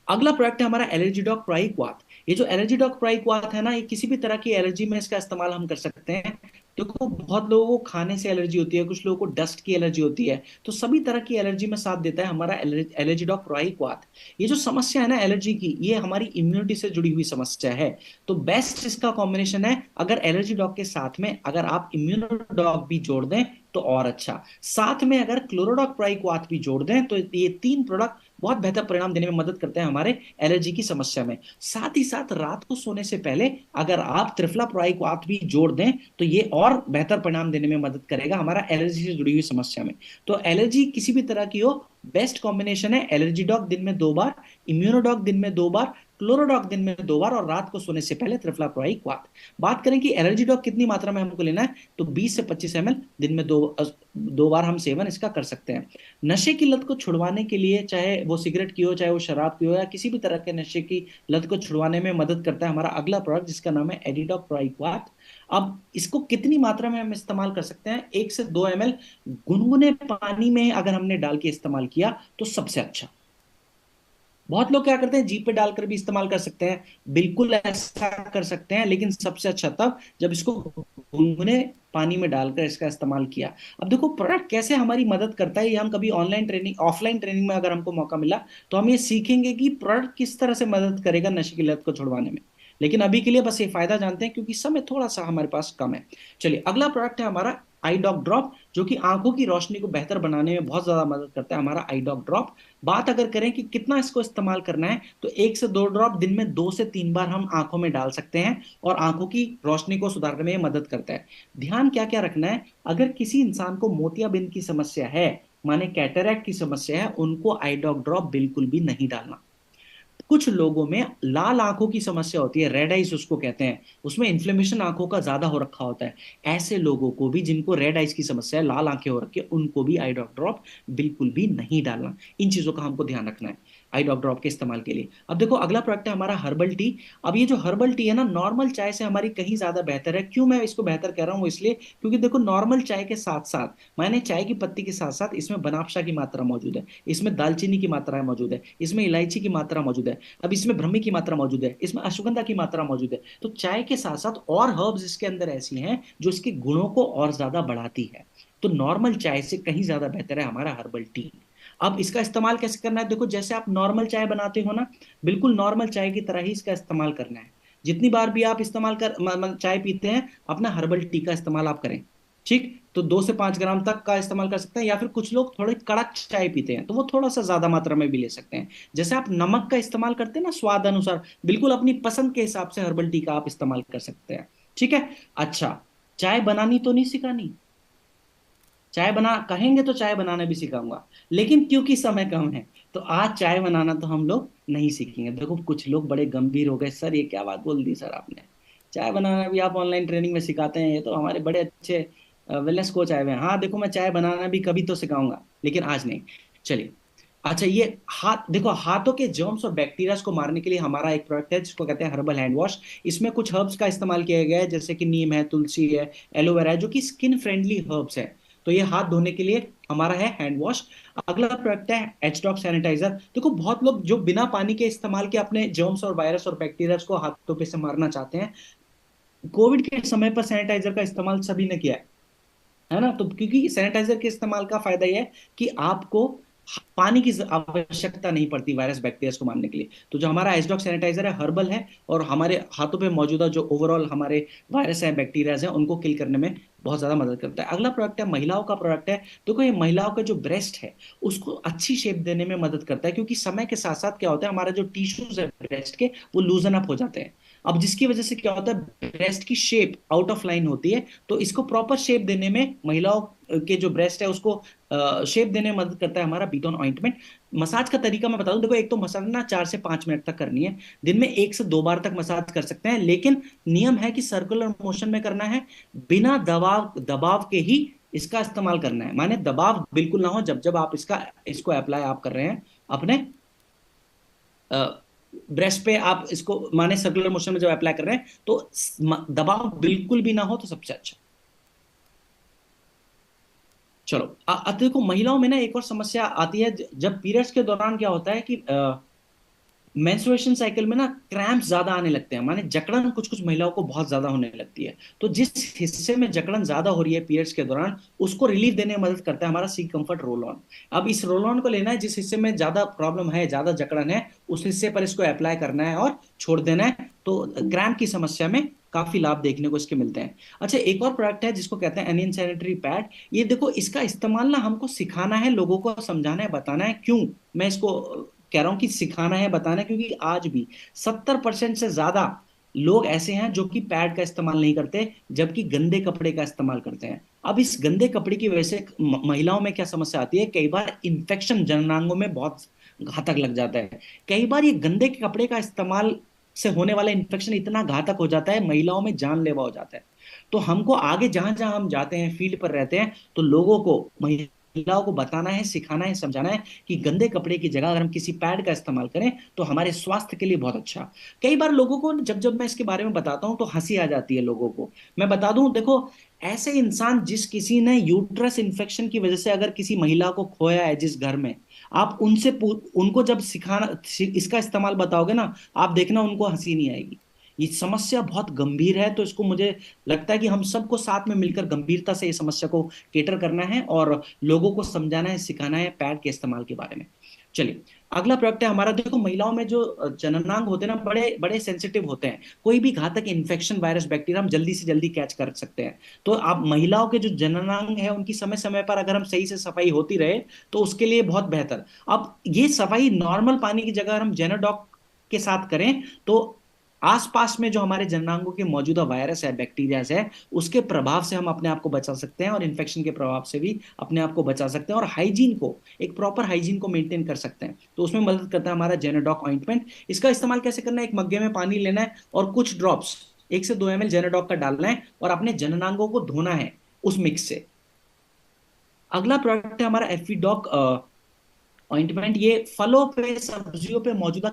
अगला प्रोडक्ट है हमारा एलर्जी डॉग प्राइकवात। ये जो एलर्जी डॉग प्राइकवात है ना, ये किसी भी तरह की एलर्जी में इसका इस्तेमाल हम कर सकते हैं। देखो, बहुत लोगों को खाने से एलर्जी होती है, कुछ लोगों को डस्ट की एलर्जी होती है, तो सभी तरह की एलर्जी में साथ देता है हमारा एलर्जी डॉग प्राइकवात। ये जो समस्या है ना एलर्जी की, ये हमारी इम्यूनिटी से जुड़ी हुई समस्या है। तो बेस्ट इसका कॉम्बिनेशन है, अगर एलर्जी डॉग के साथ में अगर आप इम्यूनो डॉग भी जोड़ दें तो और अच्छा। साथ में अगर क्लोरोडॉग प्राइकवात भी जोड़ दें तो ये 3 प्रोडक्ट बहुत बेहतर परिणाम देने में मदद करते हैं हमारे एलर्जी की समस्या में। साथ ही साथ रात को सोने से पहले अगर आप त्रिफला प्राइकवात भी जोड़ दें तो ये और बेहतर परिणाम देने में मदद करेगा हमारा एलर्जी से जुड़ी हुई समस्या में। तो एलर्जी किसी भी तरह की हो, बेस्ट कॉम्बिनेशन है एलर्जी डॉग दिन में 2 बार, इम्यूनोडॉग दिन में 2 बार, क्लोरोडॉग दिन में 2 बार, और रात को सोने से पहले त्रिफला प्राइकवात। बात करें कि एलर्जी डॉग कितनी मात्रा में हमको लेना है, तो 20 से 25 ml दिन में 2 बार हम सेवन इसका कर सकते हैं। नशे की लत को छुड़वाने के लिए, चाहे वो सिगरेट की हो, चाहे वो शराब की हो, या किसी भी तरह के नशे की लत को छुड़वाने में मदद करता है हमारा अगला प्रोडक्ट जिसका नाम है एडिडॉक प्राइकवात। अब इसको कितनी मात्रा में हम इस्तेमाल कर सकते हैं, 1 से 2 ml गुनगुने पानी में अगर हमने डाल के इस्तेमाल किया तो सबसे अच्छा। बहुत लोग क्या करते हैं, जीप पे डालकर भी इस्तेमाल कर सकते हैं, बिल्कुल ऐसा कर सकते हैं, लेकिन सबसे अच्छा तब जब इसको गुनगुने पानी में डालकर इसका इस्तेमाल किया। अब देखो, प्रोडक्ट कैसे हमारी मदद करता है, ये हम कभी ऑनलाइन ट्रेनिंग, ऑफलाइन ट्रेनिंग में अगर हमको मौका मिला तो हम ये सीखेंगे कि प्रोडक्ट किस तरह से मदद करेगा नशे की लत को छुड़वाने में। लेकिन अभी के लिए बस ये फायदा जानते हैं क्योंकि समय थोड़ा सा हमारे पास कम है। चलिए, अगला प्रोडक्ट है हमारा आई डॉग ड्रॉप, जो कि आंखों की रोशनी को बेहतर बनाने में बहुत ज्यादा मदद करता है हमारा आई डॉग ड्रॉप। बात अगर करें कि कितना इसको इस्तेमाल करना है, तो 1 से 2 ड्रॉप दिन में 2 से 3 बार हम आंखों में डाल सकते हैं, और आंखों की रोशनी को सुधारने में मदद करता है। ध्यान क्या क्या रखना है, अगर किसी इंसान को मोतियाबिंद की समस्या है माने कैटरैक्ट की समस्या है, उनको आई ड्रॉप बिल्कुल भी नहीं डालना। कुछ लोगों में लाल आंखों की समस्या होती है, रेड आइज उसको कहते हैं, उसमें इन्फ्लेमेशन आंखों का ज्यादा हो रखा होता है। ऐसे लोगों को भी, जिनको रेड आइज की समस्या है, लाल आंखें हो रखी है, उनको भी आई ड्रॉप बिल्कुल भी नहीं डालना। इन चीजों का हमको ध्यान रखना है आई ड्रॉप के इस्तेमाल के लिए। अब देखो अगला प्रोडक्ट है हमारा हर्बल टी। अब ये जो हर्बल टी है ना, नॉर्मल चाय से हमारी कहीं ज्यादा बेहतर है। क्यों मैं इसको बेहतर कह रहा हूँ? वो इसलिए क्योंकि देखो नॉर्मल चाय के साथ साथ, माने चाय की पत्ती के साथ साथ, इसमें बनाफशा की मात्रा मौजूद है, इसमें दालचीनी की मात्रा मौजूद है, इसमें इलायची की मात्रा मौजूद है, अब इसमें ब्रह्मी की मात्रा मौजूद है, इसमें अश्वगंधा की मात्रा मौजूद है। तो चाय के साथ साथ और हर्ब्स इसके अंदर ऐसी हैं जो इसके गुणों को और ज्यादा बढ़ाती है। तो नॉर्मल चाय से कहीं ज्यादा बेहतर है हमारा हर्बल टी। अब इसका इस्तेमाल कैसे करना है? देखो जैसे आप नॉर्मल चाय बनाते हो ना, बिल्कुल नॉर्मल चाय की तरह ही इसका इस्तेमाल करना है। जितनी बार भी आप इस्तेमाल कर चाय पीते हैं, अपना हर्बल टी का इस्तेमाल आप करें। ठीक, तो 2 से 5 ग्राम तक का इस्तेमाल कर सकते हैं, या फिर कुछ लोग थोड़ी कड़क चाय पीते हैं तो वो थोड़ा सा ज्यादा मात्रा में भी ले सकते हैं। जैसे आप नमक का इस्तेमाल करते हैं ना स्वाद अनुसार, बिल्कुल अपनी पसंद के हिसाब से हर्बल टी का आप इस्तेमाल कर सकते हैं। ठीक है। अच्छा, चाय बनानी तो नहीं सिखानी, चाय बना कहेंगे तो चाय बनाना भी सिखाऊंगा, लेकिन क्योंकि समय कम है तो आज चाय बनाना तो हम लोग नहीं सीखेंगे। देखो कुछ लोग बड़े गंभीर हो गए, सर ये क्या बात बोल दी सर आपने, चाय बनाना भी आप ऑनलाइन ट्रेनिंग में सिखाते हैं, ये तो हमारे बड़े अच्छे वेलनेस कोच आए हुए हैं। हाँ देखो, मैं चाय बनाना भी कभी तो सिखाऊंगा, लेकिन आज नहीं। चलिए। अच्छा, ये हाथ देखो, हाथों के जर्म्स और बैक्टीरिया को मारने के लिए हमारा एक प्रोडक्ट है जिसको कहते हैं हर्बल हैंड वॉश। इसमें कुछ हर्ब्स का इस्तेमाल किया गया है, जैसे कि नीम है, तुलसी है, एलोवेरा है, जो कि स्किन फ्रेंडली हर्ब्स है। तो ये हाथ धोने के लिए हमारा है हैंड वॉश। अगला प्रोडक्ट है एचडॉक सैनिटाइजर। देखो बहुत लोग जो बिना पानी के इस्तेमाल के अपने जर्म्स और वायरस और बैक्टीरिया को हाथों पे से मारना चाहते हैं। कोविड के समय पर सैनिटाइजर का इस्तेमाल सभी ने किया है ना? तो क्योंकि सैनिटाइजर के इस्तेमाल का फायदा यह है कि आपको पानी की आवश्यकता नहीं पड़ती वायरस बैक्टीरिया को मारने के लिए। तो जो हमारा एसडॉक सैनिटाइजर है, हर्बल है, और हमारे हाथों पे मौजूदा जो ओवरऑल हमारे वायरस है, बैक्टीरिया है, उनको किल करने में बहुत ज्यादा मदद करता है। अगला प्रोडक्ट है महिलाओं का प्रोडक्ट है। देखो ये महिलाओं का जो ब्रेस्ट है उसको अच्छी शेप देने में मदद करता है, क्योंकि समय के साथ साथ क्या होता है, हमारा जो टिश्यूज है ब्रेस्ट के, वो लूजन अप हो जाते हैं। अब जिसकी वजह से क्या होता है, ब्रेस्ट की शेप आउट ऑफ लाइन होती है। तो इसको प्रॉपर शेप देने में, महिलाओं के जो ब्रेस्ट है उसको शेप देने में मदद करता है हमारा बीटॉन ऑइंटमेंट। मसाज का तरीका मैं बता दूं, देखो एक तो मसाज ना 4 से 5 मिनट तक करनी है, दिन में 1 से 2 बार तक मसाज कर सकते हैं, लेकिन नियम है कि सर्कुलर मोशन में करना है, बिना दबाव दबाव के ही इसका इस्तेमाल करना है। माने दबाव बिल्कुल ना हो जब जब आप इसका इसको अप्लाई आप कर रहे हैं अपने ब्रेस्ट पे, आप इसको माने सर्कुलर मोशन में जब अप्लाई कर रहे हैं तो दबाव बिल्कुल भी ना हो तो सबसे अच्छा। चलो देखो महिलाओं में ना एक और समस्या आती है, जब पीरियड्स के दौरान क्या होता है कि मेंस्ट्रुएशन साइकिल में ना क्रैम्प ज्यादा आने लगते हैं, माने जकड़न कुछ कुछ महिलाओं को बहुत ज्यादा होने लगती है। तो जिस हिस्से में जकड़न ज्यादा हो रही है पीरियड्स के दौरान, उसको रिलीफ देने में मदद करता है हमारा सी कंफर्ट रोल ऑन। अब इस रोल ऑन को लेना है, जिस हिस्से में ज्यादा प्रॉब्लम है, ज्यादा जकड़न है, उस हिस्से पर इसको अप्लाई करना है और छोड़ देना है। तो क्रैम्प की समस्या में काफी लाभ देखने को इसके मिलते हैं। अच्छा, एक और प्रोडक्ट है जिसको कहते हैं एनियन सैनिटरी पैड। ये देखो इसका इस्तेमाल ना हमको सिखाना है, लोगों को समझाना है, बताना है। क्यों मैं इसको कह रहा हूं कि सिखाना है, बताना है? क्योंकि आज भी 70% से ज्यादा लोग ऐसे हैं जो कि पैड का इस्तेमाल नहीं करते, जबकि गंदे कपड़े का इस्तेमाल करते हैं। अब इस गंदे कपड़े की वजह से महिलाओं में क्या समस्या आती है, कई बार इंफेक्शन जननांगों में बहुत घातक लग जाता है। कई बार ये गंदे के कपड़े का इस्तेमाल से होने वाला इंफेक्शन इतना घातक हो जाता है, महिलाओं में जानलेवा हो जाता है। तो हमको आगे जहां जहां हम जाते हैं, फील्ड पर रहते हैं, तो लोगों को, महिलाओं को बताना है, सिखाना है, समझाना है कि गंदे कपड़े की जगह अगर हम किसी पैड का इस्तेमाल करें तो हमारे स्वास्थ्य के लिए बहुत अच्छा। कई बार लोगों को जब जब मैं इसके बारे में बताता हूं तो हंसी आ जाती है लोगों को। मैं बता दूं, देखो ऐसे इंसान, जिस किसी ने यूट्रस इन्फेक्शन की वजह से अगर किसी महिला को खोया है जिस घर में, आप उनको जब सिखाना इसका इस्तेमाल बताओगे ना, आप देखना उनको हंसी नहीं आएगी। ये समस्या बहुत गंभीर है, तो इसको मुझे लगता है कि हम सबको साथ में मिलकर गंभीरता से इस समस्या को केटर करना है और लोगों को समझाना है, सिखाना है पैड के इस्तेमाल के बारे में। चलिए, अगला प्रोडक्ट है हमारा। देखो महिलाओं में जो जननांग होते हैं ना, बड़े बड़े सेंसिटिव होते हैं। कोई भी घातक इन्फेक्शन, वायरस, बैक्टीरिया हम जल्दी से जल्दी कैच कर सकते हैं। तो आप महिलाओं के जो जननांग है उनकी समय समय पर अगर हम सही से सफाई होती रहे तो उसके लिए बहुत बेहतर। अब ये सफाई नॉर्मल पानी की जगह हम जेनाडॉक के साथ करें तो आसपास में जो हमारे जननांगों के मौजूदा वायरस है, बैक्टीरिया है, उसके प्रभाव से हम अपने आप को बचा सकते हैं, और इन्फेक्शन के प्रभाव से भी अपने आप को बचा सकते हैं, और हाइजीन को, एक प्रॉपर हाइजीन को मेंटेन कर सकते हैं। तो उसमें मदद करता है हमारा जेनेडॉक ऑइंटमेंट। इसका इस्तेमाल कैसे करना है? एक मग्गे में पानी लेना है और कुछ ड्रॉप्स, 1 से 2 ml जेनेडॉक का डालना है और अपने जननांगों को धोना है उस मिक्स से। अगला प्रोडक्ट है हमारा एफिडॉक ऑइंटमेंट। ये फलों पे, सब्जियों पे मौजूदा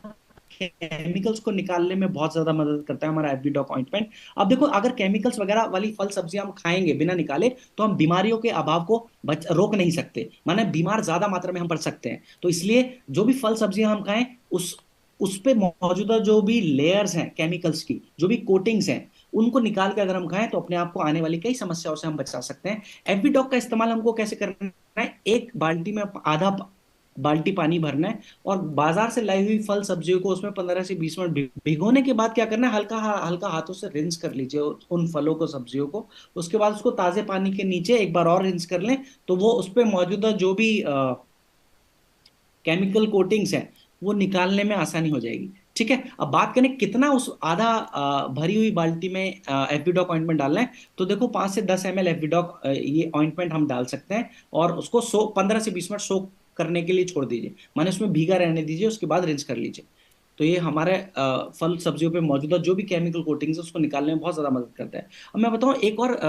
केमिकल्स को निकालने में बहुत ज्यादा मदद करता है हमारा एफिडॉक ऑइंटमेंट। अब देखो, अगर केमिकल्स वगैरह वाली फल सब्जियां हम खाएंगे बिना निकाले, तो हम बीमारियों के अभाव को रोक नहीं सकते, माने बीमार ज्यादा मात्रा में हम पड़ सकते हैं। तो इसलिए जो भी फल सब्जियां हम खाएं, उस पे मौजूदा जो भी लेयर्स हैं केमिकल्स की, जो भी कोटिंग्स हैं, उनको निकाल के अगर हम खाएं तो अपने आप को आने वाली कई समस्याओं से हम बचा सकते हैं। एफिडॉक का इस्तेमाल हमको कैसे करना है? एक बाल्टी में आधा बाल्टी पानी भरना है, और बाजार से लाई हुई फल सब्जियों को उसमें 15 से 20 मिनट भिगोने के बाद क्या करना है, हल्का हल्का हाथों से रिंस कर लीजिए उन फलों को, सब्जियों को। उसके बाद उसको ताजे पानी के नीचे एक बार और रिंस कर लें, तो वो उस पर मौजूदा जो भी केमिकल कोटिंग्स हैं, वो निकालने में आसानी हो जाएगी। ठीक है, अब बात करें कितना उस आधा भरी हुई बाल्टी में एफिडॉक ऑइंटमेंट डालना है। तो देखो, 5 से 10 ml एफिडॉक ये ऑइंटमेंट हम डाल सकते हैं, और उसको 15 से 20 मिनट सोक करने के लिए छोड़ दीजिए, माने उसमें भीगा रहने दीजिए, उसके बाद रिंस कर लीजिए। तो ये हमारे फल सब्जियों पे मौजूदा जो भी केमिकल कोटिंग्स है उसको निकालने में बहुत ज्यादा मदद करता है। अब मैं बताऊं एक और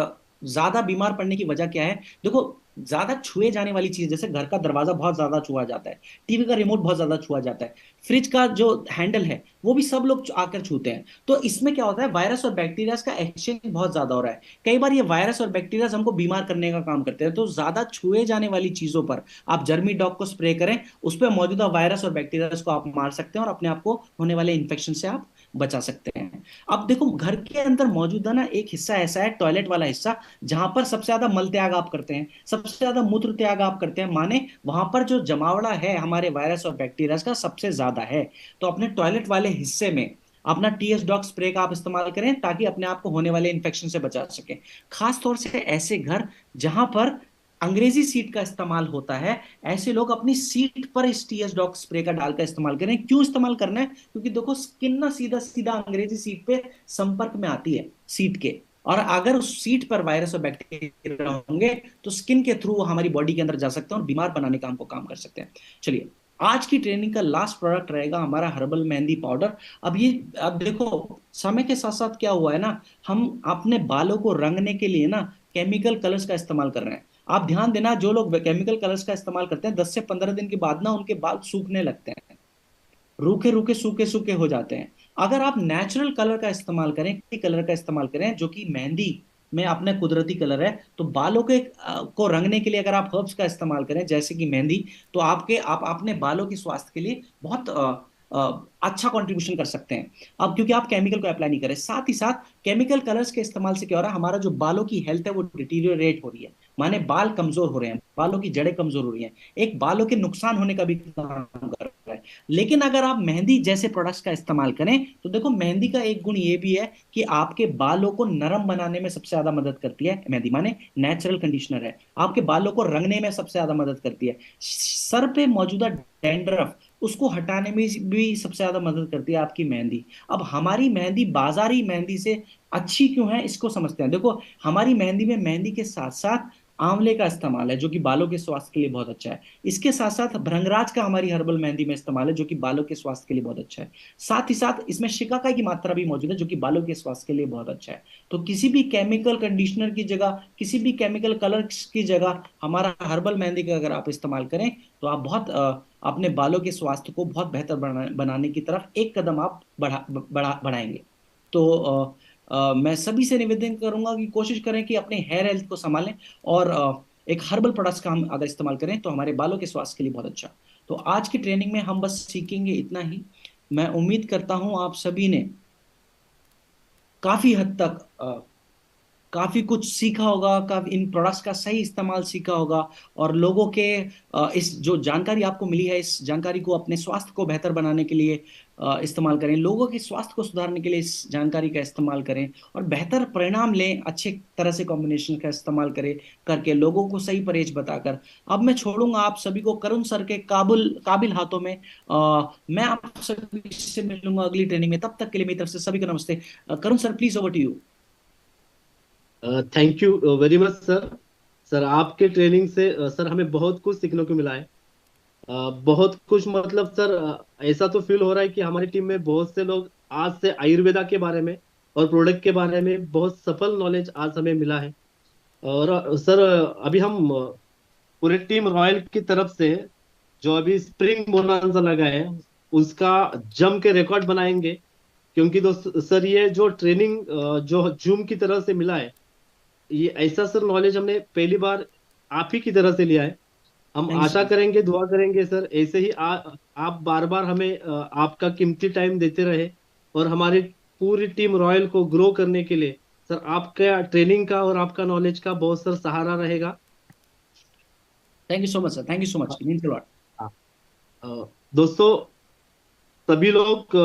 ज्यादा बीमार पड़ने की वजह क्या है। देखो, ज्यादा छुए जाने वाली चीज, जैसे घर का दरवाजा बहुत ज्यादा छुआ जाता है, टीवी का रिमोट बहुत ज्यादा छुआ जाता है, फ्रिज का जो हैंडल है वो भी सब लोग आकर छूते हैं। तो इसमें क्या होता है, वायरस और बैक्टीरिया का एक्सचेंज बहुत ज्यादा हो रहा है। कई बार ये वायरस और बैक्टीरिया हमको बीमार करने का काम करते हैं। तो ज्यादा छुए जाने वाली चीजों पर आप जर्मी डॉग को स्प्रे करें, उस पर मौजूदा वायरस और बैक्टीरिया को आप मार सकते हैं, और अपने आप को होने वाले इन्फेक्शन से आप बचा सकते हैं। अब देखो, घर के अंदर मौजूदा ना एक हिस्सा ऐसा है, टॉयलेट वाला हिस्सा, जहां पर सबसे ज्यादा मल त्याग आप करते हैं, सबसे ज्यादा मूत्र त्याग आप करते हैं, माने वहां पर जो जमावड़ा है हमारे वायरस और बैक्टीरिया का सबसे ज्यादा है। तो अपने टॉयलेट वाले हिस्से में अपना टीएस डॉग स्प्रे का आप इस्तेमाल करें, ताकि अपने आप को होने वाले इन्फेक्शन से बचा सके। खास तौर से ऐसे घर जहां पर अंग्रेजी सीट का इस्तेमाल होता है, ऐसे लोग अपनी सीट पर इस टीएस डॉग स्प्रे का डालकर इस्तेमाल करें। क्यों इस्तेमाल करना है? क्योंकि देखो, स्किन ना सीधा सीधा अंग्रेजी सीट पे संपर्क में आती है, सीट के, और अगर उस सीट पर वायरस और बैक्टीरिया होंगे, तो स्किन के थ्रू वो हमारी बॉडी के अंदर जा सकते हैं और बीमार बनाने का हमको काम कर सकते हैं। चलिए, आज की ट्रेनिंग का लास्ट प्रोडक्ट रहेगा हमारा हर्बल मेहंदी पाउडर। अब देखो, समय के साथ साथ क्या हुआ है ना, हम अपने बालों को रंगने के लिए ना केमिकल कलर्स का इस्तेमाल कर रहे हैं। आप ध्यान देना, जो लोग केमिकल कलर्स का इस्तेमाल करते हैं, 10 से 15 दिन के बाद ना उनके बाल सूखने लगते हैं, रूखे रूखे सूखे सूखे हो जाते हैं। अगर आप नेचुरल कलर का इस्तेमाल करें, कलर का इस्तेमाल करें जो कि मेहंदी में अपने कुदरती कलर है, तो बालों के को रंगने के लिए अगर आप हर्ब्स का इस्तेमाल करें जैसे कि मेहंदी, तो आप अपने बालों के स्वास्थ्य के लिए बहुत अच्छा कंट्रीब्यूशन कर सकते हैं। अब क्योंकि आप केमिकल को अप्लाई नहीं करें, साथ ही साथ केमिकल कलर्स के इस्तेमाल से क्या हो रहा है, हमारा जो बालों की हेल्थ है वो डिटीरियोरेट हो रही है, माने बाल कमजोर हो रहे हैं, बालों की जड़ें कमजोर हो रही हैं, एक बालों के नुकसान होने का भी काम कर रहा है। लेकिन अगर आप मेहंदी जैसे प्रोडक्ट्स का इस्तेमाल करें, तो देखो, मेहंदी का एक गुण ये भी है कि आपके बालों को नरम बनाने में सबसे ज्यादा मदद करती है। मेहंदी माने नेचुरल कंडीशनर है, आपके बालों को रंगने में सबसे ज्यादा मदद करती है। सर पे मौजूदा डैंड्रफ, उसको हटाने में भी सबसे ज्यादा मदद करती है आपकी मेहंदी। अब हमारी मेहंदी बाजारी मेहंदी से अच्छी क्यों है, इसको समझते हैं। देखो, हमारी मेहंदी में मेहंदी के साथ साथ आंवले का इस्तेमाल है, जो कि बालों के स्वास्थ्य के लिए बहुत अच्छा है। इसके साथ साथ भृंगराज का हमारी हर्बल मेहंदी में इस्तेमाल है, जो कि बालों के स्वास्थ्य के लिए बहुत अच्छा है। साथ ही साथ इसमें शिकाकाई की मात्रा भी मौजूद है, जो कि बालों के स्वास्थ्य के लिए बहुत अच्छा है। तो किसी भी केमिकल कंडीशनर की जगह, किसी भी केमिकल कलर की जगह हमारा हर्बल मेहंदी का अगर आप इस्तेमाल करें, तो आप बहुत अपने बालों के स्वास्थ्य को बहुत बेहतर बनाने की तरफ एक कदम आप बढ़ाएंगे। तो मैं सभी से निवेदन करूंगा कि कोशिश करें कि अपने हेयर हेल्थ को संभालें, और एक हर्बल प्रोडक्ट्स का हम अगर इस्तेमाल करें तो हमारे बालों के स्वास्थ्य के लिए बहुत अच्छा। तो आज की ट्रेनिंग में हम बस सीखेंगे इतना ही। मैं उम्मीद करता हूं आप सभी ने काफी हद तक काफी कुछ सीखा होगा, काफी इन प्रोडक्ट्स का सही इस्तेमाल सीखा होगा। और लोगों के इस जो जानकारी आपको मिली है, इस जानकारी को अपने स्वास्थ्य को बेहतर बनाने के लिए इस्तेमाल करें, लोगों के स्वास्थ्य को सुधारने के लिए इस जानकारी का इस्तेमाल करें और बेहतर परिणाम लें, अच्छे तरह से कॉम्बिनेशन का इस्तेमाल करें, करके लोगों को सही परहेज बताकर। अब मैं छोड़ूंगा आप सभी को करुण सर के काबुल काबिल हाथों में। मैं आप सभी से मिलूंगा अगली ट्रेनिंग में, तब तक के लिए मेरी तरफ से सभी को नमस्ते। Karun sir, please over to you. Thank you very much sir. Sir आपके ट्रेनिंग से सर हमें बहुत कुछ सीखने को मिला है। बहुत कुछ मतलब सर, ऐसा तो फील हो रहा है कि हमारी टीम में बहुत से लोग आज से आयुर्वेदा के बारे में और प्रोडक्ट के बारे में बहुत सफल नॉलेज आज हमें मिला है। और सर अभी हम पूरे टीम रॉयल की तरफ से जो अभी स्प्रिंग बोनांजा लगा है उसका जम के रिकॉर्ड बनाएंगे। क्योंकि दोस्त सर ये जो ट्रेनिंग जो जूम की तरह से मिला है, ये ऐसा सर नॉलेज हमने पहली बार आप ही की तरह से लिया है। हम thank you Asha so much. करेंगे, दुआ करेंगे सर ऐसे ही आप बार बार हमें आपका कीमती टाइम देते रहे और हमारी पूरी टीम रॉयल को ग्रो करने के लिए सर आपका ट्रेनिंग का और आपका नॉलेज का बहुत सर सहारा रहेगा। Thank you so much sir, thank you so much, means a lot. हाँ, दोस्तों सभी लोग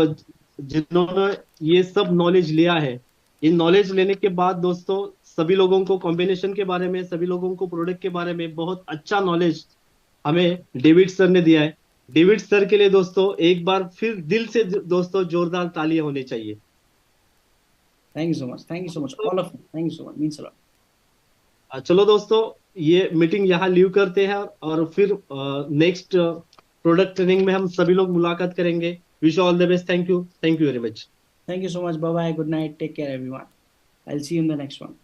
जिन्होंने ये सब नॉलेज लिया है, इन नॉलेज लेने के बाद दोस्तों सभी लोगों को कॉम्बिनेशन के बारे में, सभी लोगों को प्रोडक्ट के बारे में बहुत अच्छा नॉलेज हमें डेविड सर ने दिया है। डेविड सर के लिए दोस्तों एक बार फिर दिल से दोस्तों जोरदार तालियां होनी चाहिए। Thank you so much, thank you so much all of you, thank you so much, means a lot. चलो दोस्तों, ये मीटिंग यहाँ लीव करते हैं और फिर नेक्स्ट प्रोडक्ट ट्रेनिंग में हम सभी लोग मुलाकात करेंगे। Wish all the best. Thank you, thank you very much. Thank you so much, bye bye, good night, take care everyone, I will see you in the next one.